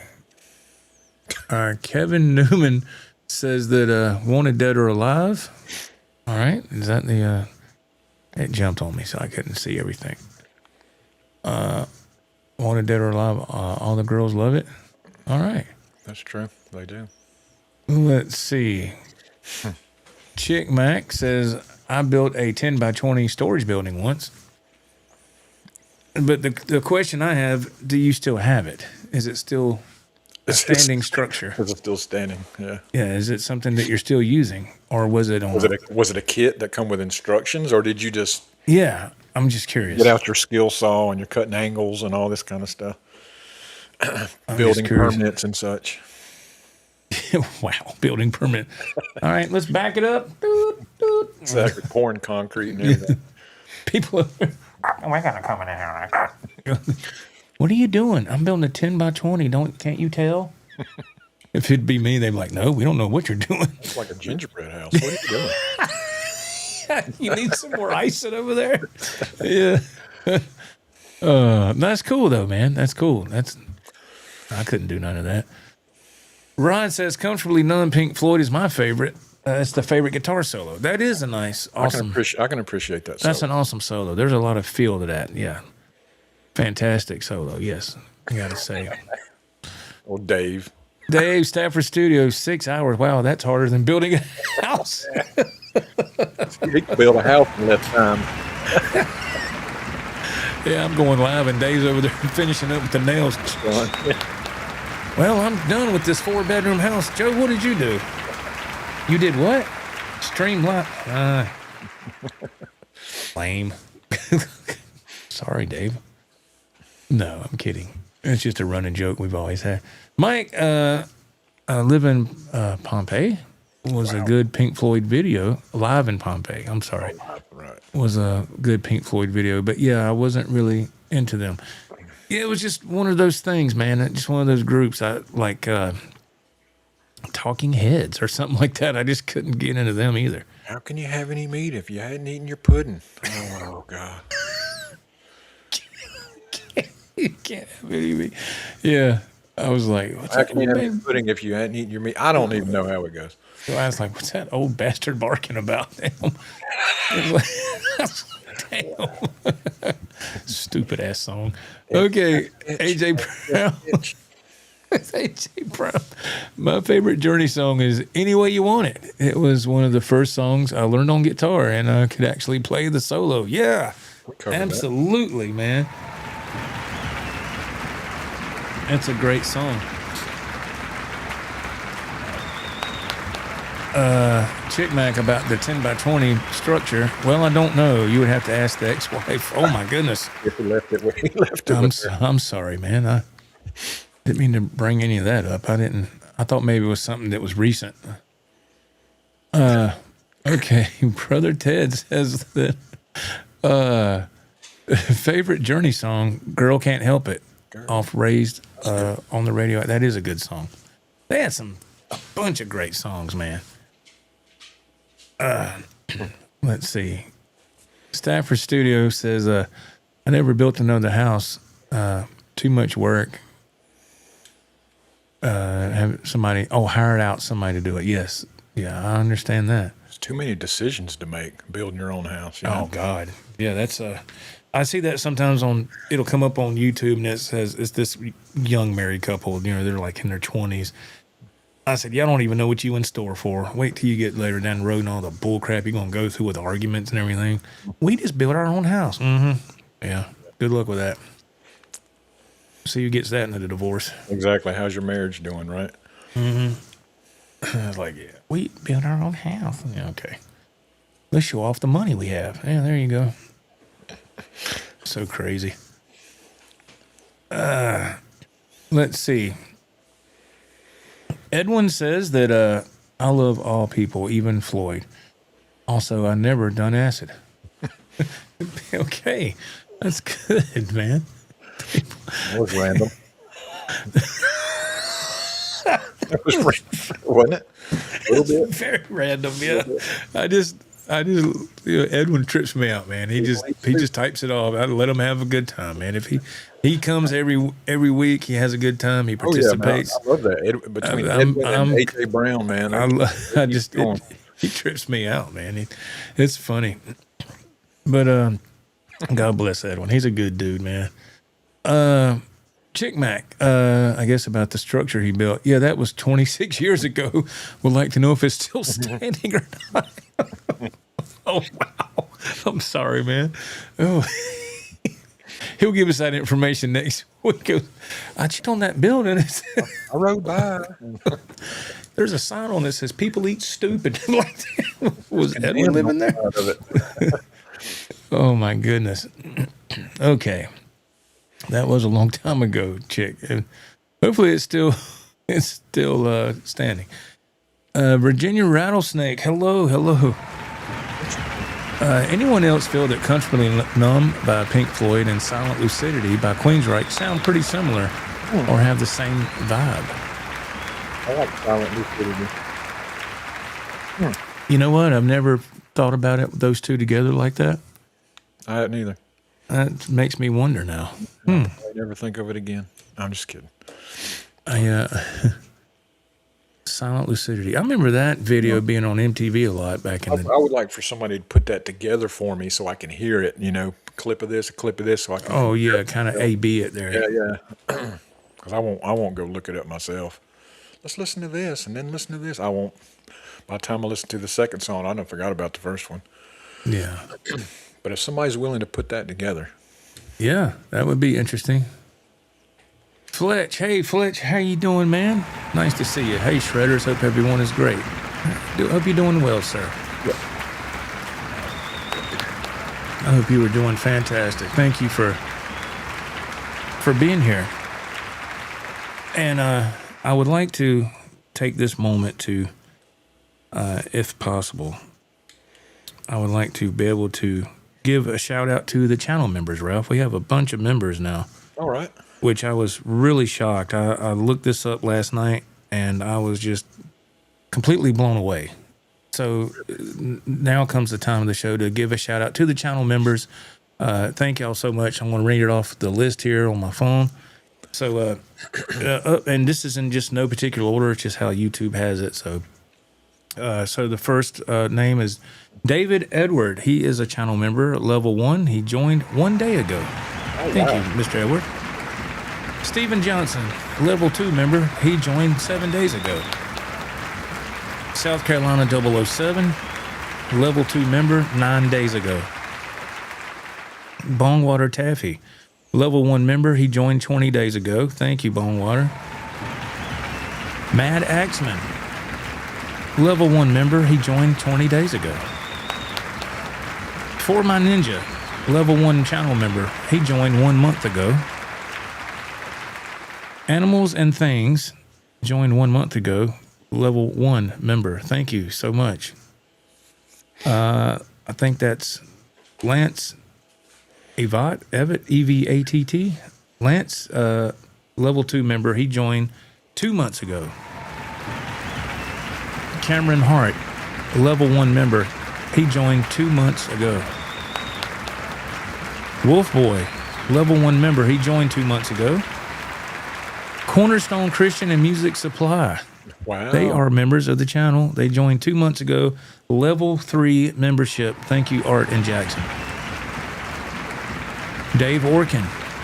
Kevin Newman says that Wanted Dead or Alive. All right, is that the? It jumped on me, so I couldn't see everything. Wanted Dead or Alive. All the girls love it. All right. That's true. They do. Let's see. Chick Mac says, I built a 10 by 20 storage building once. But the question I have, do you still have it? Is it still a standing structure? Is it still standing? Yeah. Yeah. Is it something that you're still using? Or was it on? Was it a kit that come with instructions, or did you just... Yeah. I'm just curious. Get out your skill saw and you're cutting angles and all this kind of stuff. Building permits and such. Wow, building permit. All right, let's back it up. Exactly, pouring concrete and everything. People, we're gonna come in here. What are you doing? I'm building a 10 by 20. Can't you tell? If it'd be me, they'd be like, no, we don't know what you're doing. It's like a gingerbread house. What are you doing? You need some more icing over there. Yeah. That's cool though, man. That's cool. I couldn't do none of that. Ryan says, comfortably numb Pink Floyd is my favorite. It's the favorite guitar solo. That is a nice, awesome. I can appreciate that. That's an awesome solo. There's a lot of feel to that. Yeah. Fantastic solo. Yes. I got to say. Oh, Dave, Stafford Studio, 6 hours. Wow, that's harder than building a house. He could build a house in less time. Yeah, I'm going live, and Dave's over there finishing up with the nails. Well, I'm done with this 4-bedroom house. Joe, what did you do? You did what? Streamline. Lame. Sorry, Dave. No, I'm kidding. It's just a running joke we've always had. Mike, Live in Pompeii was a good Pink Floyd video. Live in Pompeii, I'm sorry. right? Was a good Pink Floyd video. But yeah, I wasn't really into them. Yeah, it was just one of those things, man. Just one of those groups. I like Talking Heads or something like that. I just couldn't get into them either. How can you have any meat if you hadn't eaten your pudding? Oh God. You can't have any meat. Yeah. I was like, what's How that can you old have pudding if you hadn't eaten your meat? I don't even know how it goes. So I was like, what's that old bastard barking about? Damn. Damn. Stupid ass song. Okay. AJ Brown. AJ Brown. My favorite Journey song is Any Way You Want It. It was one of the first songs I learned on guitar, and I could actually play the solo. Yeah. Absolutely, man. That's a great song. Chick Mac about the 10x20 structure. Well, I don't know. You would have to ask the ex-wife. Oh my goodness. If he left it where he left it. I'm sorry, man. I didn't mean to bring any of that up. I thought maybe it was something that was recent. Okay. Brother Ted says that favorite Journey song, Girl Can't Help It, off Raised on the radio. That is a good song. They had a bunch of great songs, man. Let's see. Stafford Studio says, I never built another house. Too much work. Have somebody, hired out somebody to do it. Yes. Yeah, I understand that. There's too many decisions to make building your own house. You know? Oh, God. Yeah, that's I see that sometimes it'll come up on YouTube and it says it's this young married couple, they're like in their 20s. I said, y'all don't even know what you in store for. Wait till you get later down the road and all the bull crap you're going to go through with arguments and everything. We just built our own house. Mm-hmm. Yeah. Good luck with that. See who gets that in the divorce. Exactly. How's your marriage doing, right? Mm-hmm. I was like, yeah, we built our own house. Yeah, okay. Let's show off the money we have. Yeah, there you go. So crazy. Let's see. Edwin says that I love all people, even Floyd. Also, I never done acid. Okay, that's good, man. That was random. That was random, wasn't it? A little bit. Very random, yeah. I just Edwin trips me out, man. He just types it off. I let him have a good time, man. If he comes every week, he has a good time. He participates. I love that. Between Edwin and AJ Brown, man. He trips me out, man. It's funny, but God bless Edwin. He's a good dude, man. Chick Mac, I guess about the structure he built. Yeah, that was 26 years ago. Would like to know if it's still standing or not. Oh, wow. I'm sorry, man. Oh. He'll give us that information next week. I checked on that building. I rode by. There's a sign on that says people eat stupid. Was Edwin living there? Oh, my goodness. Okay. That was a long time ago, Chick. Hopefully it's still standing. Virginia Rattlesnake, hello. Anyone else feel that Comfortably Numb by Pink Floyd and Silent Lucidity by Queensryche sound pretty similar or have the same vibe? I like Silent Lucidity. You know what? I've never thought about those two together like that. I hadn't either. That makes me wonder now. I'll never think of it again. I'm just kidding. Silent Lucidity. I remember that video being on MTV a lot back in I the. would like for somebody to put that together for me so I can hear it. A clip of this, so I can. Oh yeah, kind of A/B it there. Yeah. Because I won't go look it up myself. Let's listen to this and then listen to this. I won't. By the time I listen to the second song, I done forgot about the first one. Yeah. But if somebody's willing to put that together, Yeah, that would be interesting. Fletch, hey Fletch, how you doing, man? Nice to see you. Hey Shredders, hope everyone is great. Hope you're doing well, sir. Yeah. I hope you were doing fantastic. Thank you for being here. And I would like to take this moment to, if possible, I would like to be able to give a shout out to the channel members, Ralph. We have a bunch of members now. all right. Which I was really shocked. I looked this up last night, and I was just completely blown away. So now comes the time of the show to give a shout out to the channel members. Thank y'all so much. I'm going to read it off the list here on my phone. So, and this is in just no particular order. It's just how YouTube has it. So the first name is David Edward. He is a channel member, level 1. He joined 1 day ago. Thank you, Mr. Edward. Stephen Johnson, level 2 member. He joined 7 days ago. South Carolina 007, level 2 member, 9 days ago. Bongwater Taffy, level 1 member. He joined 20 days ago. Thank you, Bongwater. Mad Axeman, level 1 member. He joined 20 days ago. For My Ninja, level 1 channel member. He joined 1 month ago. Animals and Things joined 1 month ago. Level 1 member. Thank you so much. I think that's Lance Evatt, E-V-A-T-T. Lance, level 2 member. He joined 2 months ago. Cameron Hart, level 1 member. He joined 2 months ago. Wolf Boy, level 1 member. He joined 2 months ago. Cornerstone Christian and Music Supply. Wow. They are members of the channel. They joined 2 months ago. Level 3 membership. Thank you, Art and Jackson. Dave Orkin.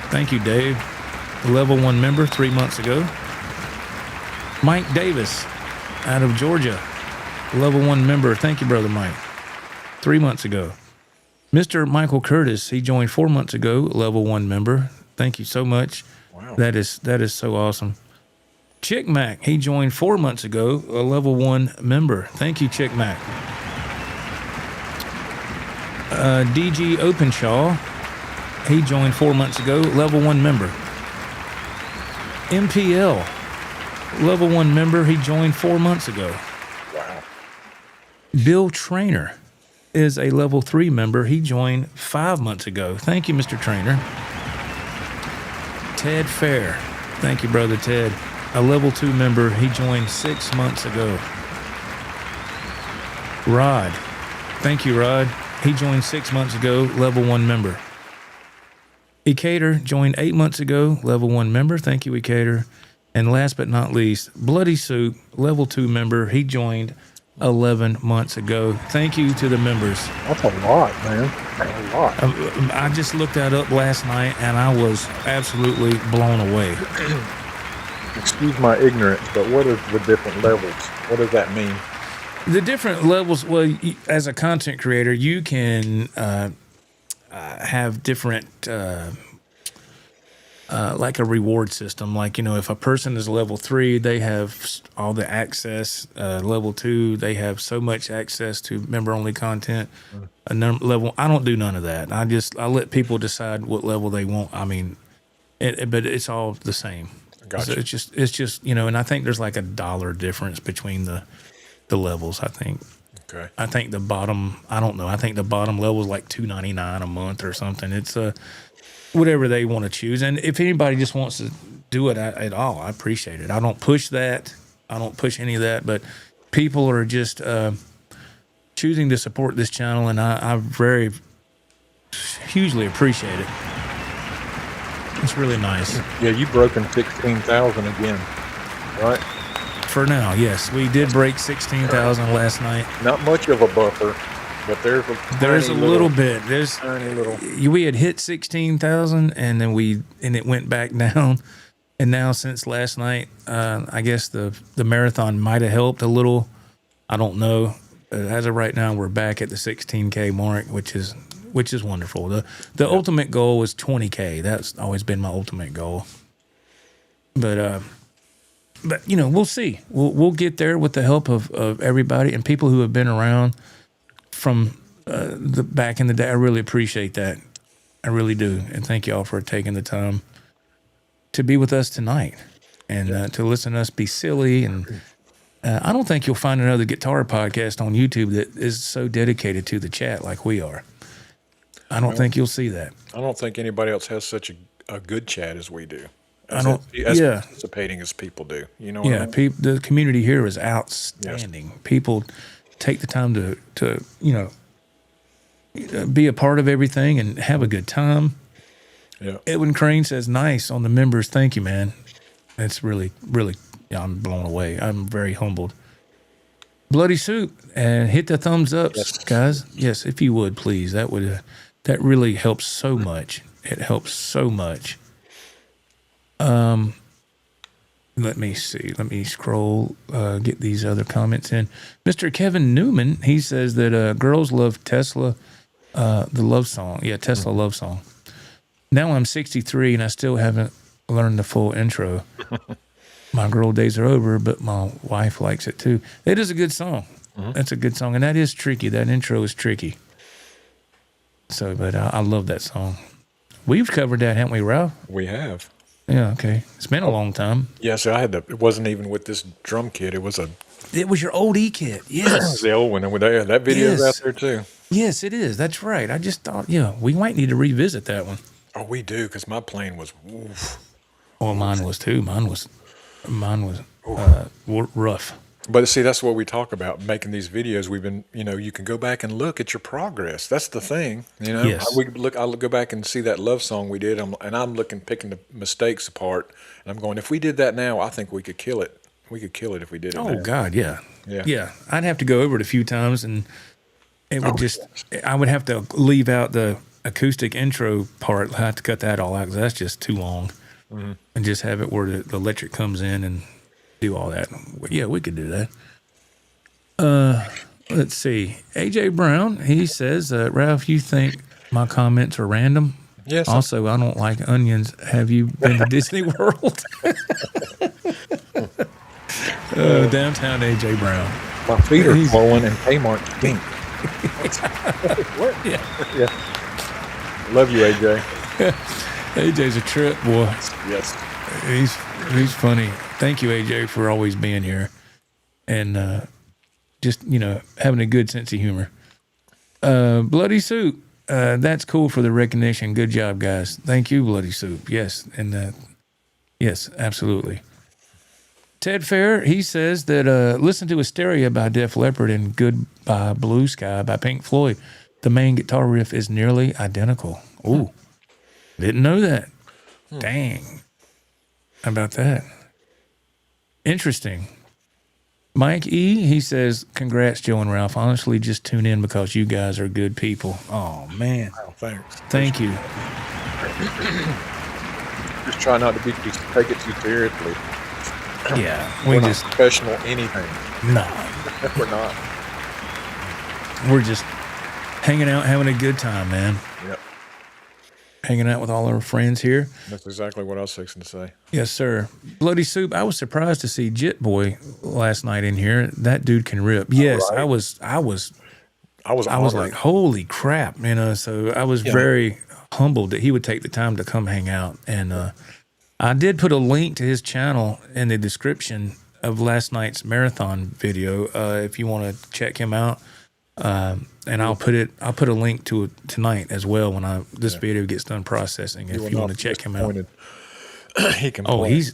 Thank you, Dave. Level 1 member 3 months ago. Mike Davis out of Georgia. Level 1 member. Thank you, Brother Mike. 3 months ago. Mr. Michael Curtis. He joined 4 months ago. Level 1 member. Thank you so much. Wow. That is so awesome. Chick Mac, he joined 4 months ago, a level 1 member. Thank you, Chick Mac. DG Openshaw, he joined 4 months ago, level 1 member. MPL, level 1 member, he joined 4 months ago. Wow. Bill Trainer is a level 3 member. He joined 5 months ago. Thank you, Mr. Trainer. Ted Fair, thank you, Brother Ted. A level 2 member, he joined 6 months ago. Rod, thank you, Rod. He joined 6 months ago, level 1 member. Ecator joined 8 months ago, level 1 member. Thank you, Ecator. And last but not least, Bloody Soup, level 2 member. He joined 11 months ago. Thank you to the members. That's a lot, man. That's a lot. I just looked that up last night, and I was absolutely blown away. Excuse my ignorance, but what is the different levels? What does that mean? The different levels, well, as a content creator, you can have different, like a reward system. Like, if a person is level 3, they have all the access. Level 2, they have so much access to member-only content. Level, I don't do none of that. I let people decide what level they want. I mean, but it's all the same. Gotcha. So it's just and I think there's like $1 difference between the levels. I think. Okay. I think the bottom. I don't know. I think the bottom level is like $2.99 a month or something. It's whatever they want to choose. And if anybody just wants to do it at all, I appreciate it. I don't push that. I don't push any of that. But people are just choosing to support this channel, and I very hugely appreciate it. It's really nice. Yeah, you broken 16,000 again, right? For now, yes. We did break 16,000 last night. Not much of a buffer, but there's a A little bit. There's tiny little. we had hit 16,000 and then it went back down. And now since last night, I guess the marathon might have helped a little. I don't know. As of right now, we're back at the 16K mark, which is wonderful. The ultimate goal was 20K. That's always been my ultimate goal. But we'll see. We'll get there with the help of everybody and people who have been around from the back in the day. I really appreciate that. I really do. And thank y'all for taking the time to be with us tonight and to listen to us be silly. And I don't think you'll find another guitar podcast on YouTube that is so dedicated to the chat like we are. I don't think you'll see that. I don't think anybody else has such a good chat as we do. As participating as people do. You know what I mean? The community here is outstanding. Yes. People take the time to be a part of everything and have a good time. Yeah. Edwin Crane says, nice on the members. Thank you, man. That's really, really, I'm blown away. I'm very humbled. Bloody Soup, and hit the thumbs up, guys. Yes, if you would, please. That really helps so much. It helps so much. Let me see. Let me scroll, get these other comments in. Mr. Kevin Newman, he says that girls love Tesla, the love song. Yeah, Tesla love song. Now I'm 63 and I still haven't learned the full intro. My girl days are over, but my wife likes it too. It is a good song. Mm-hmm. That's a good song. And that is tricky. That intro is tricky. So, but I love that song. We've covered that, haven't we, Ralph? We have. Yeah, okay. It's been a long time. Yes, it wasn't even with this drum kit. It was your old E kit. Yes. The old one. And that video's out there too. Yes, it is. That's right. I just thought, we might need to revisit that one. Oh, we do, because my playing was oof. Oh, mine was too. Mine was rough. But see, that's what we talk about, making these videos. We've been, you can go back and look at your progress. That's the thing, Yes. I'll go back and see that love song we did, and I'm picking the mistakes apart, and I'm going, if we did that now, I think we could kill it. We could kill it if we did it. Oh, now. God, yeah. Yeah. I'd have to go over it a few times, and it would I would have to leave out the acoustic intro part. I have to cut that all out because that's just too long. Mm-hmm. And just have it where the electric comes in and do all that. Yeah, we could do that. Let's see. AJ Brown, he says, Ralph, you think my comments are random? Yes. Also, I don't like onions. Have you been to Disney World? Downtown AJ Brown. My feet are swollen and Kmart's pink. What? Yeah. Love you, AJ. AJ's a trip, boy. Yes. He's funny. Thank you, AJ, for always being here and just, having a good sense of humor. Bloody Soup, that's cool for the recognition. Good job, guys. Thank you, Bloody Soup. Yes, and yes, absolutely. Ted Fair, he says that listen to Hysteria by Def Leppard and Goodbye Blue Sky by Pink Floyd. The main guitar riff is nearly identical. Ooh, didn't know that. Dang. How about that? Interesting. Mike E., he says, congrats, Joe and Ralph. Honestly, just tune in because you guys are good people. Oh, man. Oh, thanks. Thank you. Just try not to take it too seriously. Yeah. We're not professional anything. No. We're not. We're just hanging out, having a good time, man. Yep. Hanging out with all our friends here. That's exactly what I was fixing to say. Yes, sir. Bloody Soup, I was surprised to see Jittboy last night in here. That dude can rip. Yes, right. I was like, holy crap, so I was very humbled that he would take the time to come hang out. And I did put a link to his channel in the description of last night's marathon video if you want to check him out. And I'll put a link to it tonight as well when this video gets done processing. If you want to check him out, he can. Oh, he's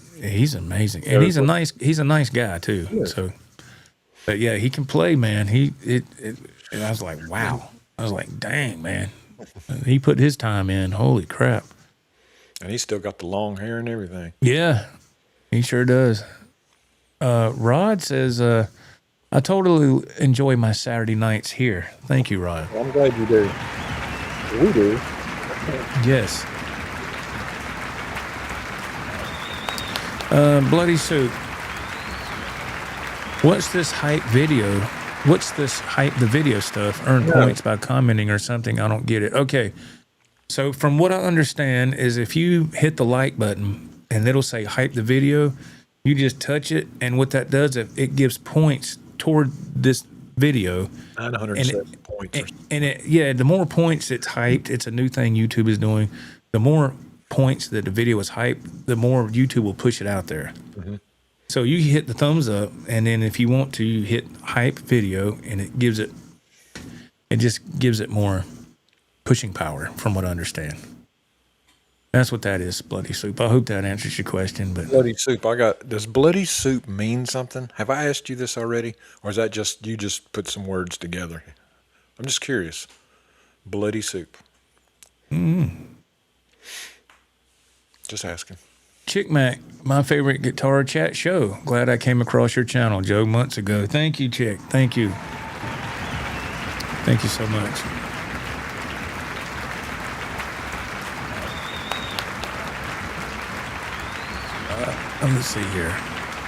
amazing, and he's a nice guy too. Yeah. So, but yeah, he can play, man. And I was like, wow. I was like, dang, man. He put his time in. Holy crap. And he's still got the long hair and everything. Yeah, he sure does. Rod says, I totally enjoy my Saturday nights here. Thank you, Rod. Well, I'm glad you do. We do. Yes. Bloody Soup. What's this hype video? What's this hype the video stuff? Earn points by commenting or something? I don't get it. Okay. So from what I understand is if you hit the like button and it'll say hype the video, you just touch it, and what that does, it gives points toward this video. 970 points. The more points it's hyped, it's a new thing YouTube is doing. The more points that the video is hyped, the more YouTube will push it out there. Mm-hmm. So you hit the thumbs up, and then if you want to, you hit hype video, and it just gives it more pushing power, from what I understand. That's what that is, Bloody Soup. I hope that answers your question. But Bloody Soup, does Bloody Soup mean something? Have I asked you this already? Or is that just, you just put some words together? I'm just curious. Bloody Soup. Just asking. Chick Mac, my favorite guitar chat show. Glad I came across your channel, Joe, months ago. Thank you, Chick. Thank you. Thank you so much. Let's see here.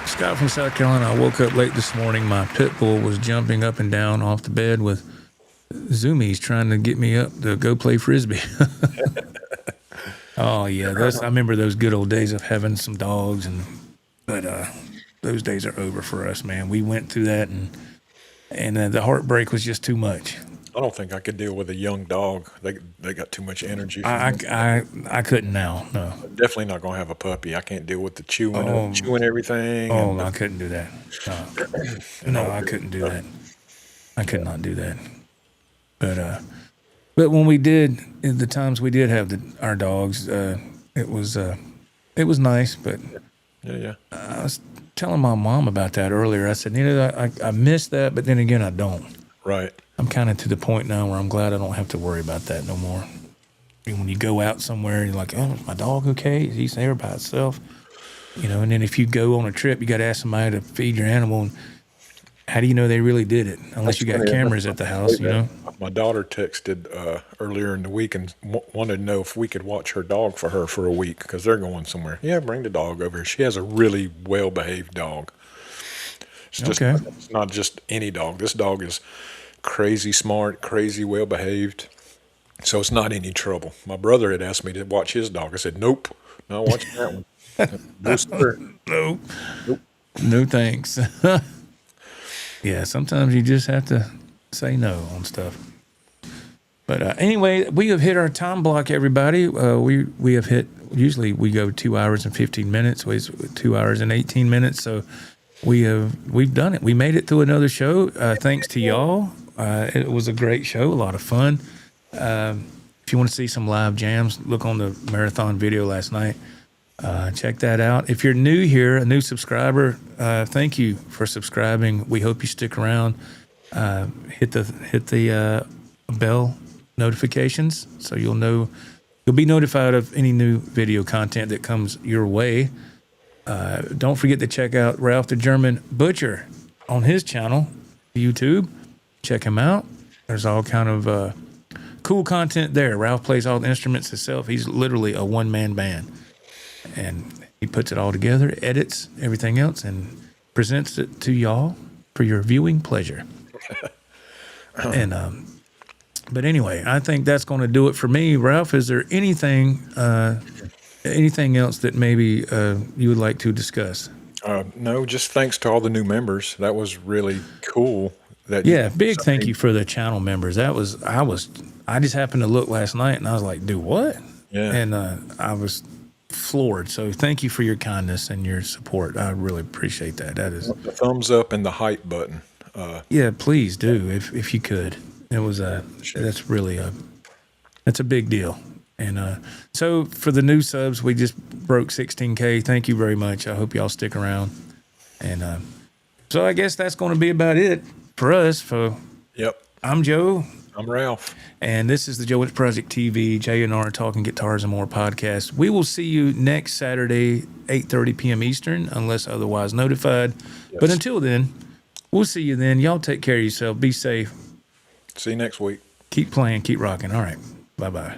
Scott from South Carolina. I woke up late this morning. My pit bull was jumping up and down off the bed with zoomies trying to get me up to go play Frisbee. Oh, yeah. I remember those good old days of having some dogs, but those days are over for us, man. We went through that, and the heartbreak was just too much. I don't think I could deal with a young dog. They got too much energy. I couldn't now. No. I'm definitely not gonna have a puppy. I can't deal with the chewing everything. Oh, I couldn't do that. No, I couldn't do that. I could not do that. But when we did, the times we did have our dogs, it was nice. But yeah. I was telling my mom about that earlier. I said, I miss that, but then again, I don't. Right. I'm kind of to the point now where I'm glad I don't have to worry about that no more. When you go out somewhere, you're like, oh, is my dog okay? Is he there by itself? And then if you go on a trip, you got to ask somebody to feed your animal. And how do you know they really did it? Unless you got cameras at the house, My daughter texted earlier in the week and wanted to know if we could watch her dog for her for a week because they're going somewhere. Yeah, bring the dog over here. She has a really well-behaved dog. It's not just any dog. This dog is crazy smart, crazy well-behaved. So it's not any trouble. My brother had asked me to watch his dog. I said, nope, not watching that one. No, sir. Nope. No thanks. Yeah, sometimes you just have to say no on stuff. But anyway, we have hit our time block, everybody. We have hit, usually we go 2 hours and 15 minutes. It's 2 hours and 18 minutes. So we've done it. We made it through another show. Thanks to y'all. It was a great show, a lot of fun. If you want to see some live jams, look on the marathon video last night. Check that out. If you're new here, a new subscriber, thank you for subscribing. We hope you stick around. Hit the bell notifications so you'll be notified of any new video content that comes your way. Don't forget to check out Ralph the German Butcher on his channel, YouTube. Check him out. There's all kind of cool content there. Ralph plays all the instruments himself. He's literally a one-man band. And he puts it all together, edits everything else, and presents it to y'all for your viewing pleasure. And but anyway, I think that's going to do it for me. Ralph, is there anything else that maybe you would like to discuss? No, just thanks to all the new members. That was really cool. Big thank you for the channel members. I just happened to look last night and I was like, dude, what? Yeah. And I was floored. So thank you for your kindness and your support. I really appreciate that. That is the thumbs up and the hype button. Yeah, please do if you could. It was that's really that's a big deal. And so for the new subs, we just broke 16K. Thank you very much. I hope y'all stick around. And so I guess that's going to be about it for us. Yep. I'm Joe. I'm Ralph. And this is the Joe Wentz Project TV, J&R Talking Guitars and More podcast. We will see you next Saturday, 8:30 p.m. Eastern, unless otherwise notified. Yes. But until then, we'll see you then. Y'all take care of yourself. Be safe. See you next week. Keep playing. Keep rocking. All right. Bye-bye.